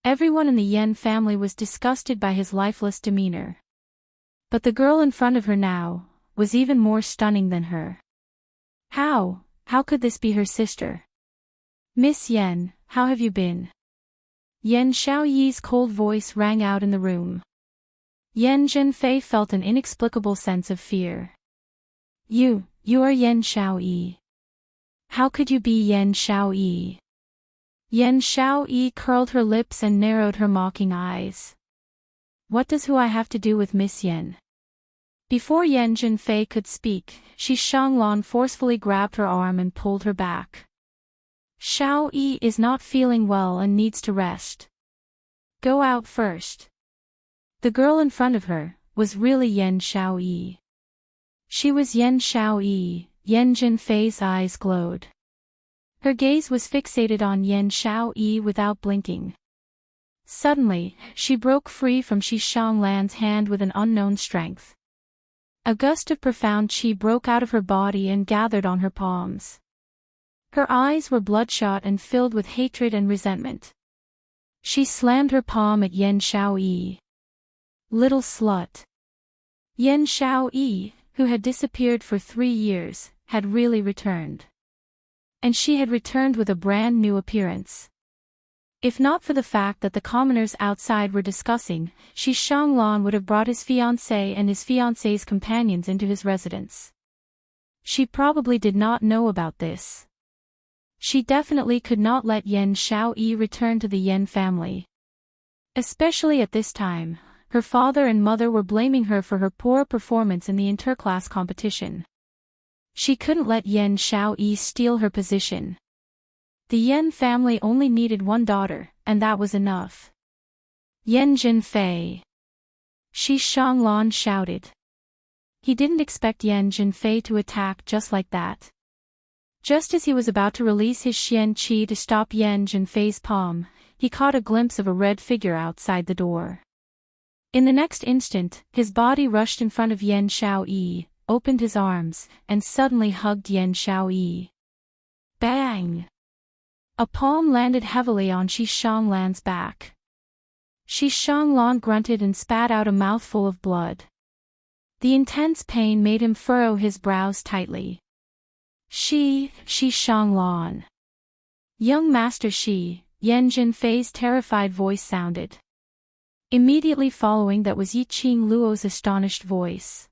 Everyone in the Yan family was disgusted by his lifeless demeanor. But the girl in front of her now was even more stunning than her. How could this be her sister? Miss Yan, how have you been? Yan Xiaoyi's cold voice rang out in the room. Yan Zhenfei felt an inexplicable sense of fear. You are Yan Xiaoyi. How could you be Yan Xiaoyi? Yan Xiaoyi curled her lips and narrowed her mocking eyes. What does who I have to do with Miss Yan? Before Yan Zhenfei could speak, Shi Shanglan forcefully grabbed her arm and pulled her back. Xiaoyi is not feeling well and needs to rest. Go out first. The girl in front of her was really Yan Xiaoyi. She was Yan Xiaoyi. Yan Zhenfei's eyes glowed. Her gaze was fixated on Yan Xiaoyi without blinking. Suddenly, she broke free from Shi Shanglan's hand with an unknown strength. A gust of profound qi broke out of her body and gathered on her palms. Her eyes were bloodshot and filled with hatred and resentment. She slammed her palm at Yan Xiaoyi. Little slut. Yan Xiaoyi, who had disappeared for 3 years, had really returned. And she had returned with a brand new appearance. If not for the fact that the commoners outside were discussing, Shi Shanglan would have brought his fiancé and his fiancé's companions into his residence. She probably did not know about this. She definitely could not let Yan Xiaoyi return to the Yan family. Especially at this time, her father and mother were blaming her for her poor performance in the interclass competition. She couldn't let Yan Xiaoyi steal her position. The Yan family only needed one daughter, and that was enough. Yan Zhenfei. Shi Shanglan shouted. He didn't expect Yan Zhenfei to attack just like that. Just as he was about to release his Xian Qi to stop Yan Zhenfei's palm, he caught a glimpse of a red figure outside the door. In the next instant, his body rushed in front of Yan Xiaoyi, opened his arms, and suddenly hugged Yan Xiaoyi. Bang! A palm landed heavily on Shi Shanglan's back. Shi Shanglan grunted and spat out a mouthful of blood. The intense pain made him furrow his brows tightly. Shi Shanglan. Young Master Shi, Yan Zhenfei's terrified voice sounded. Immediately following that was Yiqing Luo's astonished voice.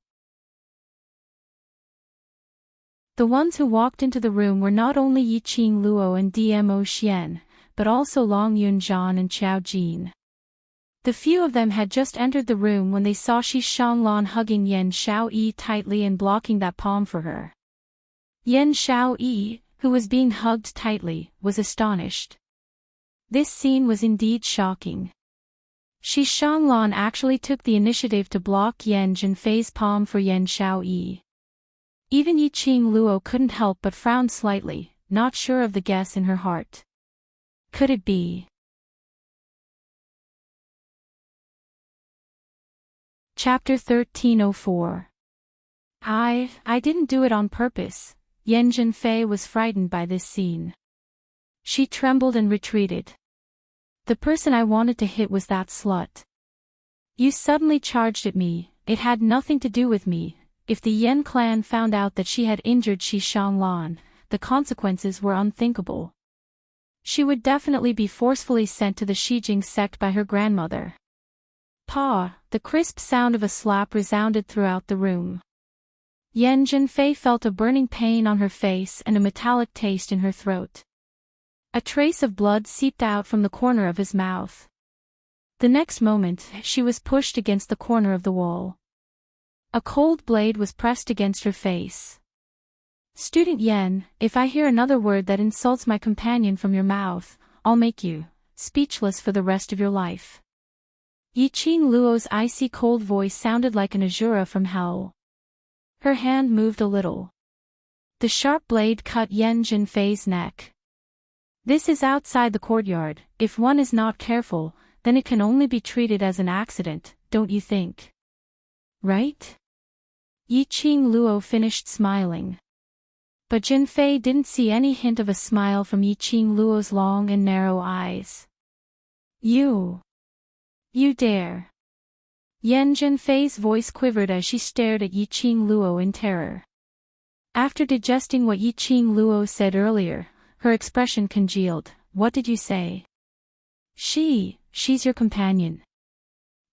The ones who walked into the room were not only Yiqing Luo and Dmo Xian, but also Long Yunzhan and Qiao Jin. The few of them had just entered the room when they saw Shi Shanglan hugging Yan Xiaoyi tightly and blocking that palm for her. Yan Xiaoyi, who was being hugged tightly, was astonished. This scene was indeed shocking. Shi Shanglan actually took the initiative to block Yan Zhenfei's palm for Yan Xiaoyi. Even Yiqing Luo couldn't help but frown slightly, not sure of the guess in her heart. Could it be? Chapter 1304. I didn't do it on purpose. Yan Zhenfei was frightened by this scene. She trembled and retreated. The person I wanted to hit was that slut. You suddenly charged at me, it had nothing to do with me. If the Yen clan found out that she had injured Shi Shanglan, the consequences were unthinkable. She would definitely be forcefully sent to the Shijing sect by her grandmother. Pa! The crisp sound of a slap resounded throughout the room. Yen Jinfei felt a burning pain on her face and a metallic taste in her throat. A trace of blood seeped out from the corner of his mouth. The next moment, she was pushed against the corner of the wall. A cold blade was pressed against her face. Student Yen, if I hear another word that insults my companion from your mouth, I'll make you speechless for the rest of your life. Yiqing Luo's icy cold voice sounded like an Azura from hell. Her hand moved a little. The sharp blade cut Yen Jinfei's neck. This is outside the courtyard. If one is not careful, then it can only be treated as an accident, don't you think? Right? Yiqing Luo finished smiling. But Jinfei didn't see any hint of a smile from Yiqing Luo's long and narrow eyes. You dare. Yen Jinfei's voice quivered as she stared at Yiqing Luo in terror. After digesting what Yiqing Luo said earlier, her expression congealed. What did you say? She's your companion.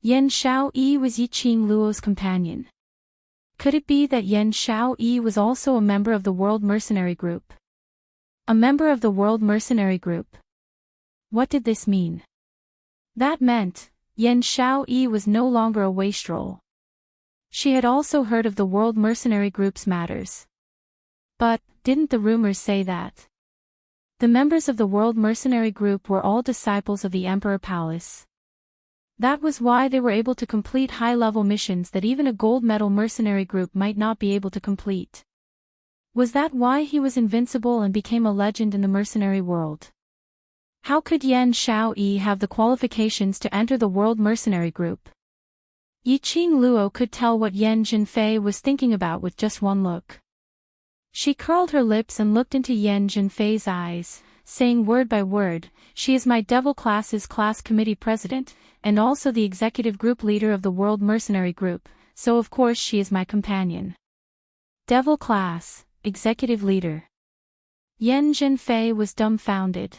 Yen Xiaoyi was Yiqing Luo's companion. Could it be that Yen Xiaoyi was also a member of the World Mercenary Group? A member of the World Mercenary Group? What did this mean? That meant, Yen Xiaoyi was no longer a wastrel. She had also heard of the World Mercenary Group's matters. But, didn't the rumors say that? The members of the World Mercenary Group were all disciples of the Emperor Palace. That was why they were able to complete high-level missions that even a gold medal mercenary group might not be able to complete. Was that why he was invincible and became a legend in the mercenary world? How could Yen Xiaoyi have the qualifications to enter the World Mercenary Group? Yiqing Luo could tell what Yen Jinfei was thinking about with just one look. She curled her lips and looked into Yen Jinfei's eyes, saying word by word, she is my Devil Class's class committee president, and also the executive group leader of the World Mercenary Group, so of course she is my companion. Devil Class, executive leader. Yen Jinfei was dumbfounded.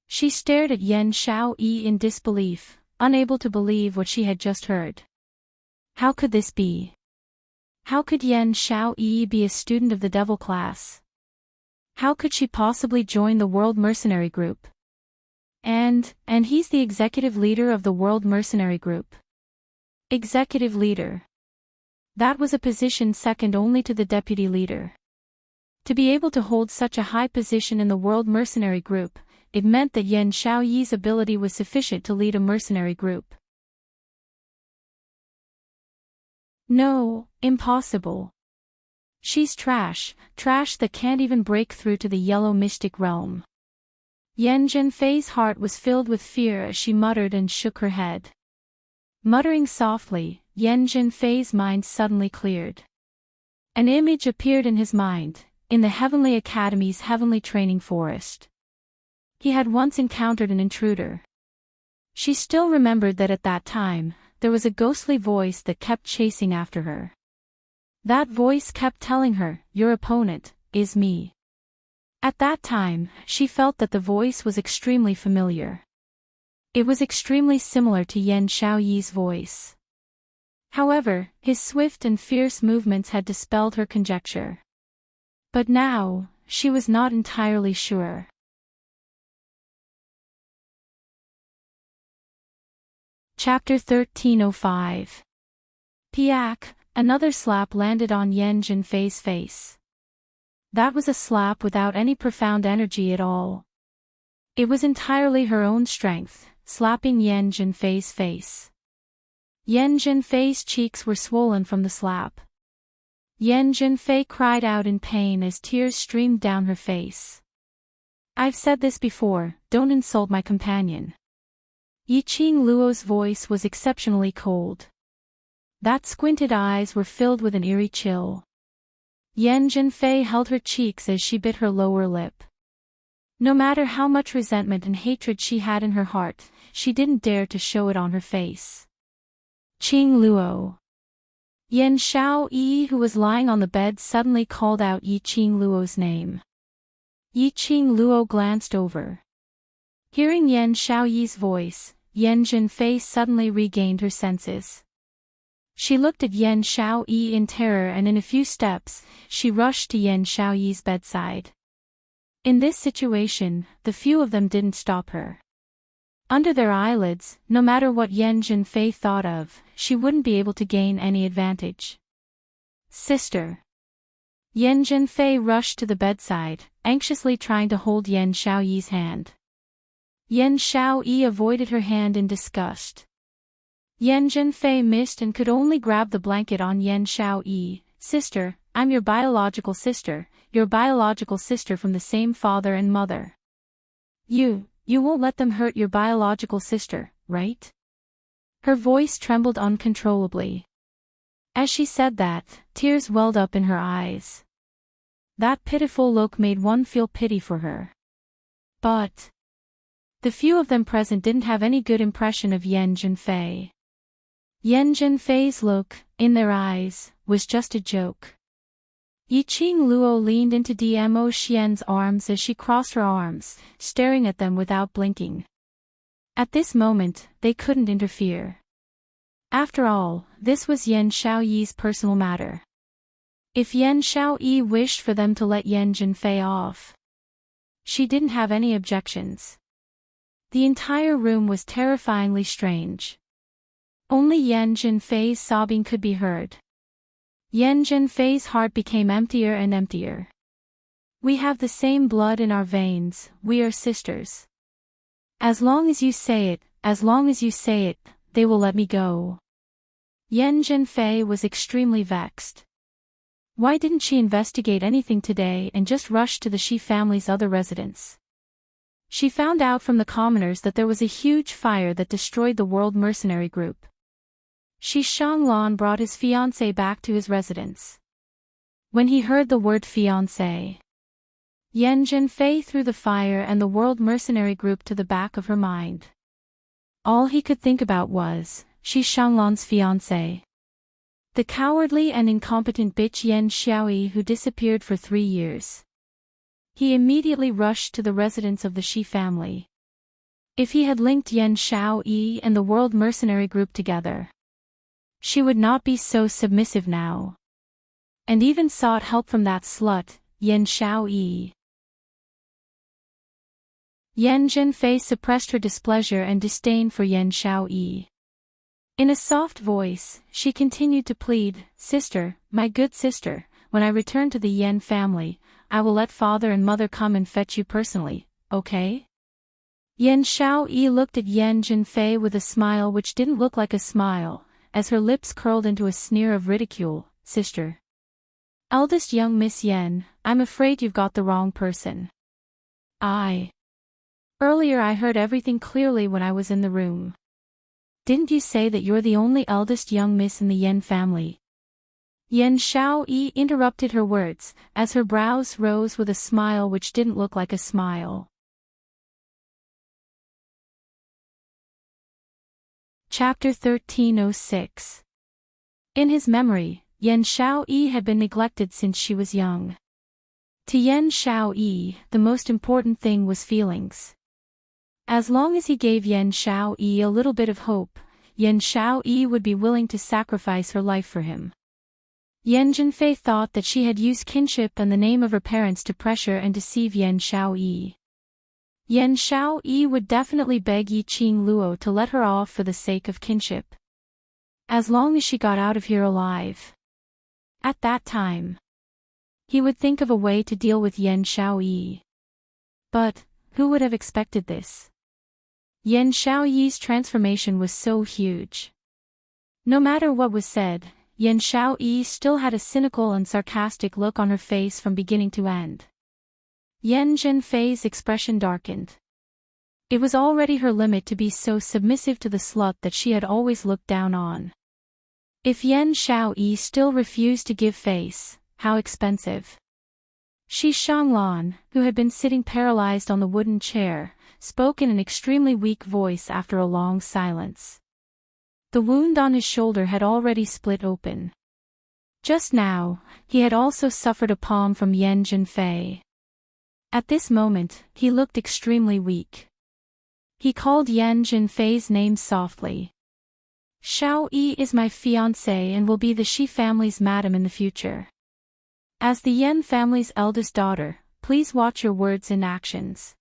She stared at Yen Xiaoyi in disbelief, unable to believe what she had just heard. How could this be? How could Yen Xiaoyi be a student of the Devil Class? How could she possibly join the World Mercenary Group? And he's the executive leader of the World Mercenary Group. Executive leader. That was a position second only to the deputy leader. To be able to hold such a high position in the World Mercenary Group, it meant that Yen Xiaoyi's ability was sufficient to lead a mercenary group. No, impossible. She's trash that can't even break through to the yellow mystic realm. Yen Jinfei's heart was filled with fear as she muttered and shook her head. Muttering softly, Yen Jinfei's mind suddenly cleared. An image appeared in his mind, in the Heavenly Academy's Heavenly Training Forest. He had once encountered an intruder. She still remembered that at that time, there was a ghostly voice that kept chasing after her. That voice kept telling her, your opponent is me. At that time, she felt that the voice was extremely familiar. It was extremely similar to Yen Xiaoyi's voice. However, his swift and fierce movements had dispelled her conjecture. But now, she was not entirely sure. Chapter 1305. Piak, another slap landed on Yen Jinfei's face. That was a slap without any profound energy at all. It was entirely her own strength, slapping Yen Jinfei's face. Yen Jinfei's cheeks were swollen from the slap. Yen Jinfei cried out in pain as tears streamed down her face. I've said this before, don't insult my companion. Yiqing Luo's voice was exceptionally cold. That squinted eyes were filled with an eerie chill. Yen Jinfei held her cheeks as she bit her lower lip. No matter how much resentment and hatred she had in her heart, she didn't dare to show it on her face. Qing Luo. Yan Xiaoyi, who was lying on the bed, suddenly called out Yi Qing Luo's name. Yi Qing Luo glanced over. Hearing Yan Xiaoyi's voice, Yan Zhenfei suddenly regained her senses. She looked at Yan Xiaoyi in terror, and in a few steps, she rushed to Yan Xiaoyi's bedside. In this situation, the few of them didn't stop her. Under their eyelids, no matter what Yan Zhenfei thought of, she wouldn't be able to gain any advantage. Sister. Yan Zhenfei rushed to the bedside, anxiously trying to hold Yan Xiaoyi's hand. Yan Xiaoyi avoided her hand in disgust. Yan Zhenfei missed and could only grab the blanket on Yan Xiaoyi. Sister, I'm your biological sister from the same father and mother. You won't let them hurt your biological sister, right? Her voice trembled uncontrollably. As she said that, tears welled up in her eyes. That pitiful look made one feel pity for her. But the few of them present didn't have any good impression of Yan Zhenfei. Yan Zhenfei's look, in their eyes, was just a joke. Yi Qing Luo leaned into Dmo Xian's arms as she crossed her arms, staring at them without blinking. At this moment, they couldn't interfere. After all, this was Yan Xiaoyi's personal matter. If Yan Xiaoyi wished for them to let Yan Zhenfei off, she didn't have any objections. The entire room was terrifyingly strange. Only Yan Zhenfei's sobbing could be heard. Yan Zhenfei's heart became emptier and emptier. We have the same blood in our veins, we are sisters. As long as you say it, they will let me go. Yan Zhenfei was extremely vexed. Why didn't she investigate anything today and just rush to the Shi family's other residence? She found out from the commoners that there was a huge fire that destroyed the World Mercenary Group. Shi Shanglan brought his fiancée back to his residence. When he heard the word fiancée, Yan Zhenfei threw the fire and the World Mercenary Group to the back of her mind. All he could think about was Shi Shanglan's fiancée. The cowardly and incompetent bitch Yan Xiaoyi who disappeared for 3 years. He immediately rushed to the residence of the Shi family. If he had linked Yan Xiaoyi and the World Mercenary Group together, she would not be so submissive now. And even sought help from that slut, Yan Xiaoyi. Yan Zhenfei suppressed her displeasure and disdain for Yan Xiaoyi. In a soft voice, she continued to plead, Sister, my good sister, when I return to the Yan family, I will let father and mother come and fetch you personally, okay? Yan Xiaoyi looked at Yan Zhenfei with a smile which didn't look like a smile, as her lips curled into a sneer of ridicule. Sister. Eldest young Miss Yan, I'm afraid you've got the wrong person. Earlier I heard everything clearly when I was in the room. Didn't you say that you're the only eldest young miss in the Yan family? Yan Xiaoyi interrupted her words, as her brows rose with a smile which didn't look like a smile. Chapter 1306. In his memory, Yan Xiaoyi had been neglected since she was young. To Yan Xiaoyi, the most important thing was feelings. As long as he gave Yan Xiaoyi a little bit of hope, Yan Xiaoyi would be willing to sacrifice her life for him. Yan Zhenfei thought that she had used kinship and the name of her parents to pressure and deceive Yan Xiaoyi. Yan Xiaoyi would definitely beg Yi Qing Luo to let her off for the sake of kinship. As long as she got out of here alive. At that time, he would think of a way to deal with Yan Xiaoyi. But who would have expected this? Yan Xiaoyi's transformation was so huge. No matter what was said, Yan Xiaoyi still had a cynical and sarcastic look on her face from beginning to end. Yan Zhenfei's expression darkened. It was already her limit to be so submissive to the slut that she had always looked down on. If Yan Xiaoyi still refused to give face, how expensive. Shi Shanglan, who had been sitting paralyzed on the wooden chair, spoke in an extremely weak voice after a long silence. The wound on his shoulder had already split open. Just now, he had also suffered a palm from Yan Zhenfei. At this moment, he looked extremely weak. He called Yan Zhenfei's name softly. Xiao Yi is my fiancée and will be the Shi family's madam in the future. As the Yan family's eldest daughter, please watch your words and actions.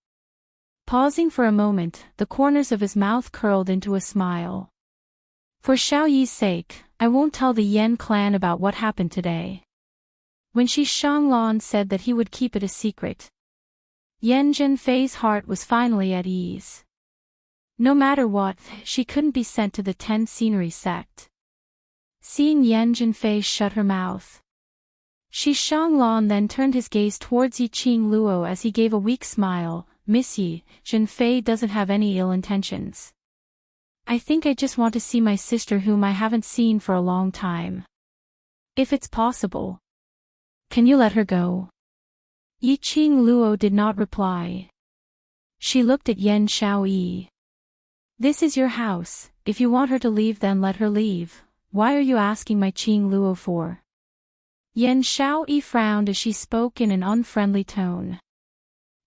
Pausing for a moment, the corners of his mouth curled into a smile. For Xiao Yi's sake, I won't tell the Yan clan about what happened today. When Shi Shanglan said that he would keep it a secret, Yan Zhenfei's heart was finally at ease. No matter what, she couldn't be sent to the 10 Scenery sect. Seeing Yan Zhenfei shut her mouth, Shi Shanglan then turned his gaze towards Yiqing Luo as he gave a weak smile. Miss Yi, Zhenfei doesn't have any ill intentions. I think I just want to see my sister whom I haven't seen for a long time. If it's possible, can you let her go? Yiqing Luo did not reply. She looked at Yan Xiaoyi. This is your house, if you want her to leave then let her leave. Why are you asking my Qing Luo for? Yan Xiaoyi frowned as she spoke in an unfriendly tone.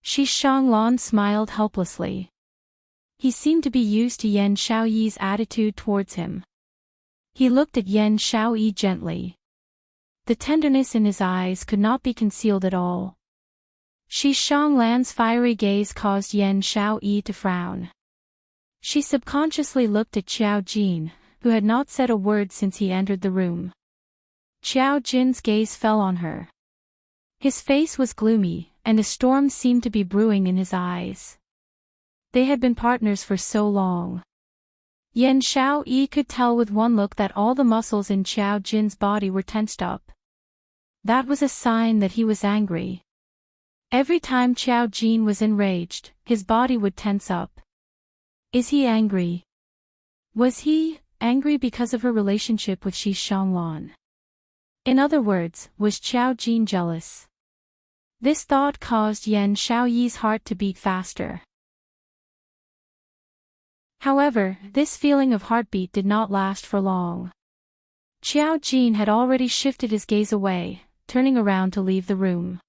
Shi Shanglan smiled helplessly. He seemed to be used to Yan Xiaoyi's attitude towards him. He looked at Yan Xiaoyi gently. The tenderness in his eyes could not be concealed at all. Shi Shanglan's fiery gaze caused Yan Xiaoyi to frown. She subconsciously looked at Qiao Jin, who had not said a word since he entered the room. Qiao Jin's gaze fell on her. His face was gloomy, and a storm seemed to be brewing in his eyes. They had been partners for so long. Yan Xiaoyi could tell with one look that all the muscles in Qiao Jin's body were tensed up. That was a sign that he was angry. Every time Qiao Jin was enraged, his body would tense up. Is he angry? Was he angry because of her relationship with Shi Shanglan? In other words, was Qiao Jin jealous? This thought caused Yan Xiaoyi's heart to beat faster. However, this feeling of heartbeat did not last for long. Qiao Jin had already shifted his gaze away, turning around to leave the room.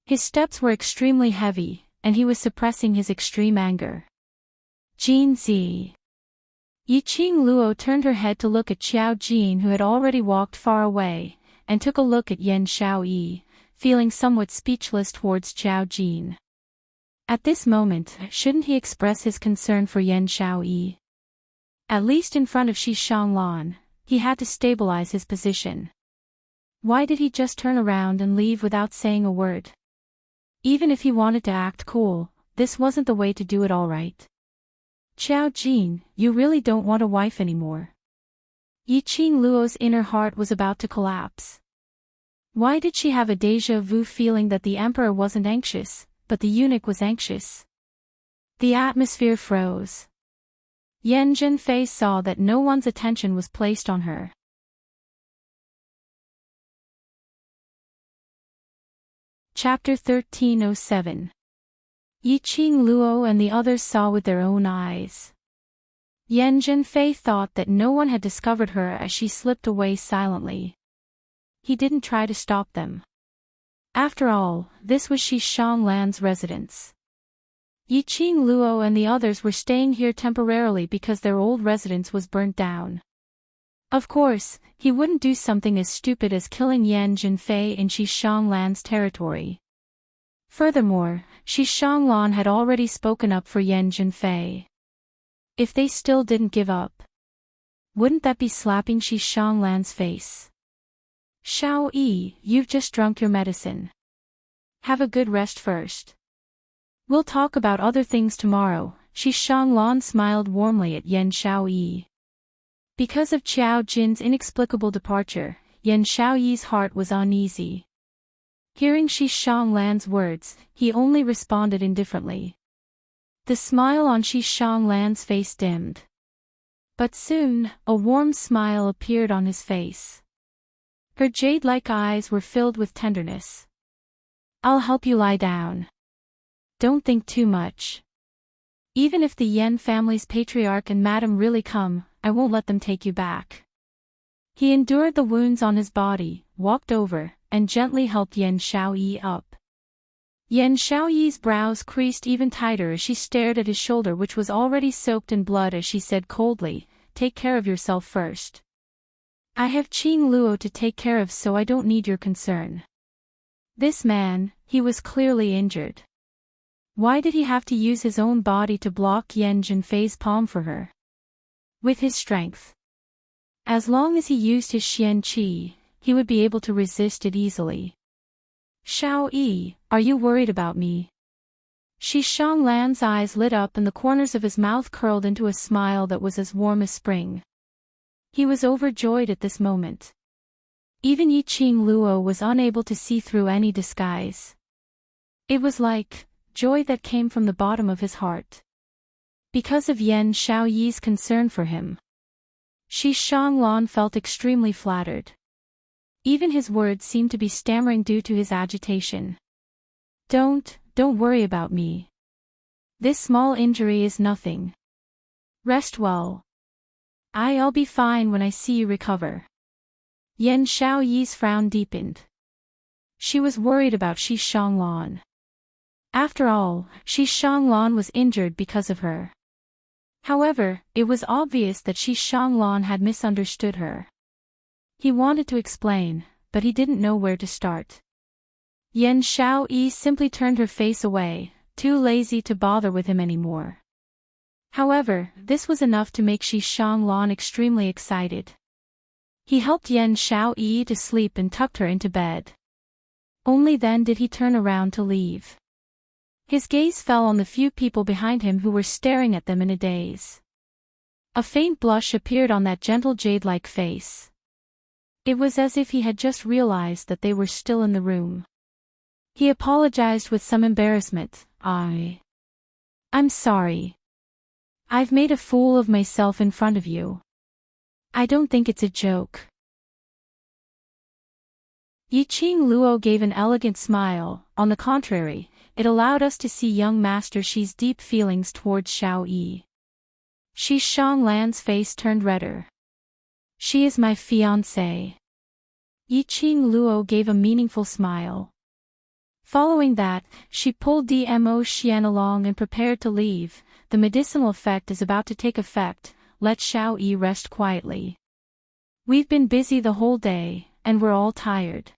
His steps were extremely heavy, and he was suppressing his extreme anger. Jin Zi. Yiqing Luo turned her head to look at Qiao Jin who had already walked far away, and took a look at Yan Xiaoyi, feeling somewhat speechless towards Qiao Jin. At this moment, shouldn't he express his concern for Yan Xiaoyi? At least in front of Shi Shanglan, he had to stabilize his position. Why did he just turn around and leave without saying a word? Even if he wanted to act cool, this wasn't the way to do it, all right. Qiao Jin, you really don't want a wife anymore. Yiqing Luo's inner heart was about to collapse. Why did she have a déjà vu feeling that the emperor wasn't anxious, but the eunuch was anxious? The atmosphere froze. Yan Zhenfei saw that no one's attention was placed on her. Chapter 1307. Yiqing Luo and the others saw with their own eyes. Yan Zhenfei thought that no one had discovered her as she slipped away silently. He didn't try to stop them. After all, this was Shi Shanglan's residence. Yiqing Luo and the others were staying here temporarily because their old residence was burnt down. Of course, he wouldn't do something as stupid as killing Yan Zhenfei in Shi Shanglan's territory. Furthermore, Shi Shanglan had already spoken up for Yan Zhenfei. If they still didn't give up, wouldn't that be slapping Shi Shanglan's face? Xiao Yi, you've just drunk your medicine. Have a good rest first. We'll talk about other things tomorrow. Shi Shanglan smiled warmly at Yan Xiaoyi. Because of Qiao Jin's inexplicable departure, Yan Xiaoyi's heart was uneasy. Hearing Shi Shanglan's words, he only responded indifferently. The smile on Shi Shanglan's face dimmed. But soon, a warm smile appeared on his face. Her jade-like eyes were filled with tenderness. I'll help you lie down. Don't think too much. Even if the Yen family's patriarch and madam really come, I won't let them take you back. He endured the wounds on his body, walked over, and gently helped Yen Xiaoyi up. Yen Xiaoyi's brows creased even tighter as she stared at his shoulder, which was already soaked in blood, as she said coldly, "Take care of yourself first. I have Qing Luo to take care of, so I don't need your concern." This man, he was clearly injured. Why did he have to use his own body to block Yen Zhenfei's palm for her? With his strength. As long as he used his Xian Qi, he would be able to resist it easily. "Xiaoyi, are you worried about me?" Shi Shanglan's eyes lit up and the corners of his mouth curled into a smile that was as warm as spring. He was overjoyed at this moment. Even Yi Qing Luo was unable to see through any disguise. It was like joy that came from the bottom of his heart. Because of Yen Xiaoyi's concern for him, Shi Shanglan felt extremely flattered. Even his words seemed to be stammering due to his agitation. Don't worry about me. This small injury is nothing. Rest well. I'll be fine when I see you recover." Yen Xiaoyi's frown deepened. She was worried about Shi Shanglan. After all, Shi Shanglan was injured because of her. However, it was obvious that Shi Shanglan had misunderstood her. He wanted to explain, but he didn't know where to start. Yen Xiaoyi simply turned her face away, too lazy to bother with him anymore. However, this was enough to make Shi Shanglan extremely excited. He helped Yen Xiaoyi to sleep and tucked her into bed. Only then did he turn around to leave. His gaze fell on the few people behind him who were staring at them in a daze. A faint blush appeared on that gentle jade-like face. It was as if he had just realized that they were still in the room. He apologized with some embarrassment. I'm sorry. I've made a fool of myself in front of you. I don't think it's a joke." Yi Qing Luo gave an elegant smile. On the contrary, it allowed us to see young Master Shi's deep feelings towards Xiaoyi. Shi Shanglan's face turned redder. "She is my fiancée." Yi Qing Luo gave a meaningful smile. Following that, she pulled Dmo Xian along and prepared to leave. "The medicinal effect is about to take effect, let Xiaoyi rest quietly. We've been busy the whole day, and we're all tired."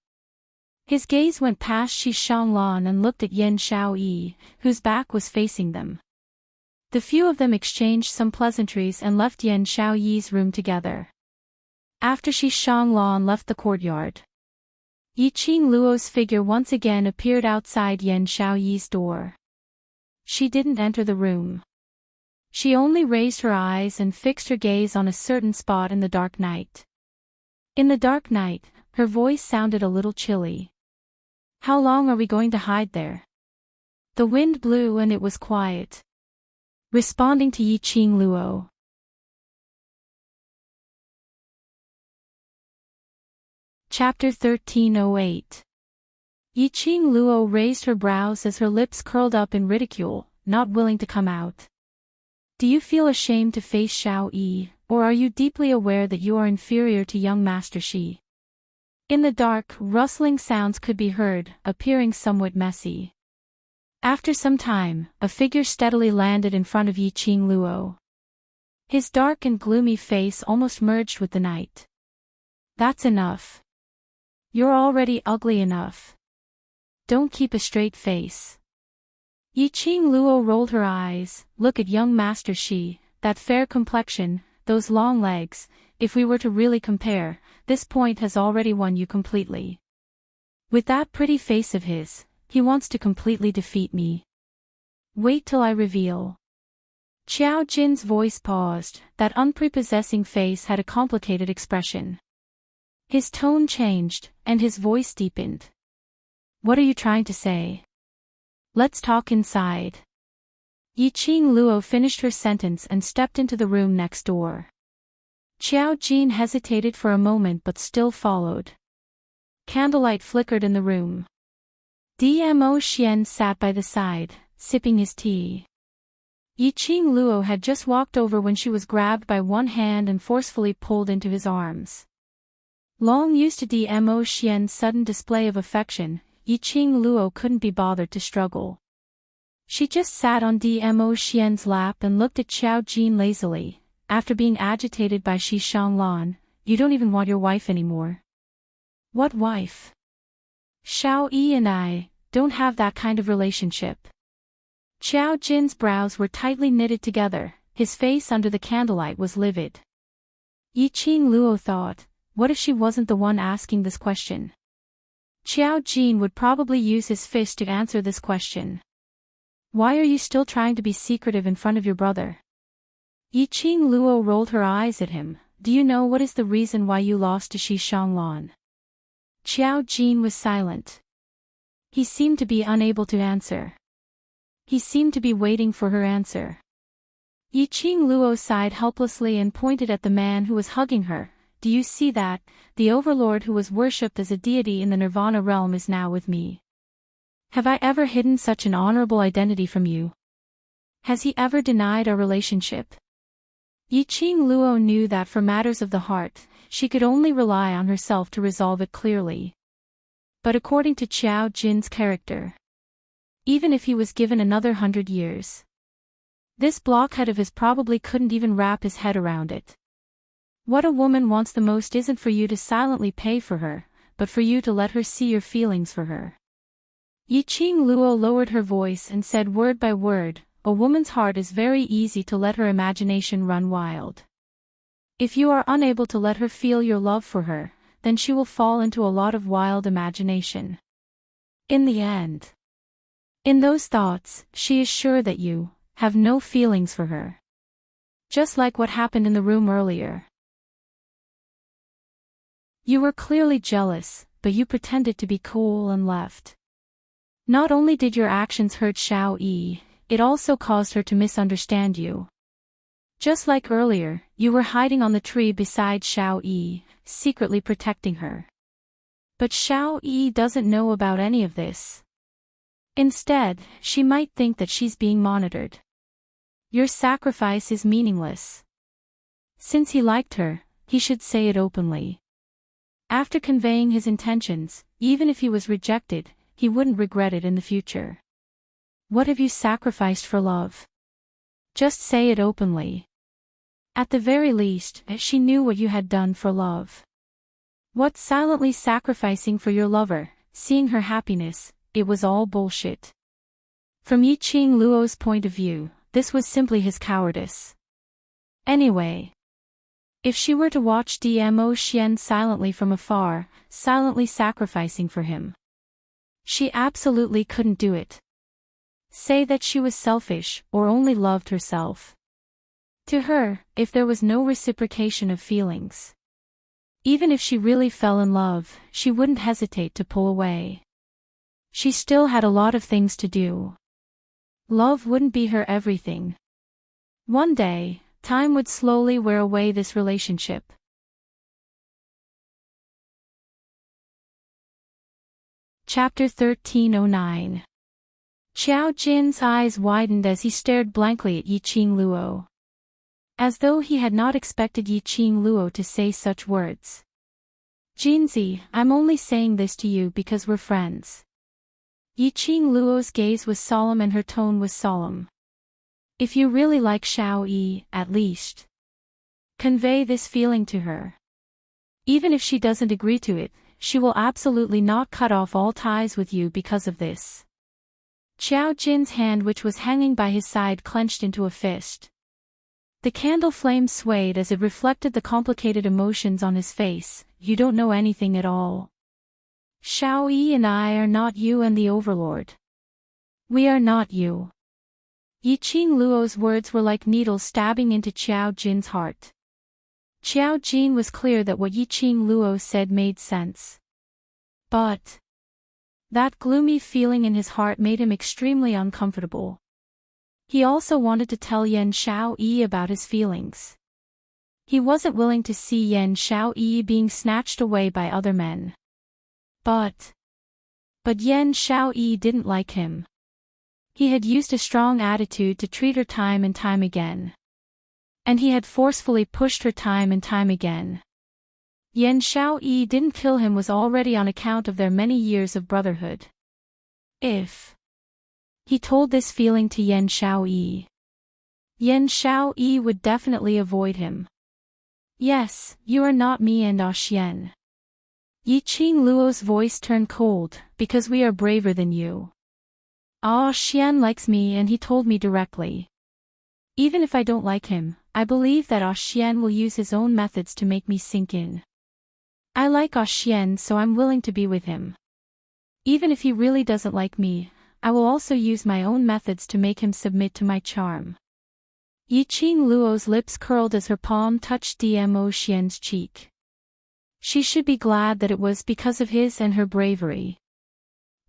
His gaze went past Shi Shanglan and looked at Yen Xiaoyi, whose back was facing them. The few of them exchanged some pleasantries and left Yen Xiaoyi's room together. After Shi Shanglan left the courtyard, Yi Qing Luo's figure once again appeared outside Yen Xiaoyi's door. She didn't enter the room. She only raised her eyes and fixed her gaze on a certain spot in the dark night. In the dark night, her voice sounded a little chilly. "How long are we going to hide there?" The wind blew and it was quiet. Responding to Yi Qing Luo. Chapter 1308. Yi Qing Luo raised her brows as her lips curled up in ridicule, not willing to come out. "Do you feel ashamed to face Xiaoyi, or are you deeply aware that you are inferior to young Master Shi?" In the dark, rustling sounds could be heard, appearing somewhat messy. After some time, a figure steadily landed in front of Yi Qing Luo. His dark and gloomy face almost merged with the night. "That's enough. You're already ugly enough. Don't keep a straight face." Yi Qing Luo rolled her eyes. "Look at young Master Shi, that fair complexion, those long legs. If we were to really compare, this point has already won you completely. With that pretty face of his, he wants to completely defeat me. Wait till I reveal." Qiao Jin's voice paused. That unprepossessing face had a complicated expression. His tone changed, and his voice deepened. "What are you trying to say? Let's talk inside." Yi Qing Luo finished her sentence and stepped into the room next door. Qiao Jin hesitated for a moment but still followed. Candlelight flickered in the room. Dmo Xian sat by the side, sipping his tea. Yiqing Luo had just walked over when she was grabbed by one hand and forcefully pulled into his arms. Long used to Dmo Xian's sudden display of affection, Yiqing Luo couldn't be bothered to struggle. She just sat on Dmo Xian's lap and looked at Xiao Jin lazily. After being agitated by Shi Shanglan, you don't even want your wife anymore. What wife? Xiao Yi and I don't have that kind of relationship. Xiao Jin's brows were tightly knitted together, his face under the candlelight was livid. Yiqing Luo thought, what if she wasn't the one asking this question? Xiao Jin would probably use his fist to answer this question. Why are you still trying to be secretive in front of your brother? Yiqing Luo rolled her eyes at him. Do you know what is the reason why you lost to Shi Shanglan? Xiao Jin was silent. He seemed to be unable to answer. He seemed to be waiting for her answer. Yiqing Luo sighed helplessly and pointed at the man who was hugging her. Do you see that? The overlord who was worshipped as a deity in the Nirvana realm is now with me. Have I ever hidden such an honorable identity from you? Has he ever denied our relationship? Yiqing Luo knew that for matters of the heart, she could only rely on herself to resolve it clearly. But according to Xiao Jin's character, even if he was given another 100 years, this blockhead of his probably couldn't even wrap his head around it. What a woman wants the most isn't for you to silently pay for her, but for you to let her see your feelings for her. Yiqing Luo lowered her voice and said word by word, a woman's heart is very easy to let her imagination run wild. If you are unable to let her feel your love for her, then she will fall into a lot of wild imagination. In the end, in those thoughts, she is sure that you have no feelings for her. Just like what happened in the room earlier. You were clearly jealous, but you pretended to be cool and left. Not only did your actions hurt Xiao Yi, it also caused her to misunderstand you. Just like earlier, you were hiding on the tree beside Xiao Yi, secretly protecting her. But Xiao Yi doesn't know about any of this. Instead, she might think that she's being monitored. Your sacrifice is meaningless. Since he liked her, he should say it openly. After conveying his intentions, even if he was rejected, he wouldn't regret it in the future. What have you sacrificed for love? Just say it openly. At the very least, she knew what you had done for love. What silently sacrificing for your lover, seeing her happiness, it was all bullshit. From Yiqing Luo's point of view, this was simply his cowardice. Anyway, if she were to watch Dmo Xian silently from afar, silently sacrificing for him, she absolutely couldn't do it. Say that she was selfish, or only loved herself. To her, if there was no reciprocation of feelings, even if she really fell in love, she wouldn't hesitate to pull away. She still had a lot of things to do. Love wouldn't be her everything. One day, time would slowly wear away this relationship. Chapter 1309. Xiao Jin's eyes widened as he stared blankly at Yiqing Luo. As though he had not expected Yiqing Luo to say such words. Jinzi, I'm only saying this to you because we're friends. Yiqing Luo's gaze was solemn and her tone was solemn. If you really like Xiao Yi, at least convey this feeling to her. Even if she doesn't agree to it, she will absolutely not cut off all ties with you because of this. Xiao Jin's hand which was hanging by his side clenched into a fist. The candle flame swayed as it reflected the complicated emotions on his face. You don't know anything at all. Xiao Yi and I are not you and the Overlord. We are not you. Yiqing Luo's words were like needles stabbing into Xiao Jin's heart. Xiao Jin was clear that what Yiqing Luo said made sense. But that gloomy feeling in his heart made him extremely uncomfortable. He also wanted to tell Yan Xiao Yi about his feelings. He wasn't willing to see Yan Xiao Yi being snatched away by other men. But But Yan Xiaoyi didn't like him. He had used a strong attitude to treat her time and time again. And he had forcefully pushed her time and time again. Yan Xiaoyi didn't kill him was already on account of their many years of brotherhood. If he told this feeling to Yan Xiaoyi, Yan Xiaoyi would definitely avoid him. Yes, you are not me and Xian. Yiqing Luo's voice turned cold, because we are braver than you. Xian likes me and he told me directly. Even if I don't like him, I believe that Xian will use his own methods to make me sink in. I like Xian, so I'm willing to be with him. Even if he really doesn't like me, I will also use my own methods to make him submit to my charm. Yiqing Luo's lips curled as her palm touched Dmo Xian's cheek. She should be glad that it was because of his and her bravery.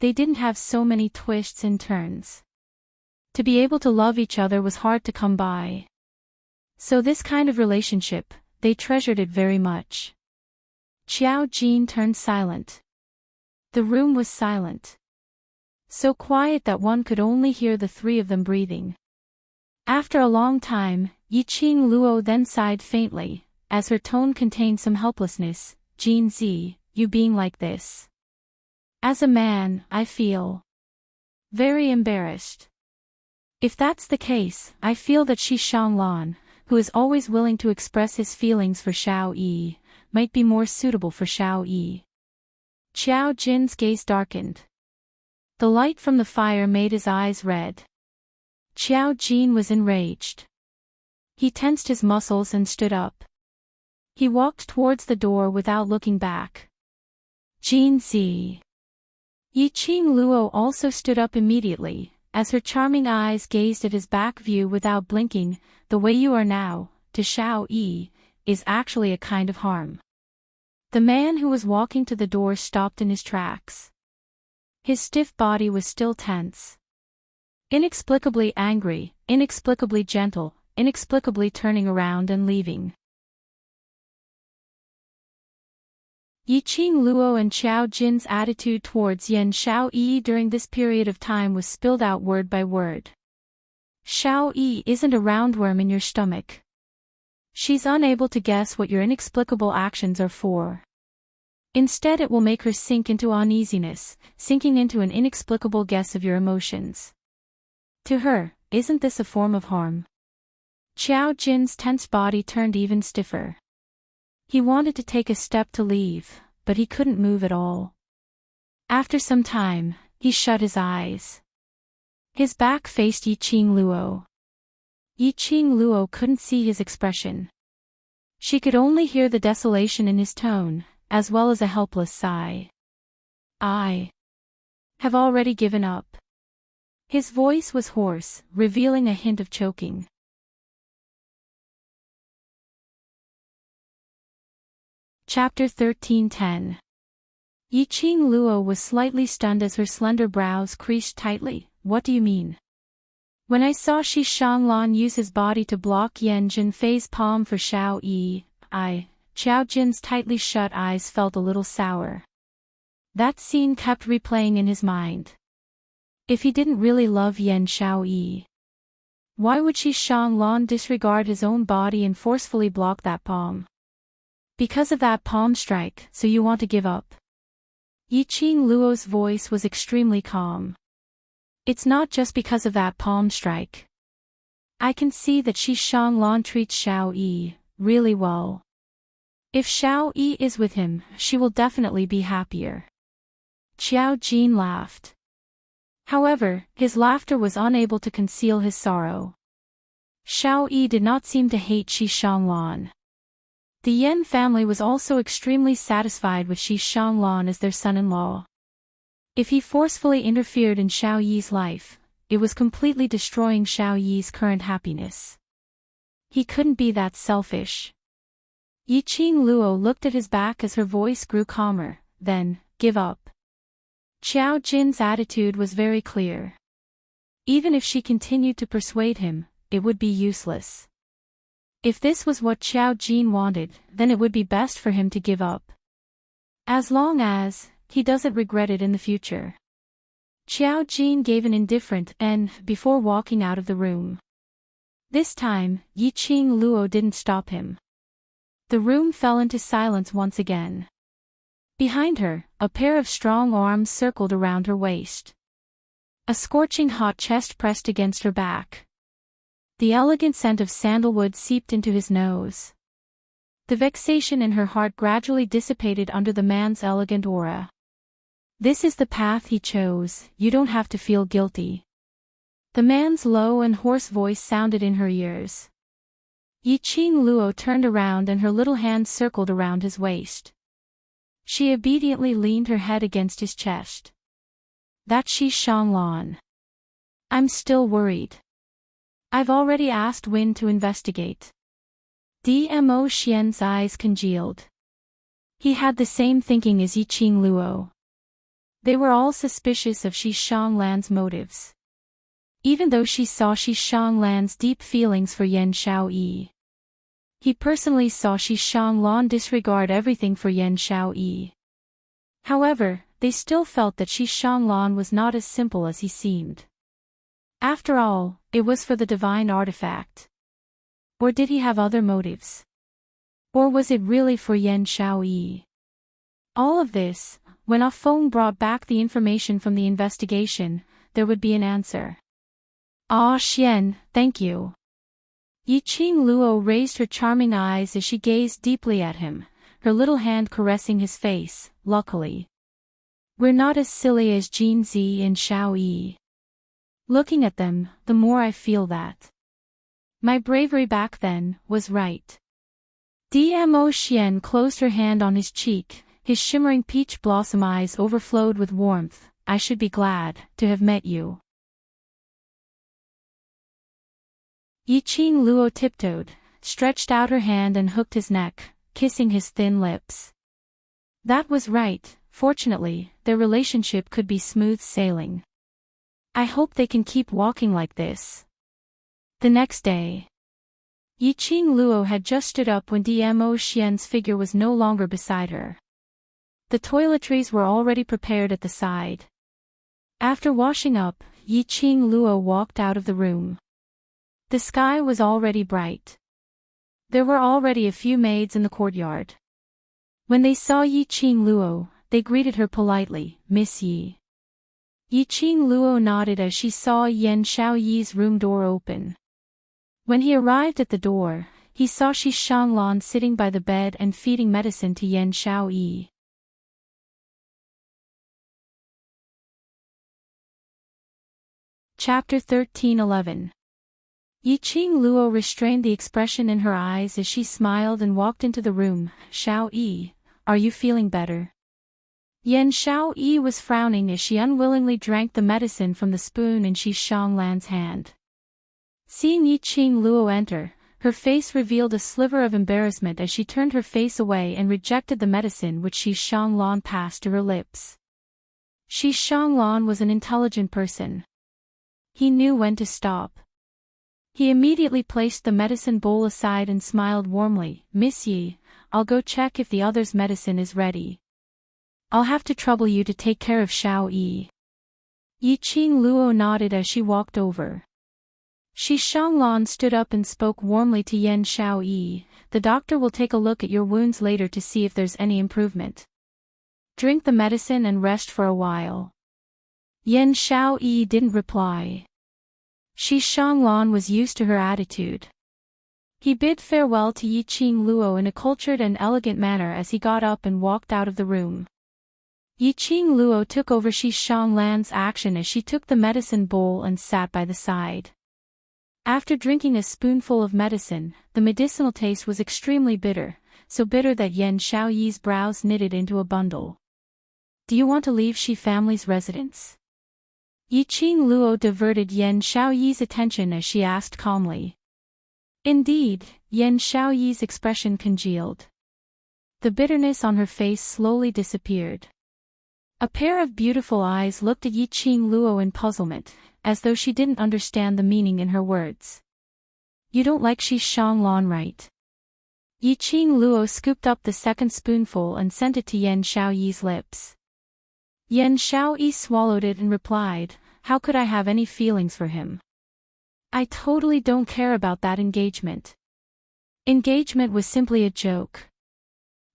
They didn't have so many twists and turns. To be able to love each other was hard to come by. So this kind of relationship, they treasured it very much. Xiao Jin turned silent. The room was silent. So quiet that one could only hear the three of them breathing. After a long time, Yiqing Luo then sighed faintly, as her tone contained some helplessness. Jin Zi, you being like this. As a man, I feel very embarrassed. If that's the case, I feel that Shi Shanglan, who is always willing to express his feelings for Xiao Yi, might be more suitable for Xiao Yi. Xiao Jin's gaze darkened. The light from the fire made his eyes red. Xiao Jin was enraged. He tensed his muscles and stood up. He walked towards the door without looking back. Jin Zi. Yiqing Luo also stood up immediately, as her charming eyes gazed at his back view without blinking. The way you are now, to Xiao Yi, is actually a kind of harm. The man who was walking to the door stopped in his tracks. His stiff body was still tense. Inexplicably angry, inexplicably gentle, inexplicably turning around and leaving. Yiqing Luo and Xiao Jin's attitude towards Yan Xiaoyi during this period of time was spilled out word by word. Xiaoyi isn't a roundworm in your stomach. She's unable to guess what your inexplicable actions are for. Instead, it will make her sink into uneasiness, sinking into an inexplicable guess of your emotions. To her, isn't this a form of harm? Xiao Jin's tense body turned even stiffer. He wanted to take a step to leave, but he couldn't move at all. After some time, he shut his eyes. His back faced Yiqing Luo. Yiqing Luo couldn't see his expression. She could only hear the desolation in his tone, as well as a helpless sigh. I have already given up. His voice was hoarse, revealing a hint of choking. Chapter 13:10. Yiqing Luo was slightly stunned as her slender brows creased tightly. What do you mean? When I saw Shi Shanglan use his body to block Yan Jinfei's palm for Xiao Yi, Xiao Jin's tightly shut eyes felt a little sour. That scene kept replaying in his mind. If he didn't really love Yan Xiaoyi, why would Shi Shanglan disregard his own body and forcefully block that palm? Because of that palm strike, so you want to give up? Yiqing Luo's voice was extremely calm. It's not just because of that palm strike. I can see that Shi Shanglan treats Xiao Yi really well. If Xiao Yi is with him, she will definitely be happier. Xiao Jin laughed. However, his laughter was unable to conceal his sorrow. Xiao Yi did not seem to hate Shi Shanglan. The Yan family was also extremely satisfied with Shi Shanglan as their son-in-law. If he forcefully interfered in Xiao Yi's life, it was completely destroying Xiao Yi's current happiness. He couldn't be that selfish. Yiqing Luo looked at his back as her voice grew calmer. Then, give up. Xiao Jin's attitude was very clear. Even if she continued to persuade him, it would be useless. If this was what Xiao Jin wanted, then it would be best for him to give up. As long as he doesn't regret it in the future. Xiao Jin gave an indifferent before walking out of the room. This time, Yiqing Luo didn't stop him. The room fell into silence once again. Behind her, a pair of strong arms circled around her waist. A scorching hot chest pressed against her back. The elegant scent of sandalwood seeped into his nose. The vexation in her heart gradually dissipated under the man's elegant aura. This is the path he chose, you don't have to feel guilty. The man's low and hoarse voice sounded in her ears. Yiqing Luo turned around and her little hand circled around his waist. She obediently leaned her head against his chest. That's Shi Shanglan. I'm still worried. I've already asked Win to investigate. Dmo Xian's eyes congealed. He had the same thinking as Yiqing Luo. They were all suspicious of Shi Shanglan's motives. Even though she saw Shi Shanglan's deep feelings for Yan Xiaoyi. He personally saw Shi Shanglan disregard everything for Yan Xiaoyi. However, they still felt that Shi Shanglan was not as simple as he seemed. After all, it was for the divine artifact. Or did he have other motives? Or was it really for Yan Xiaoyi? All of this, when Ah Feng brought back the information from the investigation, there would be an answer. Ah Xian, thank you. Yiqing Luo raised her charming eyes as she gazed deeply at him, her little hand caressing his face. Luckily, we're not as silly as Jin Zi and Xiao Yi. Looking at them, the more I feel that my bravery back then was right. Dmo Xian closed her hand on his cheek, his shimmering peach blossom eyes overflowed with warmth. I should be glad to have met you. Yiqing Luo tiptoed, stretched out her hand and hooked his neck, kissing his thin lips. That was right, fortunately, their relationship could be smooth sailing. I hope they can keep walking like this. The next day, Yiqing Luo had just stood up when Dmo Xian's figure was no longer beside her. The toiletries were already prepared at the side. After washing up, Yiqing Luo walked out of the room. The sky was already bright. There were already a few maids in the courtyard. When they saw Yiqing Luo, they greeted her politely, Miss Yi. Yiqing Luo nodded as she saw Yan Xiaoyi's room door open. When he arrived at the door, he saw Shi Shanglan sitting by the bed and feeding medicine to Yan Xiaoyi. Chapter 13:11. Yiqing Luo restrained the expression in her eyes as she smiled and walked into the room. Xiaoyi, are you feeling better? Yan Xiaoyi was frowning as she unwillingly drank the medicine from the spoon in Shi Shanglan's hand. Seeing Yiqing Luo enter, her face revealed a sliver of embarrassment as she turned her face away and rejected the medicine which Shi Shanglan passed to her lips. Shi Shanglan was an intelligent person. He knew when to stop. He immediately placed the medicine bowl aside and smiled warmly. Miss Yi, I'll go check if the other's medicine is ready. I'll have to trouble you to take care of Xiao Yi. Yiqing Luo nodded as she walked over. Shi Shanglan stood up and spoke warmly to Yan Xiaoyi. The doctor will take a look at your wounds later to see if there's any improvement. Drink the medicine and rest for a while. Yan Xiaoyi didn't reply. Shi Shanglan was used to her attitude. He bid farewell to Yiqing Luo in a cultured and elegant manner as he got up and walked out of the room. Yiqing Luo took over Shi Shanglan's action as she took the medicine bowl and sat by the side. After drinking a spoonful of medicine, the medicinal taste was extremely bitter, so bitter that Yan Xiaoyi's brows knitted into a bundle. Do you want to leave Shi family's residence? Yiqing Luo diverted Yan Xiaoyi's attention as she asked calmly. Indeed, Yan Xiaoyi's expression congealed. The bitterness on her face slowly disappeared. A pair of beautiful eyes looked at Yiqing Luo in puzzlement, as though she didn't understand the meaning in her words. You don't like Shi Shanglan, right? Yiqing Luo scooped up the second spoonful and sent it to Yan Xiaoyi's lips. Yan Xiaoyi swallowed it and replied, "How could I have any feelings for him? I totally don't care about that engagement. Engagement was simply a joke."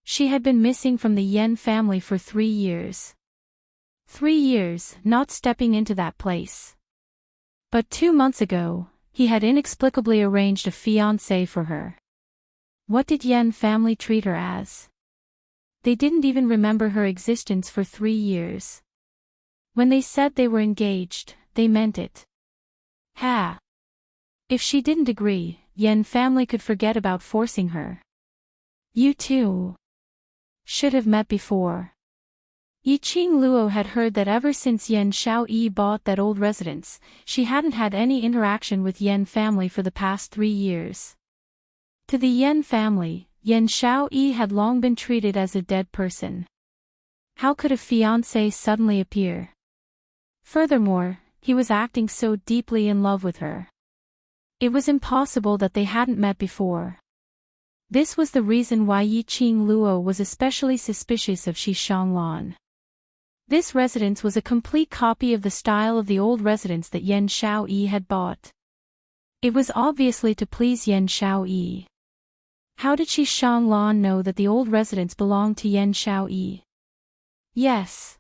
She had been missing from the Yan family for 3 years. 3 years, not stepping into that place. But 2 months ago, he had inexplicably arranged a fiancé for her. What did Yan family treat her as? They didn't even remember her existence for 3 years. When they said they were engaged, they meant it. Ha! If she didn't agree, Yan family could forget about forcing her. You two should have met before. Yiqing Luo had heard that ever since Yan Xiaoyi bought that old residence, she hadn't had any interaction with Yan family for the past 3 years. To the Yan family, Yan Xiaoyi had long been treated as a dead person. How could a fiancé suddenly appear? Furthermore, he was acting so deeply in love with her. It was impossible that they hadn't met before. This was the reason why Yiqing Luo was especially suspicious of Shi Shanglan. This residence was a complete copy of the style of the old residence that Yan Xiaoyi had bought. It was obviously to please Yan Xiaoyi. How did Shi Shanglan know that the old residence belonged to Yan Xiaoyi? Yes.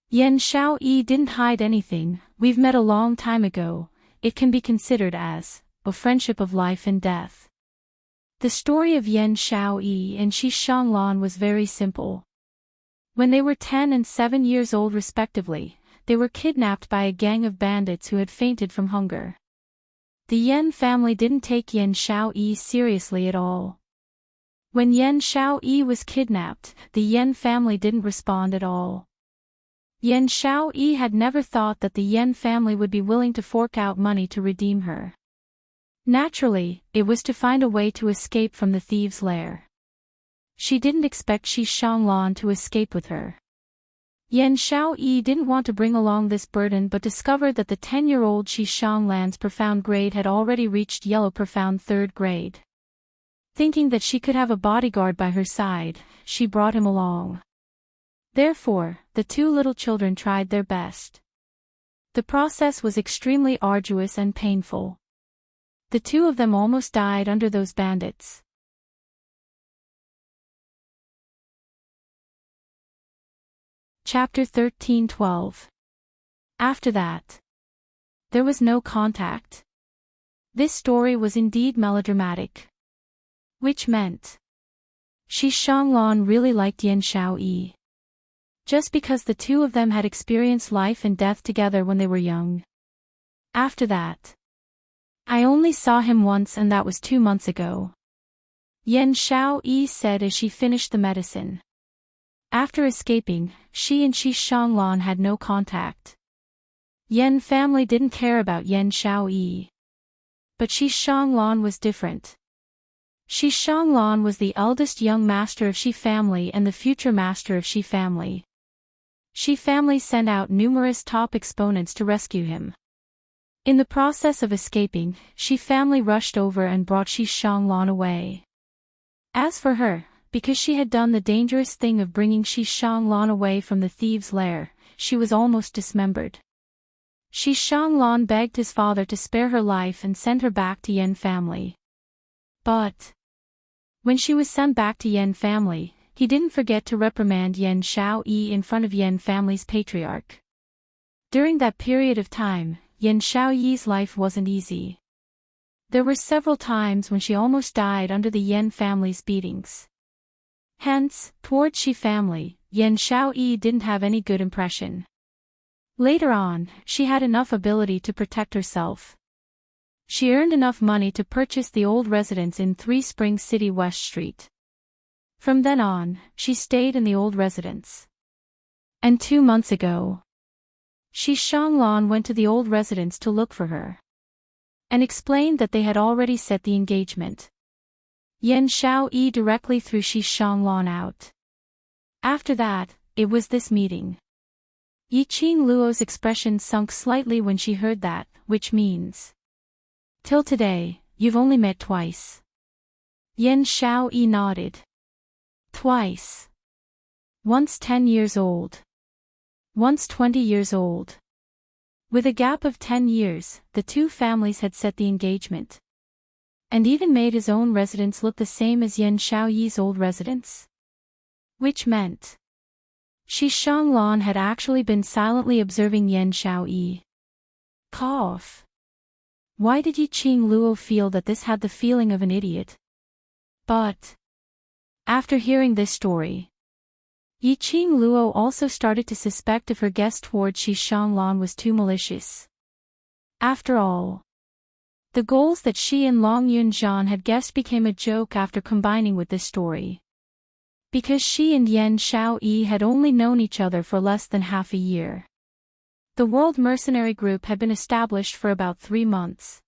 Yan Xiaoyi didn't hide anything. "We've met a long time ago. It can be considered as a friendship of life and death." The story of Yan Xiaoyi and Shi Shanglan was very simple. When they were 10 and 7 years old respectively, they were kidnapped by a gang of bandits who had fainted from hunger. The Yan family didn't take Yan Xiaoyi seriously at all. When Yan Xiaoyi was kidnapped, the Yan family didn't respond at all. Yan Xiaoyi had never thought that the Yan family would be willing to fork out money to redeem her. Naturally, it was to find a way to escape from the thieves' lair. She didn't expect Shi Shanglan to escape with her. Yan Xiaoyi didn't want to bring along this burden but discovered that the 10-year-old Shi Shanglan's profound grade had already reached yellow profound 3rd grade. Thinking that she could have a bodyguard by her side, she brought him along. Therefore, the 2 little children tried their best. The process was extremely arduous and painful. The 2 of them almost died under those bandits. Chapter 13:12. After that, there was no contact. This story was indeed melodramatic. Which meant Shi Shanglan really liked Yan Xiaoyi. Just because the 2 of them had experienced life and death together when they were young. After that, "I only saw him once and that was 2 months ago," Yan Xiaoyi said as she finished the medicine. After escaping, she and Shi Shanglan had no contact. Yan family didn't care about Yan Xiaoyi. But Shi Shanglan was different. Shi Shanglan was the eldest young master of Shi family and the future master of Shi family. Shi family sent out numerous top exponents to rescue him. In the process of escaping, Shi family rushed over and brought Shi Shanglan away. As for her, because she had done the dangerous thing of bringing Shi Shanglan away from the thieves' lair, she was almost dismembered. Shi Shanglan begged his father to spare her life and send her back to Yan family. But when she was sent back to Yan family, he didn't forget to reprimand Yan Xiaoyi in front of Yan family's patriarch. During that period of time, Yan Xiaoyi's life wasn't easy. There were several times when she almost died under the Yan family's beatings. Hence, towards Shi family, Yan Xiaoyi didn't have any good impression. Later on, she had enough ability to protect herself. She earned enough money to purchase the old residence in 3 Springs City West Street. From then on, she stayed in the old residence. And 2 months ago, Shi Shanglan went to the old residence to look for her. And explained that they had already set the engagement. Yan Xiaoyi directly threw Shi Shanglan out. After that, it was this meeting. Yiqing Luo's expression sunk slightly when she heard that, which means, "Till today, you've only met twice." Yan Xiaoyi nodded. "Twice. Once 10 years old. Once 20 years old. With a gap of 10 years, the two families had set the engagement. And even made his own residence look the same as Yan Xiaoyi's old residence. Which meant Shi Shanglan had actually been silently observing Yan Xiaoyi. Cough. Why did Yiqing Luo feel that this had the feeling of an idiot? But after hearing this story, Yiqing Luo also started to suspect if her guess toward Shi Shanglan was too malicious. After all, the goals that she and Long Yunzhan had guessed became a joke after combining with this story. Because she and Yan Xiaoyi had only known each other for less than half a year. The World Mercenary Group had been established for about 3 months.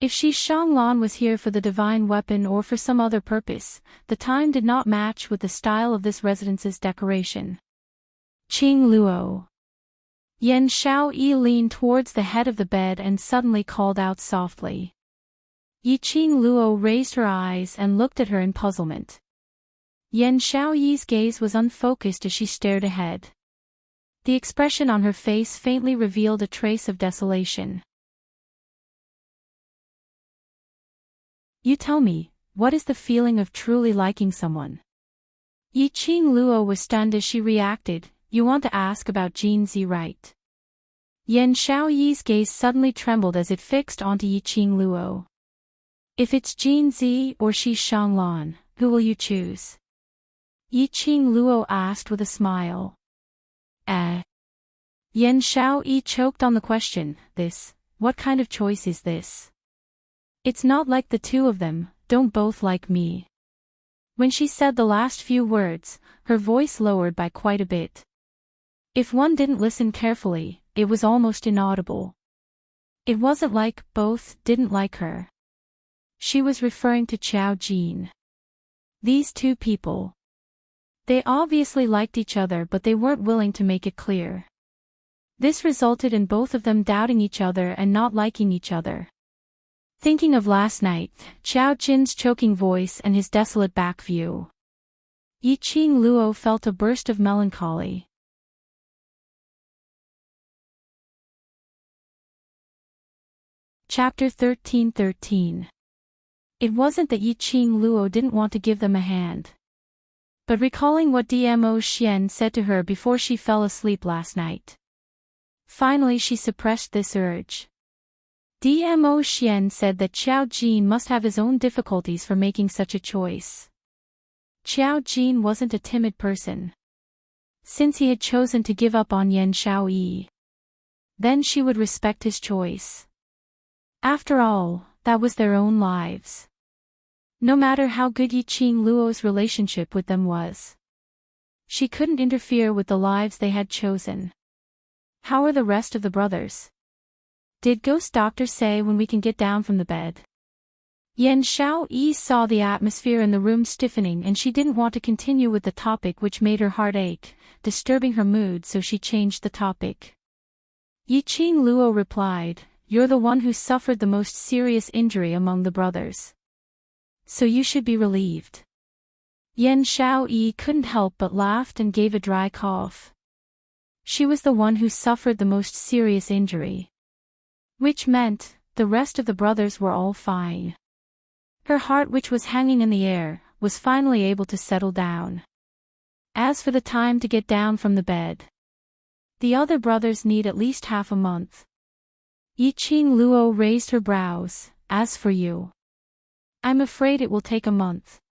If Shi Shanglan was here for the divine weapon or for some other purpose, the time did not match with the style of this residence's decoration. Qing Luo. Yan Xiaoyi leaned towards the head of the bed and suddenly called out softly. Yiqing Luo raised her eyes and looked at her in puzzlement. Yan Xiaoyi's gaze was unfocused as she stared ahead. The expression on her face faintly revealed a trace of desolation. You tell me, what is the feeling of truly liking someone? Yiqing Luo was stunned as she reacted. You want to ask about Jin Zi, right? Yan Xiaoyi's gaze suddenly trembled as it fixed onto Yiqing Luo. If it's Jin Zi or Shi Shanglan, who will you choose? Yiqing Luo asked with a smile. Yan Xiaoyi choked on the question. What kind of choice is this? It's not like the two of them, don't both like me. When she said the last few words, her voice lowered by quite a bit. If one didn't listen carefully, it was almost inaudible. It wasn't like both didn't like her. She was referring to Qiao Jin. These two people. They obviously liked each other, but they weren't willing to make it clear. This resulted in both of them doubting each other and not liking each other. Thinking of last night, Qiao Jin's choking voice and his desolate back view, Yiqing Luo felt a burst of melancholy. Chapter 13:13. It wasn't that Yiqing Luo didn't want to give them a hand. But recalling what Dmo Xian said to her before she fell asleep last night. Finally she suppressed this urge. Dmo Xian said that Qiao Jin must have his own difficulties for making such a choice. Qiao Jin wasn't a timid person. Since he had chosen to give up on Yan Xiaoyi, then she would respect his choice. After all, that was their own lives. No matter how good Yiqing Luo's relationship with them was, she couldn't interfere with the lives they had chosen. How are the rest of the brothers? Did Ghost Doctor say when we can get down from the bed? Yan Xiaoyi saw the atmosphere in the room stiffening and she didn't want to continue with the topic which made her heart ache, disturbing her mood, so she changed the topic. Yiqing Luo replied, "You're the one who suffered the most serious injury among the brothers. So you should be relieved." Yan Xiaoyi couldn't help but laughed and gave a dry cough. She was the one who suffered the most serious injury. Which meant, the rest of the brothers were all fine. Her heart, which was hanging in the air, was finally able to settle down. As for the time to get down from the bed, the other brothers need at least half a month. Yiqing Luo raised her brows. As for you, I'm afraid it will take a month.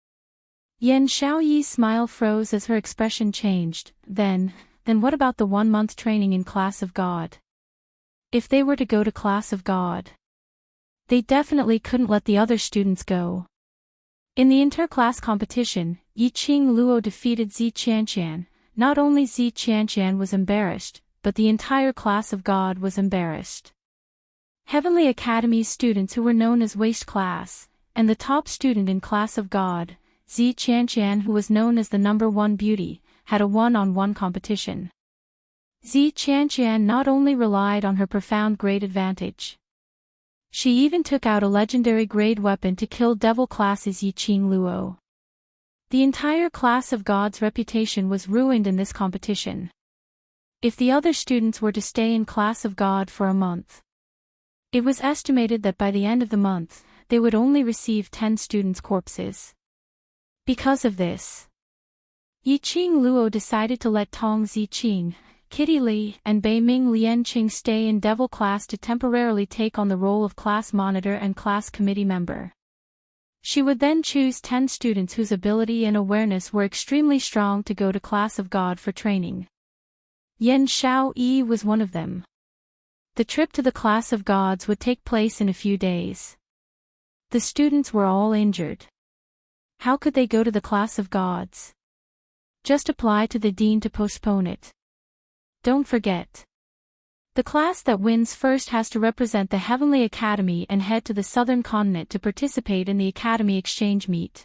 Yan Xiaoyi's smile froze as her expression changed. Then what about the 1-month training in Class of God? If they were to go to Class of God, they definitely couldn't let the other students go. In the inter-class competition, Yiqing Luo defeated Zi Qianqian. Not only Zi Qianqian was embarrassed, but the entire Class of God was embarrassed. Heavenly Academy's students, who were known as Waste Class, and the top student in Class of God, Zi Qianqian, who was known as the #1 beauty, had a one-on-one competition. Zi Qianqian not only relied on her profound grade advantage, she even took out a legendary grade weapon to kill devil class's Yiqing Luo. The entire class of gods' reputation was ruined in this competition. If the other students were to stay in class of God for a month, it was estimated that by the end of the month, they would only receive 10 students' corpses. Because of this, Yiqing Luo decided to let Tong Ziqing, Kitty Li, and Bei Ming Lianqing stay in Devil class to temporarily take on the role of class monitor and class committee member. She would then choose 10 students whose ability and awareness were extremely strong to go to class of God for training. Yan Xiao Yi was one of them. The trip to the class of gods would take place in a few days. The students were all injured. How could they go to the class of gods? Just apply to the dean to postpone it. Don't forget. The class that wins first has to represent the Heavenly Academy and head to the southern continent to participate in the Academy exchange meet.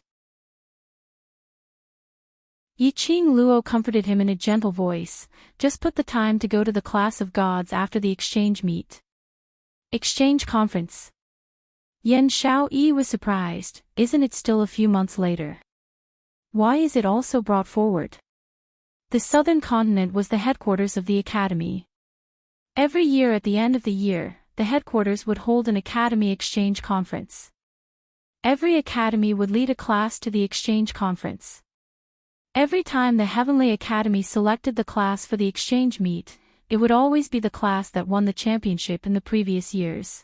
Yiqing Luo comforted him in a gentle voice, just put the time to go to the class of gods after the exchange meet. Exchange conference. Yan Xiao Yi was surprised, isn't it still a few months later? Why is it also brought forward? The southern continent was the headquarters of the Academy. Every year at the end of the year, the headquarters would hold an Academy exchange conference. Every Academy would lead a class to the exchange conference. Every time the Heavenly Academy selected the class for the exchange meet, it would always be the class that won the championship in the previous years.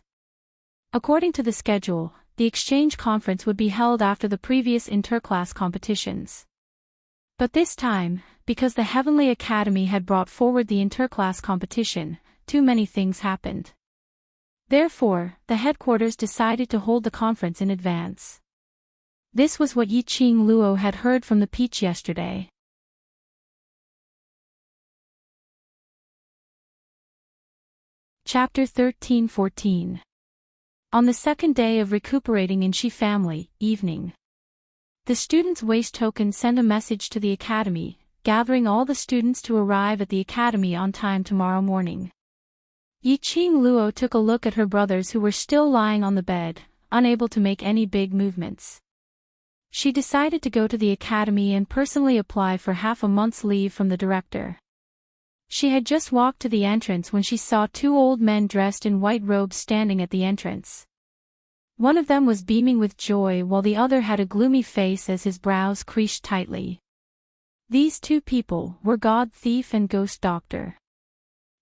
According to the schedule, the exchange conference would be held after the previous interclass competitions. But this time, because the Heavenly Academy had brought forward the interclass competition, too many things happened. Therefore, the headquarters decided to hold the conference in advance. This was what Yiqing Luo had heard from the Peach yesterday. Chapter 13-14. On the second day of recuperating in Shi family, evening. The students' waste token sent a message to the Academy, gathering all the students to arrive at the Academy on time tomorrow morning. Yiqing Luo took a look at her brothers who were still lying on the bed, unable to make any big movements. She decided to go to the Academy and personally apply for half a month's leave from the director. She had just walked to the entrance when she saw 2 old men dressed in white robes standing at the entrance. One of them was beaming with joy while the other had a gloomy face as his brows creased tightly. These 2 people were God Thief and Ghost Doctor.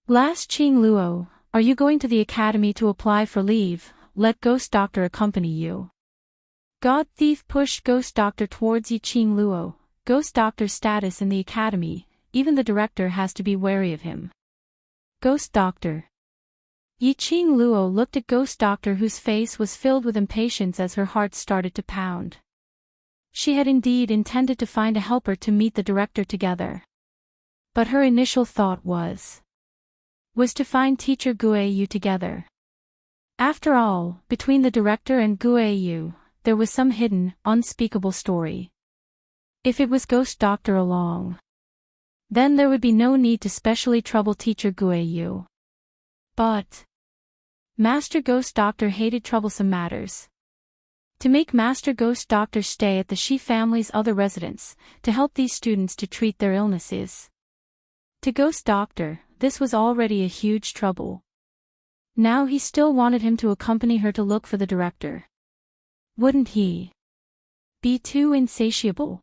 Last Qing Luo, are you going to the Academy to apply for leave? Let Ghost Doctor accompany you. God Thief pushed Ghost Doctor towards Yiqing Luo. Ghost Doctor's status in the Academy, even the director has to be wary of him. Ghost Doctor. Yiqing Luo looked at Ghost Doctor whose face was filled with impatience as her heart started to pound. She had indeed intended to find a helper to meet the director together. But her initial thought was to find teacher Guiyu together. After all, between the director and Guiyu, there was some hidden, unspeakable story. If it was Ghost Doctor along, then there would be no need to specially trouble teacher Guiyu. But Master Ghost Doctor hated troublesome matters. To make Master Ghost Doctor stay at the Shi family's other residence, to help these students to treat their illnesses. To Ghost Doctor, this was already a huge trouble. Now he still wanted him to accompany her to look for the director. Wouldn't he be too insatiable?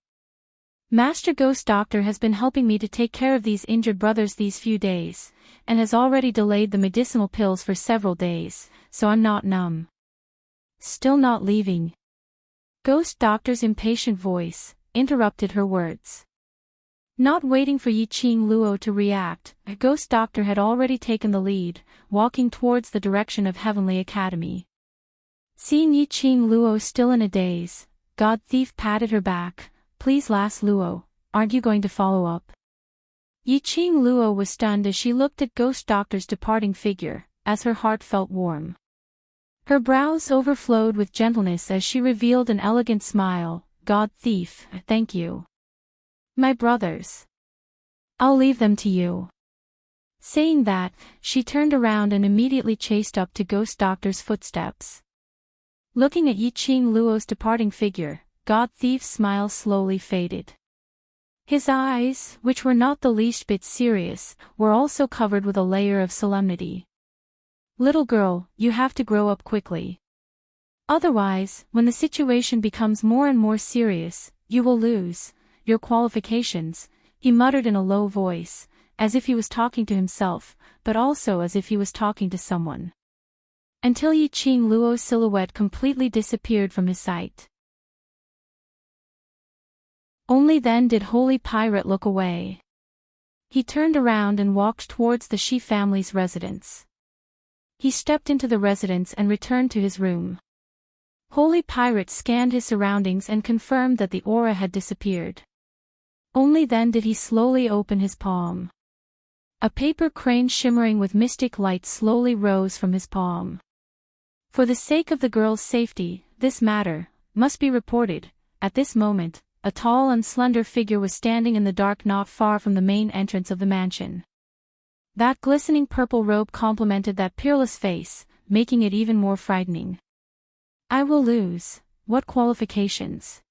Master Ghost Doctor has been helping me to take care of these injured brothers these few days, and has already delayed the medicinal pills for several days, so I'm not numb. Still not leaving. Ghost Doctor's impatient voice interrupted her words. Not waiting for Yiqing Luo to react, Ghost Doctor had already taken the lead, walking towards the direction of Heavenly Academy. Seeing Yiqing Luo still in a daze, God Thief patted her back. Please last Luo, aren't you going to follow up? Yiqing Luo was stunned as she looked at Ghost Doctor's departing figure, as her heart felt warm. Her brows overflowed with gentleness as she revealed an elegant smile. God Thief, thank you. My brothers. I'll leave them to you. Saying that, she turned around and immediately chased up to Ghost Doctor's footsteps. Looking at Yiqing Luo's departing figure, God Thief's smile slowly faded. His eyes, which were not the least bit serious, were also covered with a layer of solemnity. Little girl, you have to grow up quickly. Otherwise, when the situation becomes more and more serious, you will lose your qualifications, he muttered in a low voice, as if he was talking to himself, but also as if he was talking to someone. Until Yi-Ching Luo's silhouette completely disappeared from his sight. Only then did Holy Pirate look away. He turned around and walked towards the Shi family's residence. He stepped into the residence and returned to his room. Holy Pirate scanned his surroundings and confirmed that the aura had disappeared. Only then did he slowly open his palm. A paper crane shimmering with mystic light slowly rose from his palm. For the sake of the girl's safety, this matter must be reported. At this moment, a tall and slender figure was standing in the dark not far from the main entrance of the mansion. That glistening purple robe complemented that peerless face, making it even more frightening. I will lose. What qualifications?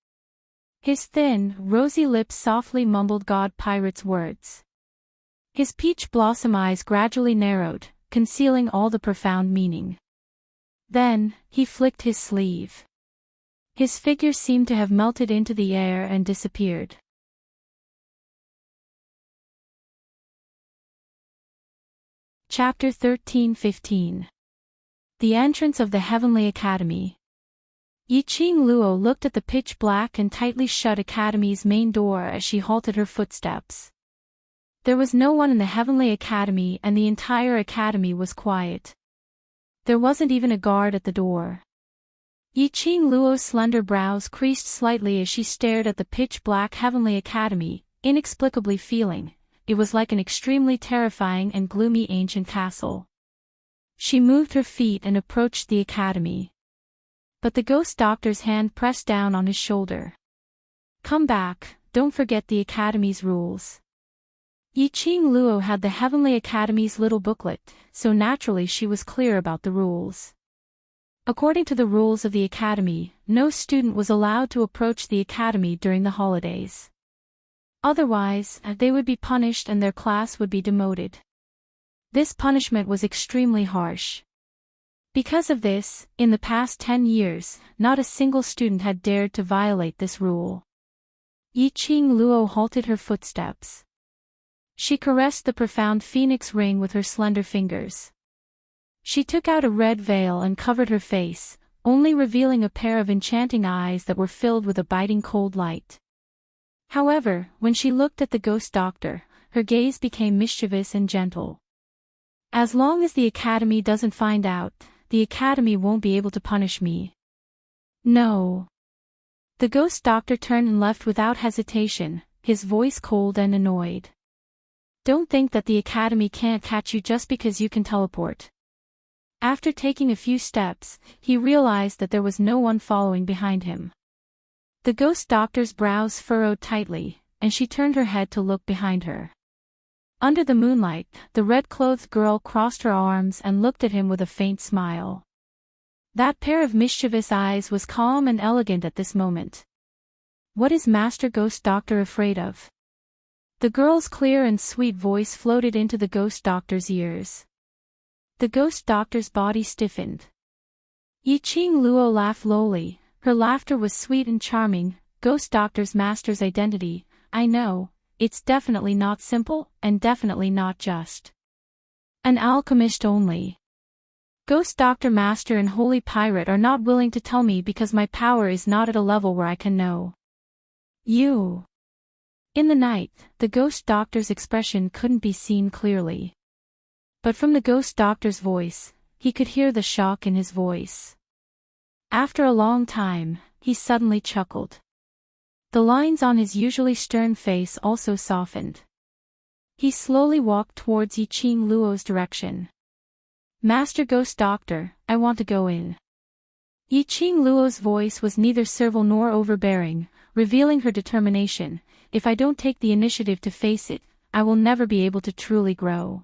His thin, rosy lips softly mumbled God Pirate's words. His peach blossom eyes gradually narrowed, concealing all the profound meaning. Then, he flicked his sleeve. His figure seemed to have melted into the air and disappeared. Chapter 13-15. The Entrance of the Heavenly Academy. Yi-Ching Luo looked at the pitch-black and tightly shut academy's main door as she halted her footsteps. There was no one in the Heavenly Academy and the entire academy was quiet. There wasn't even a guard at the door. Yi-Ching Luo's slender brows creased slightly as she stared at the pitch-black Heavenly Academy, inexplicably feeling it was like an extremely terrifying and gloomy ancient castle. She moved her feet and approached the academy. But the ghost doctor's hand pressed down on his shoulder. Come back, don't forget the academy's rules. Yi-Ching Luo had the Heavenly Academy's little booklet, so naturally she was clear about the rules. According to the rules of the academy, no student was allowed to approach the academy during the holidays. Otherwise, they would be punished and their class would be demoted. This punishment was extremely harsh. Because of this, in the past 10 years, not a single student had dared to violate this rule. Yi-Ching Luo halted her footsteps. She caressed the profound phoenix ring with her slender fingers. She took out a red veil and covered her face, only revealing a pair of enchanting eyes that were filled with a biting cold light. However, when she looked at the ghost doctor, her gaze became mischievous and gentle. As long as the academy doesn't find out, the academy won't be able to punish me. No. The ghost doctor turned and left without hesitation, his voice cold and annoyed. Don't think that the academy can't catch you just because you can teleport. After taking a few steps, he realized that there was no one following behind him. The ghost doctor's brows furrowed tightly, and she turned her head to look behind her. Under the moonlight, the red-clothed girl crossed her arms and looked at him with a faint smile. That pair of mischievous eyes was calm and elegant at this moment. What is Master Ghost Doctor afraid of? The girl's clear and sweet voice floated into the ghost doctor's ears. The ghost doctor's body stiffened. Yi-Ching Luo laughed lowly, her laughter was sweet and charming. Ghost doctor's master's identity, I know. It's definitely not simple, and definitely not just an alchemist only. Ghost Doctor Master and Holy Pirate are not willing to tell me because my power is not at a level where I can know you. In the night, the Ghost Doctor's expression couldn't be seen clearly. But from the Ghost Doctor's voice, he could hear the shock in his voice. After a long time, he suddenly chuckled. The lines on his usually stern face also softened. He slowly walked towards Yi-Ching Luo's direction. Master Ghost Doctor, I want to go in. Yi-Ching Luo's voice was neither servile nor overbearing, revealing her determination. If I don't take the initiative to face it, I will never be able to truly grow.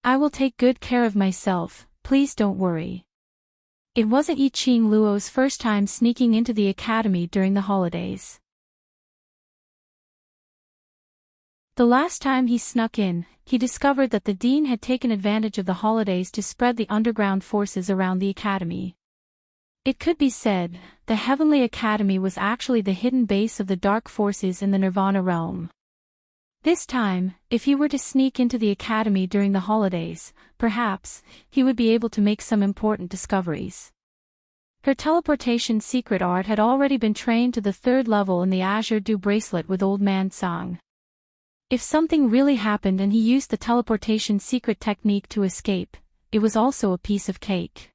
I will take good care of myself, please don't worry. It wasn't Yiqing Luo's first time sneaking into the academy during the holidays. The last time he snuck in, he discovered that the dean had taken advantage of the holidays to spread the underground forces around the academy. It could be said, the Heavenly Academy was actually the hidden base of the dark forces in the Nirvana realm. This time, if he were to sneak into the academy during the holidays, perhaps, he would be able to make some important discoveries. Her teleportation secret art had already been trained to the 3rd level in the Azure Dew bracelet with Old Man Sang. If something really happened and he used the teleportation secret technique to escape, it was also a piece of cake.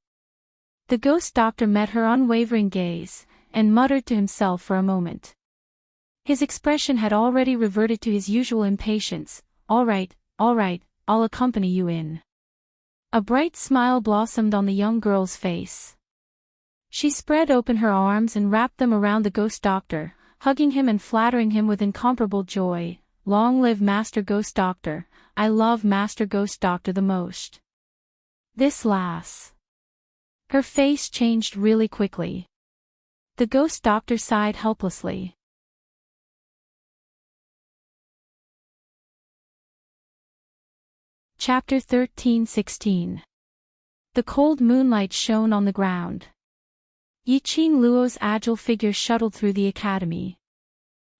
The ghost doctor met her unwavering gaze, and muttered to himself for a moment. His expression had already reverted to his usual impatience. All right, I'll accompany you in. A bright smile blossomed on the young girl's face. She spread open her arms and wrapped them around the ghost doctor, hugging him and flattering him with incomparable joy. Long live Master Ghost Doctor, I love Master Ghost Doctor the most. This lass. Her face changed really quickly. The ghost doctor sighed helplessly. Chapter 13:16. The cold moonlight shone on the ground. Yiqing Luo's agile figure shuttled through the academy.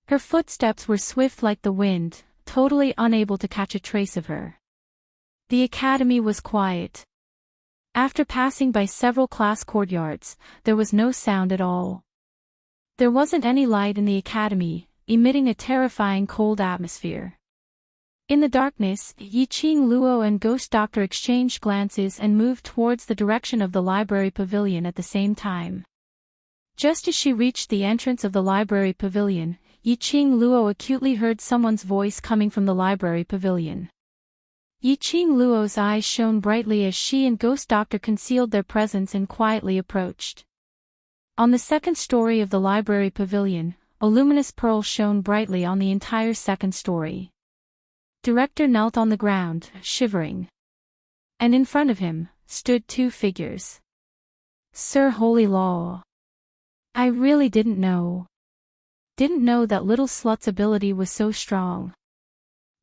Her footsteps were swift like the wind, totally unable to catch a trace of her. The academy was quiet. After passing by several class courtyards, there was no sound at all. There wasn't any light in the academy, emitting a terrifying cold atmosphere. In the darkness, Yiqing Luo and Ghost Doctor exchanged glances and moved towards the direction of the library pavilion at the same time. Just as she reached the entrance of the library pavilion, Yiqing Luo acutely heard someone's voice coming from the library pavilion. Yiqing Luo's eyes shone brightly as she and Ghost Doctor concealed their presence and quietly approached. On the 2nd story of the library pavilion, a luminous pearl shone brightly on the entire 2nd story. Director knelt on the ground, shivering. And in front of him, stood 2 figures. Sir Holy Law. I really didn't know that little slut's ability was so strong.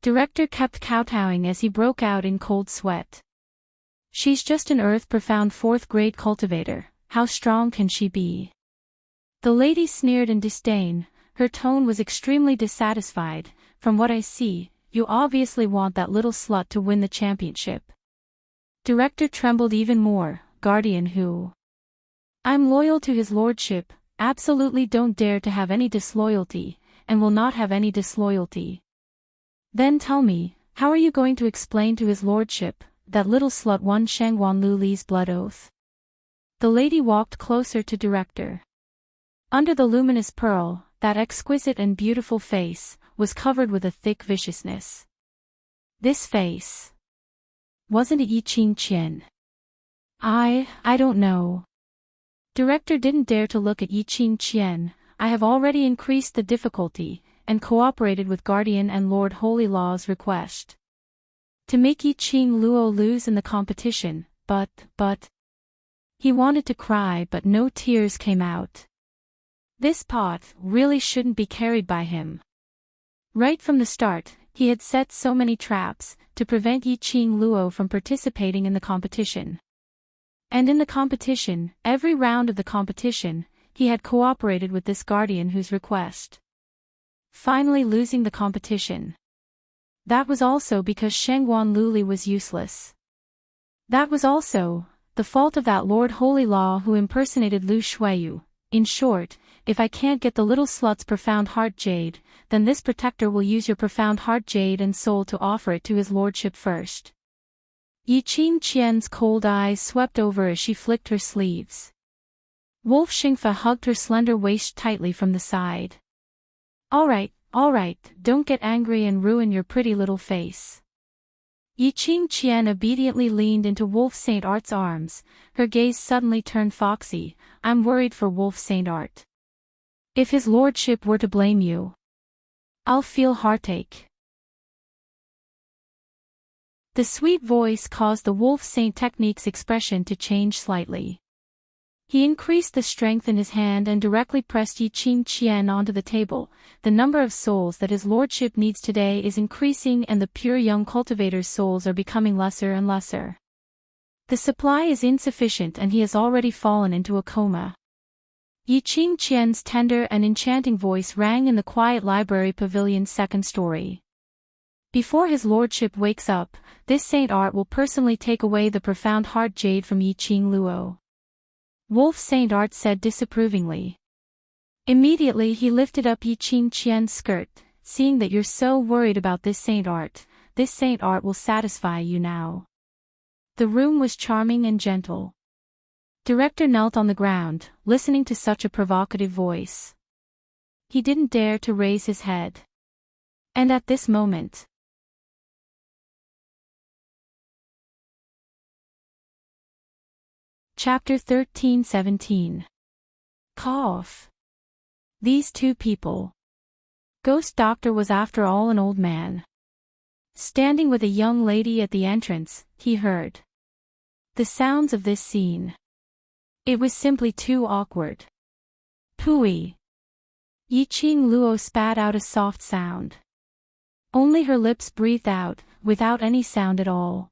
Director kept kowtowing as he broke out in cold sweat. She's just an earth-profound 4th grade cultivator, how strong can she be? The lady sneered in disdain, her tone was extremely dissatisfied. From what I see, you obviously want that little slut to win the championship. Director trembled even more. Guardian who? I'm loyal to his lordship, absolutely don't dare to have any disloyalty, and will not have any disloyalty. Then tell me, how are you going to explain to his lordship, that little slut won Shangguan Lu Li's blood oath? The lady walked closer to Director. Under the luminous pearl, that exquisite and beautiful face, was covered with a thick viciousness. This face. Wasn't it Yiqing Qian? I don't know. Director didn't dare to look at Yiqing Qian. I have already increased the difficulty, and cooperated with Guardian and Lord Holy Law's request. To make Yiqing Luo lose in the competition, but... He wanted to cry but no tears came out. This pot really shouldn't be carried by him. Right from the start, he had set so many traps, to prevent Yiqing Luo from participating in the competition. And in the competition, every round of the competition, he had cooperated with this guardian whose request. Finally losing the competition. That was also because Shangguan Luli was useless. That was also the fault of that Lord Holy Law who impersonated Lu Shuiyu. In short, if I can't get the little slut's profound heart jade, then this protector will use your profound heart jade and soul to offer it to his lordship first. Yiqing Qian's cold eyes swept over as she flicked her sleeves. Wolf Xingfa hugged her slender waist tightly from the side. All right, don't get angry and ruin your pretty little face. Yiqing Qian obediently leaned into Wolf Saint Art's arms, her gaze suddenly turned foxy. I'm worried for Wolf Saint Art. If his lordship were to blame you, I'll feel heartache. The sweet voice caused the Wolf Saint technique's expression to change slightly. He increased the strength in his hand and directly pressed Yi Qing Qian onto the table. The number of souls that his lordship needs today is increasing and the pure young cultivator's souls are becoming lesser and lesser. The supply is insufficient and he has already fallen into a coma. Yi Qing Qian's tender and enchanting voice rang in the quiet library pavilion's second story. Before his lordship wakes up, this saint art will personally take away the profound heart jade from Yi Qing Luo. Wolf Saint Art said disapprovingly. Immediately he lifted up Yi Qing Qian's skirt, seeing that you're so worried about this saint art will satisfy you now. The room was charming and gentle. Director knelt on the ground, listening to such a provocative voice. He didn't dare to raise his head. And at this moment, Chapter 13-17. Cough. These two people. Ghost Doctor was after all an old man. Standing with a young lady at the entrance, he heard the sounds of this scene. It was simply too awkward. Pooey. Yi Qing Luo spat out a soft sound. Only her lips breathed out, without any sound at all.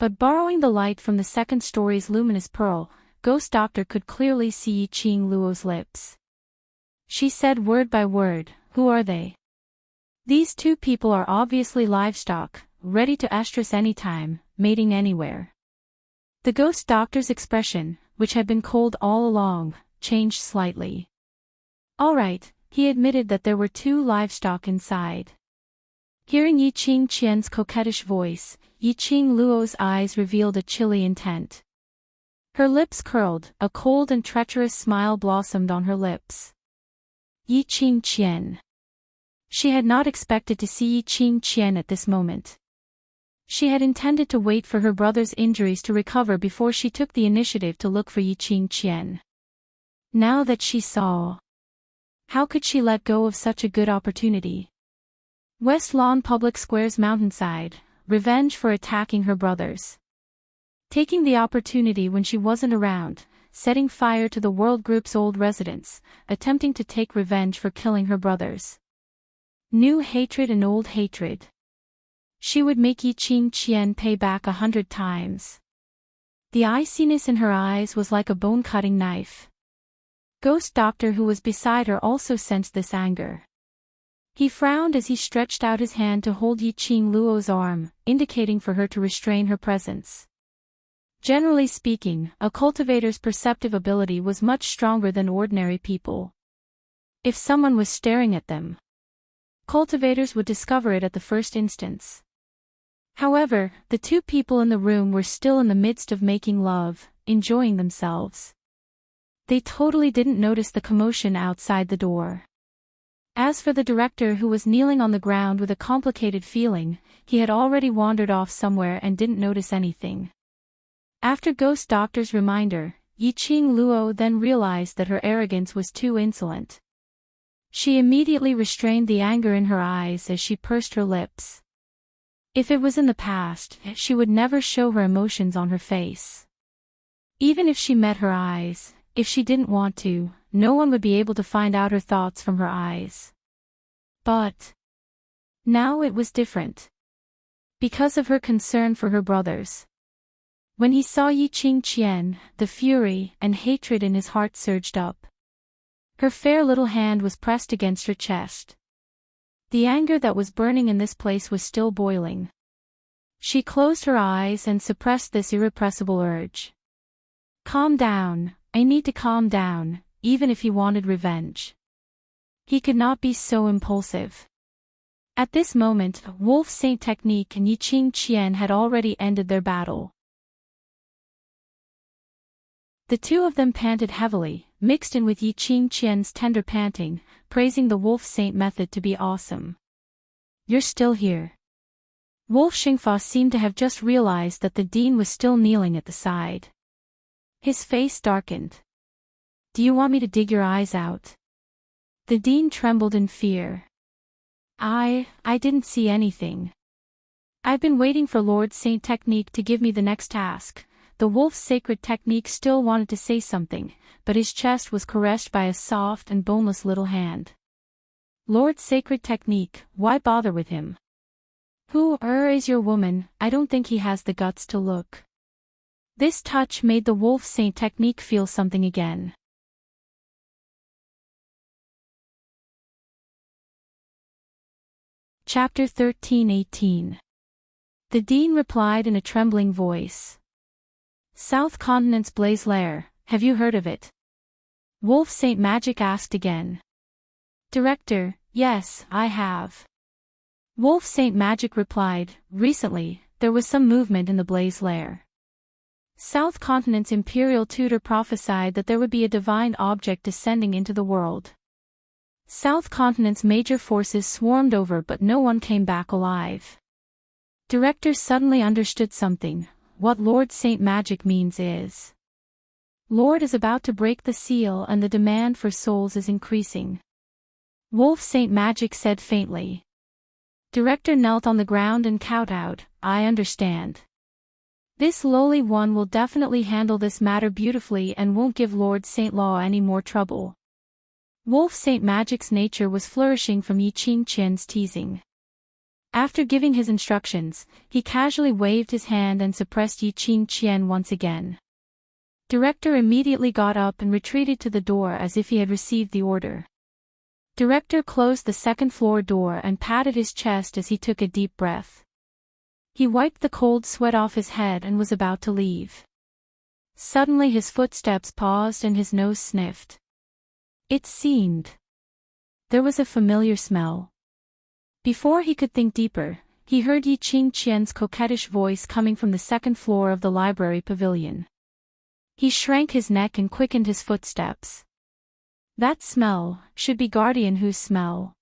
But borrowing the light from the second story's luminous pearl, Ghost Doctor could clearly see Yi Qing Luo's lips. She said word by word, "Who are they?" These two people are obviously livestock, ready to estrus anytime, mating anywhere. The Ghost Doctor's expression, which had been cold all along, changed slightly. All right, he admitted that there were two livestock inside. Hearing Yi Qing Qian's coquettish voice, Yi Qing Luo's eyes revealed a chilly intent. Her lips curled, a cold and treacherous smile blossomed on her lips. Yi Qing Qian. She had not expected to see Yi Qing Qian at this moment. She had intended to wait for her brother's injuries to recover before she took the initiative to look for Yi Qing Qian. Now that she saw, how could she let go of such a good opportunity? West Lawn Public Square's mountainside, revenge for attacking her brothers. Taking the opportunity when she wasn't around, setting fire to the World Group's old residence, attempting to take revenge for killing her brothers. New hatred and old hatred. She would make Yi Qing Qian pay back 100 times. The iciness in her eyes was like a bone-cutting knife. Ghost Doctor who was beside her also sensed this anger. He frowned as he stretched out his hand to hold Yi Qing Luo's arm, indicating for her to restrain her presence. Generally speaking, a cultivator's perceptive ability was much stronger than ordinary people. If someone was staring at them, cultivators would discover it at the first instance. However, the two people in the room were still in the midst of making love, enjoying themselves. They totally didn't notice the commotion outside the door. As for the director who was kneeling on the ground with a complicated feeling, he had already wandered off somewhere and didn't notice anything. After Ghost Doctor's reminder, Yi Qing Luo then realized that her arrogance was too insolent. She immediately restrained the anger in her eyes as she pursed her lips. If it was in the past, she would never show her emotions on her face. Even if she met her eyes, if she didn't want to, no one would be able to find out her thoughts from her eyes. But now it was different. Because of her concern for her brothers. When he saw Yi Qing Qian, the fury and hatred in his heart surged up. Her fair little hand was pressed against her chest. The anger that was burning in this place was still boiling. She closed her eyes and suppressed this irrepressible urge. Calm down, I need to calm down, even if he wanted revenge. He could not be so impulsive. At this moment, Wolf Saint Technique and Yi Qing Qian had already ended their battle. The two of them panted heavily, mixed in with Yi Qing Qian's tender panting, praising the Wolf Saint method to be awesome. You're still here. Wolf Xingfa seemed to have just realized that the dean was still kneeling at the side. His face darkened. Do you want me to dig your eyes out? The dean trembled in fear. I didn't see anything. I've been waiting for Lord Saint Technique to give me the next task, the wolf's sacred technique still wanted to say something, but his chest was caressed by a soft and boneless little hand. Lord's sacred technique, why bother with him? Who is your woman? I don't think he has the guts to look. This touch made the wolf saint technique feel something again. Chapter 13:18. The Dean replied in a trembling voice. South Continent's Blaze Lair, have you heard of it? Wolf Saint Magic asked again. Director, yes, I have. Wolf Saint Magic replied, recently, there was some movement in the Blaze Lair. South Continent's Imperial Tutor prophesied that there would be a divine object descending into the world. South Continent's major forces swarmed over but no one came back alive. Director suddenly understood something. What Lord Saint Magic means is, Lord is about to break the seal and the demand for souls is increasing. Wolf Saint Magic said faintly. Director knelt on the ground and kowtowed, I understand. This lowly one will definitely handle this matter beautifully and won't give Lord Saint Law any more trouble. Wolf Saint Magic's nature was flourishing from Yi Qing Qian's teasing. After giving his instructions, he casually waved his hand and suppressed Yi Qing Qian once again. Director immediately got up and retreated to the door as if he had received the order. Director closed the second-floor door and patted his chest as he took a deep breath. He wiped the cold sweat off his head and was about to leave. Suddenly his footsteps paused and his nose sniffed. It seemed there was a familiar smell. Before he could think deeper, he heard Yi Qing Qian's coquettish voice coming from the second floor of the library pavilion. He shrank his neck and quickened his footsteps. That smell should be Guardian Hu's smell.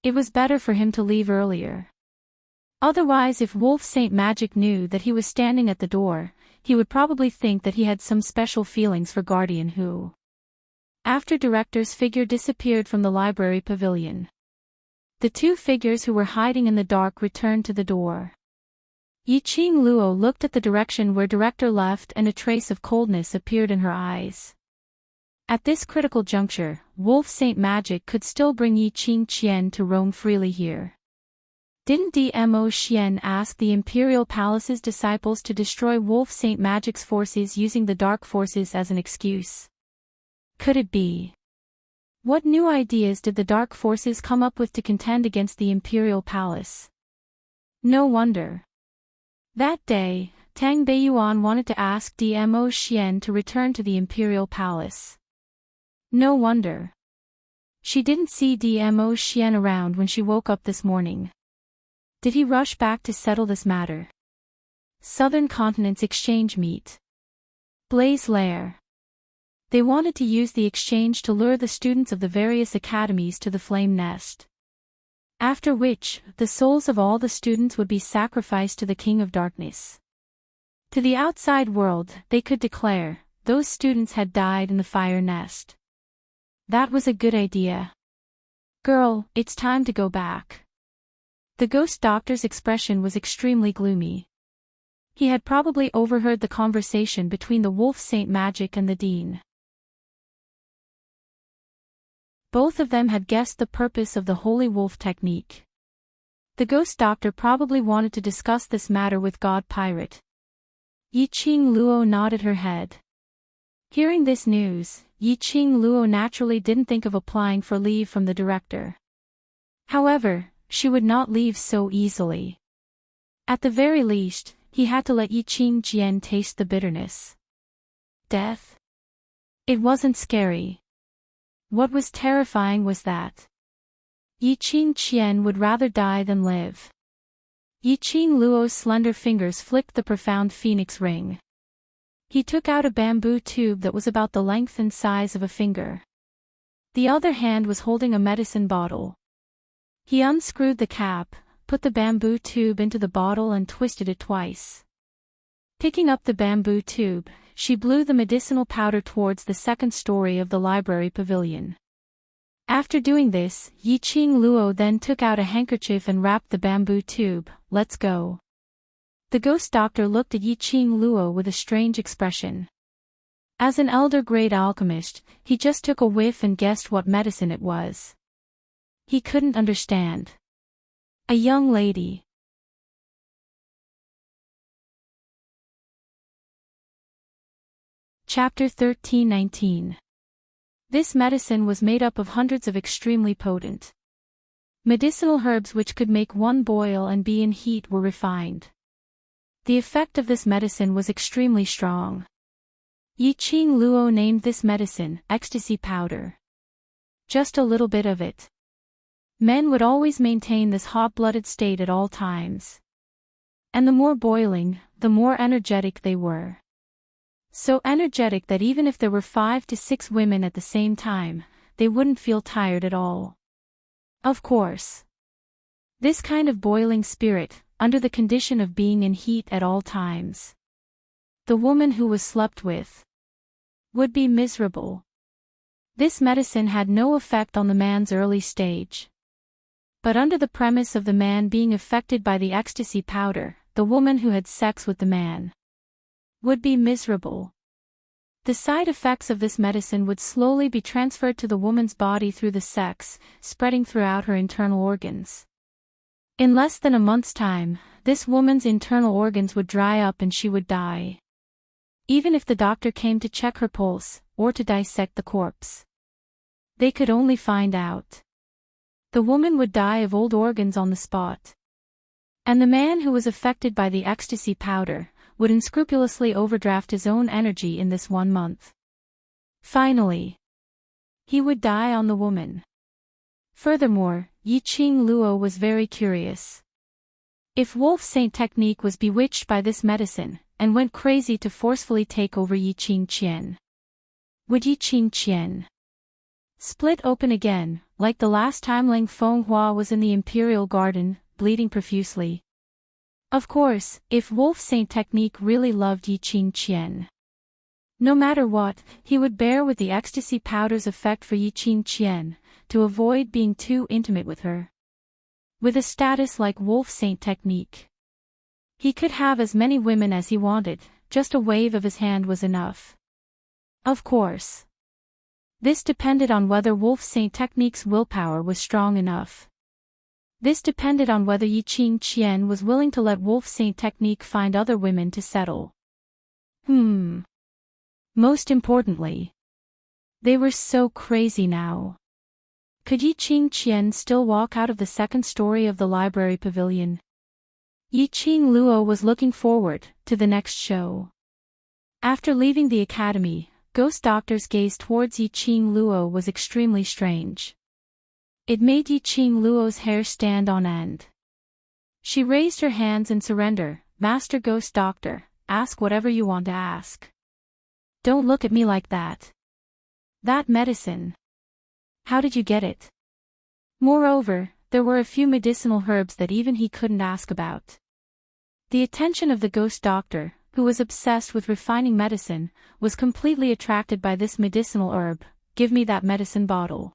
It was better for him to leave earlier. Otherwise, if Wolf Saint Magic knew that he was standing at the door, he would probably think that he had some special feelings for Guardian Hu. After Director's figure disappeared from the library pavilion, the two figures who were hiding in the dark returned to the door. Yi Qing Luo looked at the direction where Director left and a trace of coldness appeared in her eyes. At this critical juncture, Wolf Saint Magic could still bring Yi Qing Qian to roam freely here. Didn't Dmo Xian ask the Imperial Palace's disciples to destroy Wolf Saint Magic's forces using the dark forces as an excuse? Could it be? What new ideas did the dark forces come up with to contend against the Imperial Palace? No wonder. That day, Tang Beiyuan wanted to ask Dmo Xian to return to the Imperial Palace. No wonder. She didn't see Dmo Xian around when she woke up this morning. Did he rush back to settle this matter? Southern Continent's exchange meet. Blaze Lair. They wanted to use the exchange to lure the students of the various academies to the flame nest. After which, the souls of all the students would be sacrificed to the King of Darkness. To the outside world, they could declare, those students had died in the fire nest. That was a good idea. Girl, it's time to go back. The ghost doctor's expression was extremely gloomy. He had probably overheard the conversation between the Wolf Saint Magic and the Dean. Both of them had guessed the purpose of the Holy Wolf technique. The ghost doctor probably wanted to discuss this matter with God Pirate. Yi Qing Luo nodded her head. Hearing this news, Yi Qing Luo naturally didn't think of applying for leave from the director. However, she would not leave so easily. At the very least, he had to let Yi Qing Jian taste the bitterness. Death? It wasn't scary. What was terrifying was that Yi Qing Qian would rather die than live. Yi Qing Luo's slender fingers flicked the profound phoenix ring. He took out a bamboo tube that was about the length and size of a finger. The other hand was holding a medicine bottle. He unscrewed the cap, put the bamboo tube into the bottle and twisted it twice. Picking up the bamboo tube, she blew the medicinal powder towards the second story of the library pavilion. After doing this, Yi Qing Luo then took out a handkerchief and wrapped the bamboo tube. Let's go. The ghost doctor looked at Yiqing Luo with a strange expression. As an elder-grade alchemist, he just took a whiff and guessed what medicine it was. He couldn't understand. A young lady. Chapter 13:19. This medicine was made up of hundreds of extremely potent medicinal herbs which could make one boil and be in heat were refined. The effect of this medicine was extremely strong. Yiqing Luo named this medicine ecstasy powder. Just a little bit of it. Men would always maintain this hot-blooded state at all times. And the more boiling, the more energetic they were. So energetic that even if there were 5 to 6 women at the same time, they wouldn't feel tired at all. Of course. This kind of boiling spirit, under the condition of being in heat at all times. The woman who was slept with would be miserable. This medicine had no effect on the man's early stage. But under the premise of the man being affected by the ecstasy powder, the woman who had sex with the man would be miserable. The side effects of this medicine would slowly be transferred to the woman's body through the sex, spreading throughout her internal organs. In less than a month's time, this woman's internal organs would dry up and she would die. Even if the doctor came to check her pulse, or to dissect the corpse, they could only find out. The woman would die of old organs on the spot. And the man who was affected by the ecstasy powder would unscrupulously overdraft his own energy in this 1 month. Finally, he would die on the woman. Furthermore, Yiqing Luo was very curious. If Wolf Saint Technique was bewitched by this medicine, and went crazy to forcefully take over Yiqing Qian, would Yiqing Qian split open again, like the last time Lang Fenghua was in the Imperial Garden, bleeding profusely? Of course, if Wolf Saint Technique really loved Yiqing Qian, no matter what, he would bear with the ecstasy powder's effect for Yiqing Qian, to avoid being too intimate with her. With a status like Wolf Saint Technique, he could have as many women as he wanted, just a wave of his hand was enough. Of course. This depended on whether Wolf Saint Technique's willpower was strong enough. This depended on whether Yiqing Qian was willing to let Wolf Saint Technique find other women to settle. Most importantly, they were so crazy now. Could Yiqing Qian still walk out of the second story of the library pavilion? Yiqing Luo was looking forward to the next show. After leaving the academy, Ghost Doctor's gaze towards Yiqing Luo was extremely strange. It made Yiqing Luo's hair stand on end. She raised her hands in surrender. Master Ghost Doctor, ask whatever you want to ask. Don't look at me like that. That medicine. How did you get it? Moreover, there were a few medicinal herbs that even he couldn't ask about. The attention of the Ghost Doctor, who was obsessed with refining medicine, was completely attracted by this medicinal herb. Give me that medicine bottle.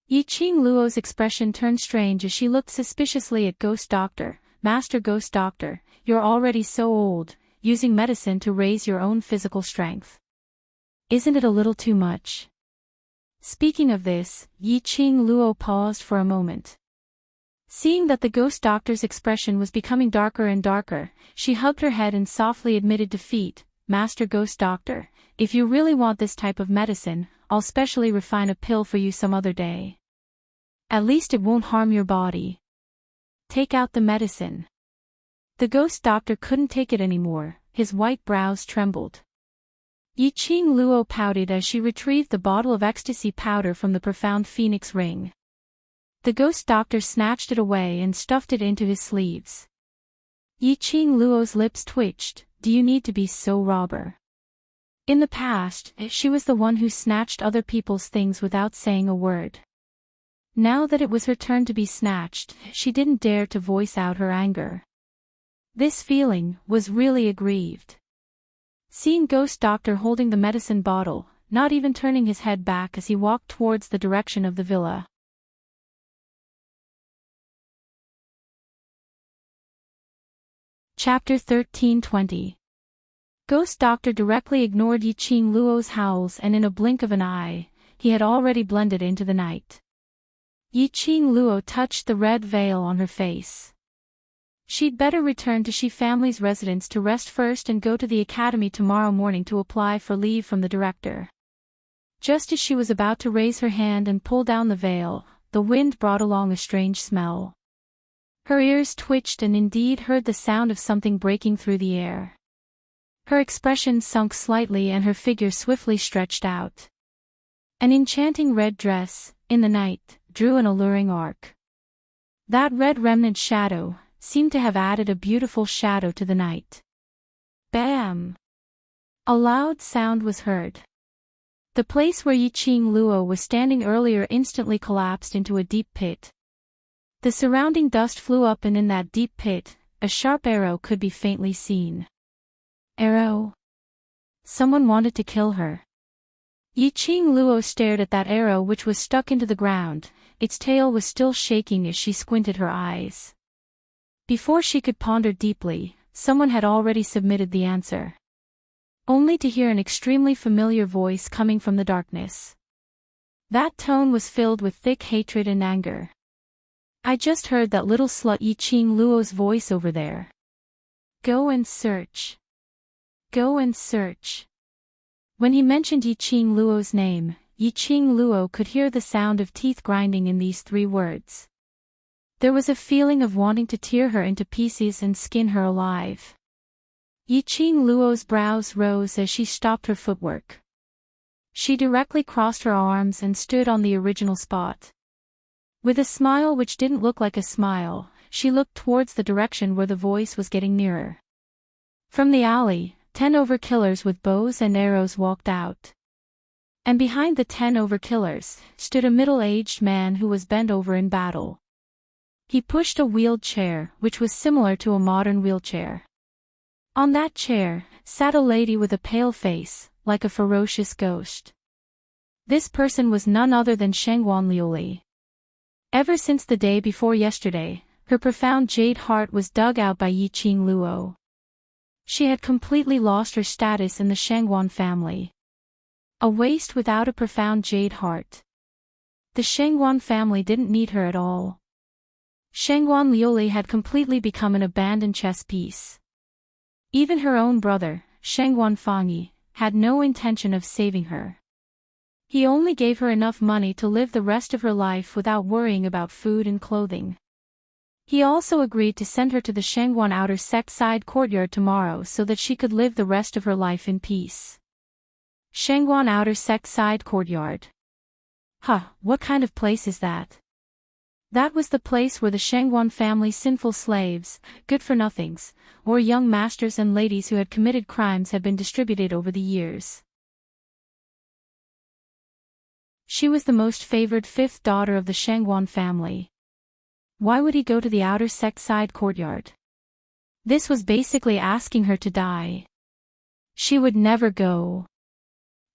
Yiqing Luo's expression turned strange as she looked suspiciously at Ghost Doctor. Master Ghost Doctor, you're already so old, using medicine to raise your own physical strength. Isn't it a little too much? Speaking of this, Yiqing Luo paused for a moment. Seeing that the Ghost Doctor's expression was becoming darker and darker, she hugged her head and softly admitted defeat. Master Ghost Doctor, if you really want this type of medicine, I'll specially refine a pill for you some other day. At least it won't harm your body. Take out the medicine. The Ghost Doctor couldn't take it anymore, his white brows trembled. Yiqing Luo pouted as she retrieved the bottle of ecstasy powder from the profound phoenix ring. The Ghost Doctor snatched it away and stuffed it into his sleeves. Yiqing Luo's lips twitched. Do you need to be so robber? In the past, she was the one who snatched other people's things without saying a word. Now that it was her turn to be snatched, she didn't dare to voice out her anger. This feeling was really aggrieved. Seeing Ghost Doctor holding the medicine bottle, not even turning his head back as he walked towards the direction of the villa, Chapter 1320. Ghost Doctor directly ignored Yiqing Luo's howls, and in a blink of an eye, he had already blended into the night. Yiqing Luo touched the red veil on her face. She'd better return to Shi family's residence to rest first and go to the academy tomorrow morning to apply for leave from the director. Just as she was about to raise her hand and pull down the veil, the wind brought along a strange smell. Her ears twitched and indeed heard the sound of something breaking through the air. Her expression sunk slightly and her figure swiftly stretched out. An enchanting red dress, in the night, drew an alluring arc. That red remnant shadow seemed to have added a beautiful shadow to the night. Bam! A loud sound was heard. The place where Yiqing Luo was standing earlier instantly collapsed into a deep pit. The surrounding dust flew up, and in that deep pit, a sharp arrow could be faintly seen. Arrow? Someone wanted to kill her. Yiqing Luo stared at that arrow, which was stuck into the ground. Its tail was still shaking as she squinted her eyes. Before she could ponder deeply, someone had already submitted the answer. Only to hear an extremely familiar voice coming from the darkness. That tone was filled with thick hatred and anger. I just heard that little slut Yiqing Luo's voice over there. Go and search. Go and search. When he mentioned Yiqing Luo's name, Yiqing Luo could hear the sound of teeth grinding in these 3 words. There was a feeling of wanting to tear her into pieces and skin her alive. Yiqing Luo's brows rose as she stopped her footwork. She directly crossed her arms and stood on the original spot. With a smile which didn't look like a smile, she looked towards the direction where the voice was getting nearer. From the alley, 10 overkillers with bows and arrows walked out. And behind the 10 overkillers stood a middle-aged man who was bent over in battle. He pushed a wheeled chair, which was similar to a modern wheelchair. On that chair sat a lady with a pale face, like a ferocious ghost. This person was none other than Shangguan Liuli. Ever since the day before yesterday, her profound jade heart was dug out by Yiqing Luo. She had completely lost her status in the Shangguan family. A waste without a profound jade heart. The Shangguan family didn't need her at all. Shangguan Liuli had completely become an abandoned chess piece. Even her own brother, Shangguan Fangyi, had no intention of saving her. He only gave her enough money to live the rest of her life without worrying about food and clothing. He also agreed to send her to the Shangguan outer sect side courtyard tomorrow so that she could live the rest of her life in peace. Shangguan outer sect side courtyard. What kind of place is that? That was the place where the Shangguan family's sinful slaves, good-for-nothings, or young masters and ladies who had committed crimes had been distributed over the years. She was the most favored 5th daughter of the Shangguan family. Why would he go to the outer sect side courtyard? This was basically asking her to die. She would never go.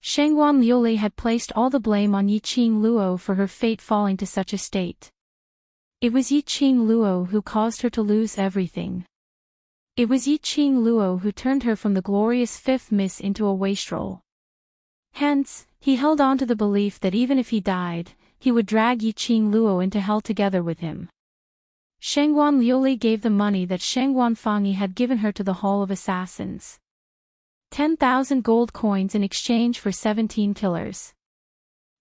Shangguan Liuli had placed all the blame on Yiqing Luo for her fate falling to such a state. It was Yiqing Luo who caused her to lose everything. It was Yiqing Luo who turned her from the glorious 5th miss into a wastrel. Hence, he held on to the belief that even if he died, he would drag Yiqing Luo into hell together with him. Shangguan Liuli gave the money that Shangguan Fangyi had given her to the Hall of Assassins. 10,000 gold coins in exchange for 17 killers.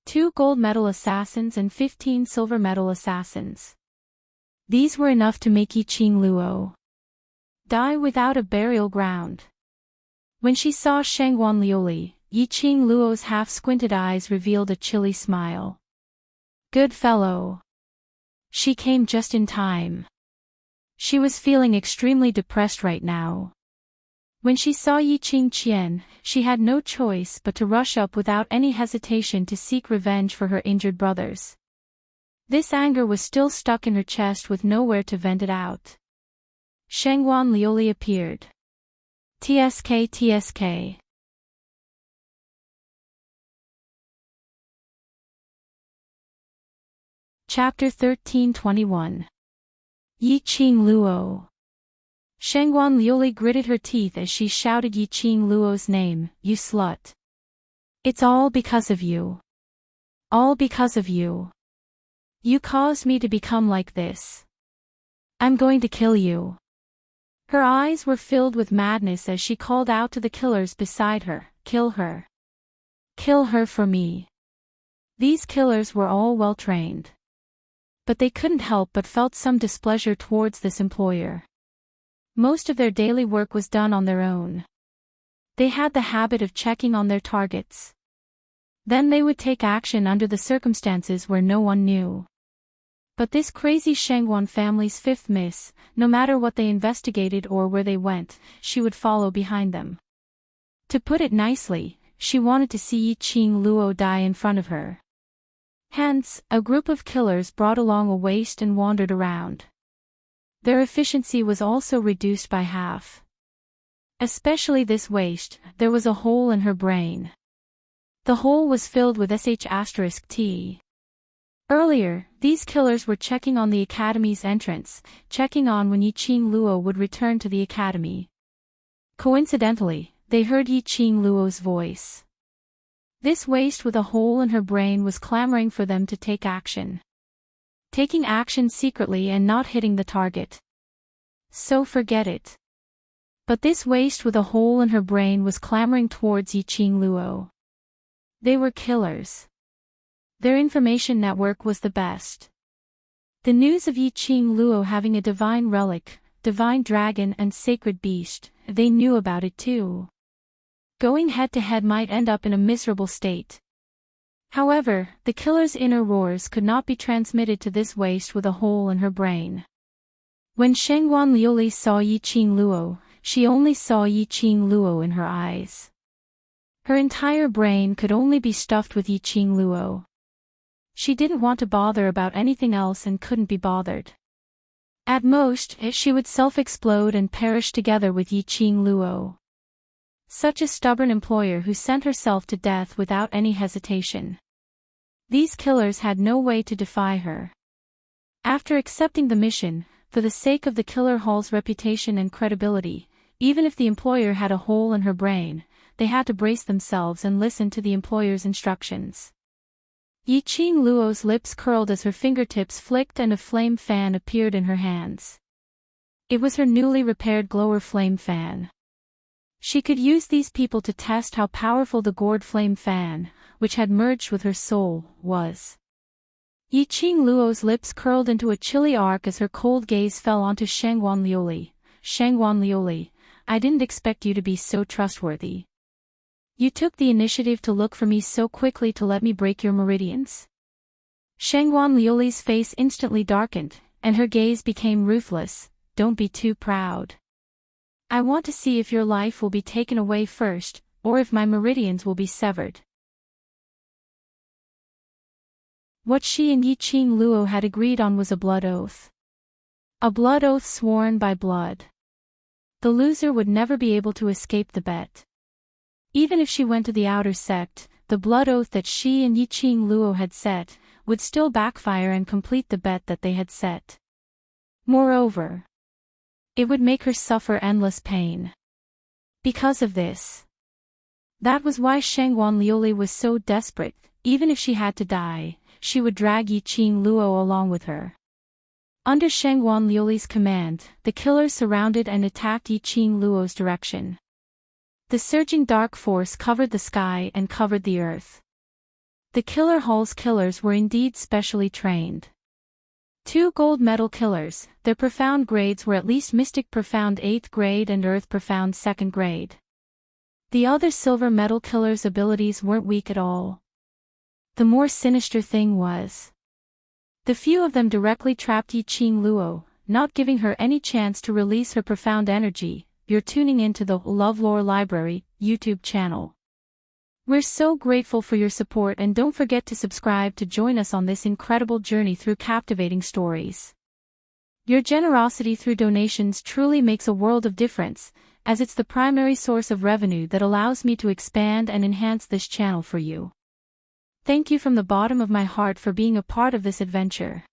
2 gold medal assassins and 15 silver medal assassins. These were enough to make Yiqing Luo die without a burial ground. When she saw Shangguan Liuli, Yiqing Luo's half-squinted eyes revealed a chilly smile. Good fellow. She came just in time. She was feeling extremely depressed right now. When she saw Yiqing Qian, she had no choice but to rush up without any hesitation to seek revenge for her injured brothers. This anger was still stuck in her chest with nowhere to vent it out. Shangguan Liuli appeared. TSK. Chapter 1321. Yiqing Luo. Shangguan Liuli gritted her teeth as she shouted Yiqing Luo's name, "You slut! It's all because of you. All because of you. You caused me to become like this. I'm going to kill you." Her eyes were filled with madness as she called out to the killers beside her, "Kill her. Kill her for me." These killers were all well trained. But they couldn't help but felt some displeasure towards this employer. Most of their daily work was done on their own. They had the habit of checking on their targets. Then they would take action under the circumstances where no one knew. But this crazy Shangguan family's fifth miss, no matter what they investigated or where they went, she would follow behind them. To put it nicely, she wanted to see Yiqing Luo die in front of her. Hence, a group of killers brought along a waste and wandered around. Their efficiency was also reduced by half. Especially this waste, there was a hole in her brain. The hole was filled with sh*t. Earlier, these killers were checking on the academy's entrance, checking on when Yiqing Luo would return to the academy. Coincidentally, they heard Yiqing Luo's voice. This waste with a hole in her brain was clamoring for them to take action. Taking action secretly and not hitting the target. So forget it. But this waste with a hole in her brain was clamoring towards Yiqing Luo. They were killers. Their information network was the best. The news of Yiqing Luo having a divine relic, divine dragon and sacred beast, they knew about it too. Going head-to-head might end up in a miserable state. However, the killer's inner roars could not be transmitted to this waste with a hole in her brain. When Shangguan Liuli saw Yiqing Luo, she only saw Yiqing Luo in her eyes. Her entire brain could only be stuffed with Yiqing Luo. She didn't want to bother about anything else and couldn't be bothered. At most, she would self-explode and perish together with Yiqing Luo. Such a stubborn employer who sent herself to death without any hesitation. These killers had no way to defy her. After accepting the mission, for the sake of the killer hall's reputation and credibility, even if the employer had a hole in her brain, they had to brace themselves and listen to the employer's instructions. Yiqing Luo's lips curled as her fingertips flicked and a flame fan appeared in her hands. It was her newly repaired glower flame fan. She could use these people to test how powerful the gourd flame fan, which had merged with her soul, was. Yiqing Luo's lips curled into a chilly arc as her cold gaze fell onto Shangguan Liuli. "Shangguan Liuli, I didn't expect you to be so trustworthy. You took the initiative to look for me so quickly to let me break your meridians." Shangguan Liuli's face instantly darkened, and her gaze became ruthless. "Don't be too proud. I want to see if your life will be taken away first, or if my meridians will be severed." What she and Yiqing Luo had agreed on was a blood oath. A blood oath sworn by blood. The loser would never be able to escape the bet. Even if she went to the outer sect, the blood oath that she and Yiqing Luo had set, would still backfire and complete the bet that they had set. Moreover, it would make her suffer endless pain. Because of this. That was why Shangguan Liuli was so desperate. Even if she had to die, she would drag Yiqing Luo along with her. Under Shangguan Liuli's command, the killers surrounded and attacked Yiqing Luo's direction. The surging dark force covered the sky and covered the earth. The killer hall's killers were indeed specially trained. 2 gold medal killers, their profound grades were at least Mystic Profound 8th grade and Earth Profound 2nd grade. The other silver medal killers' abilities weren't weak at all. The more sinister thing was, the few of them directly trapped Yiqing Luo, not giving her any chance to release her profound energy. You're tuning into the LoveLore Library YouTube channel. We're so grateful for your support, and don't forget to subscribe to join us on this incredible journey through captivating stories. Your generosity through donations truly makes a world of difference, as it's the primary source of revenue that allows me to expand and enhance this channel for you. Thank you from the bottom of my heart for being a part of this adventure.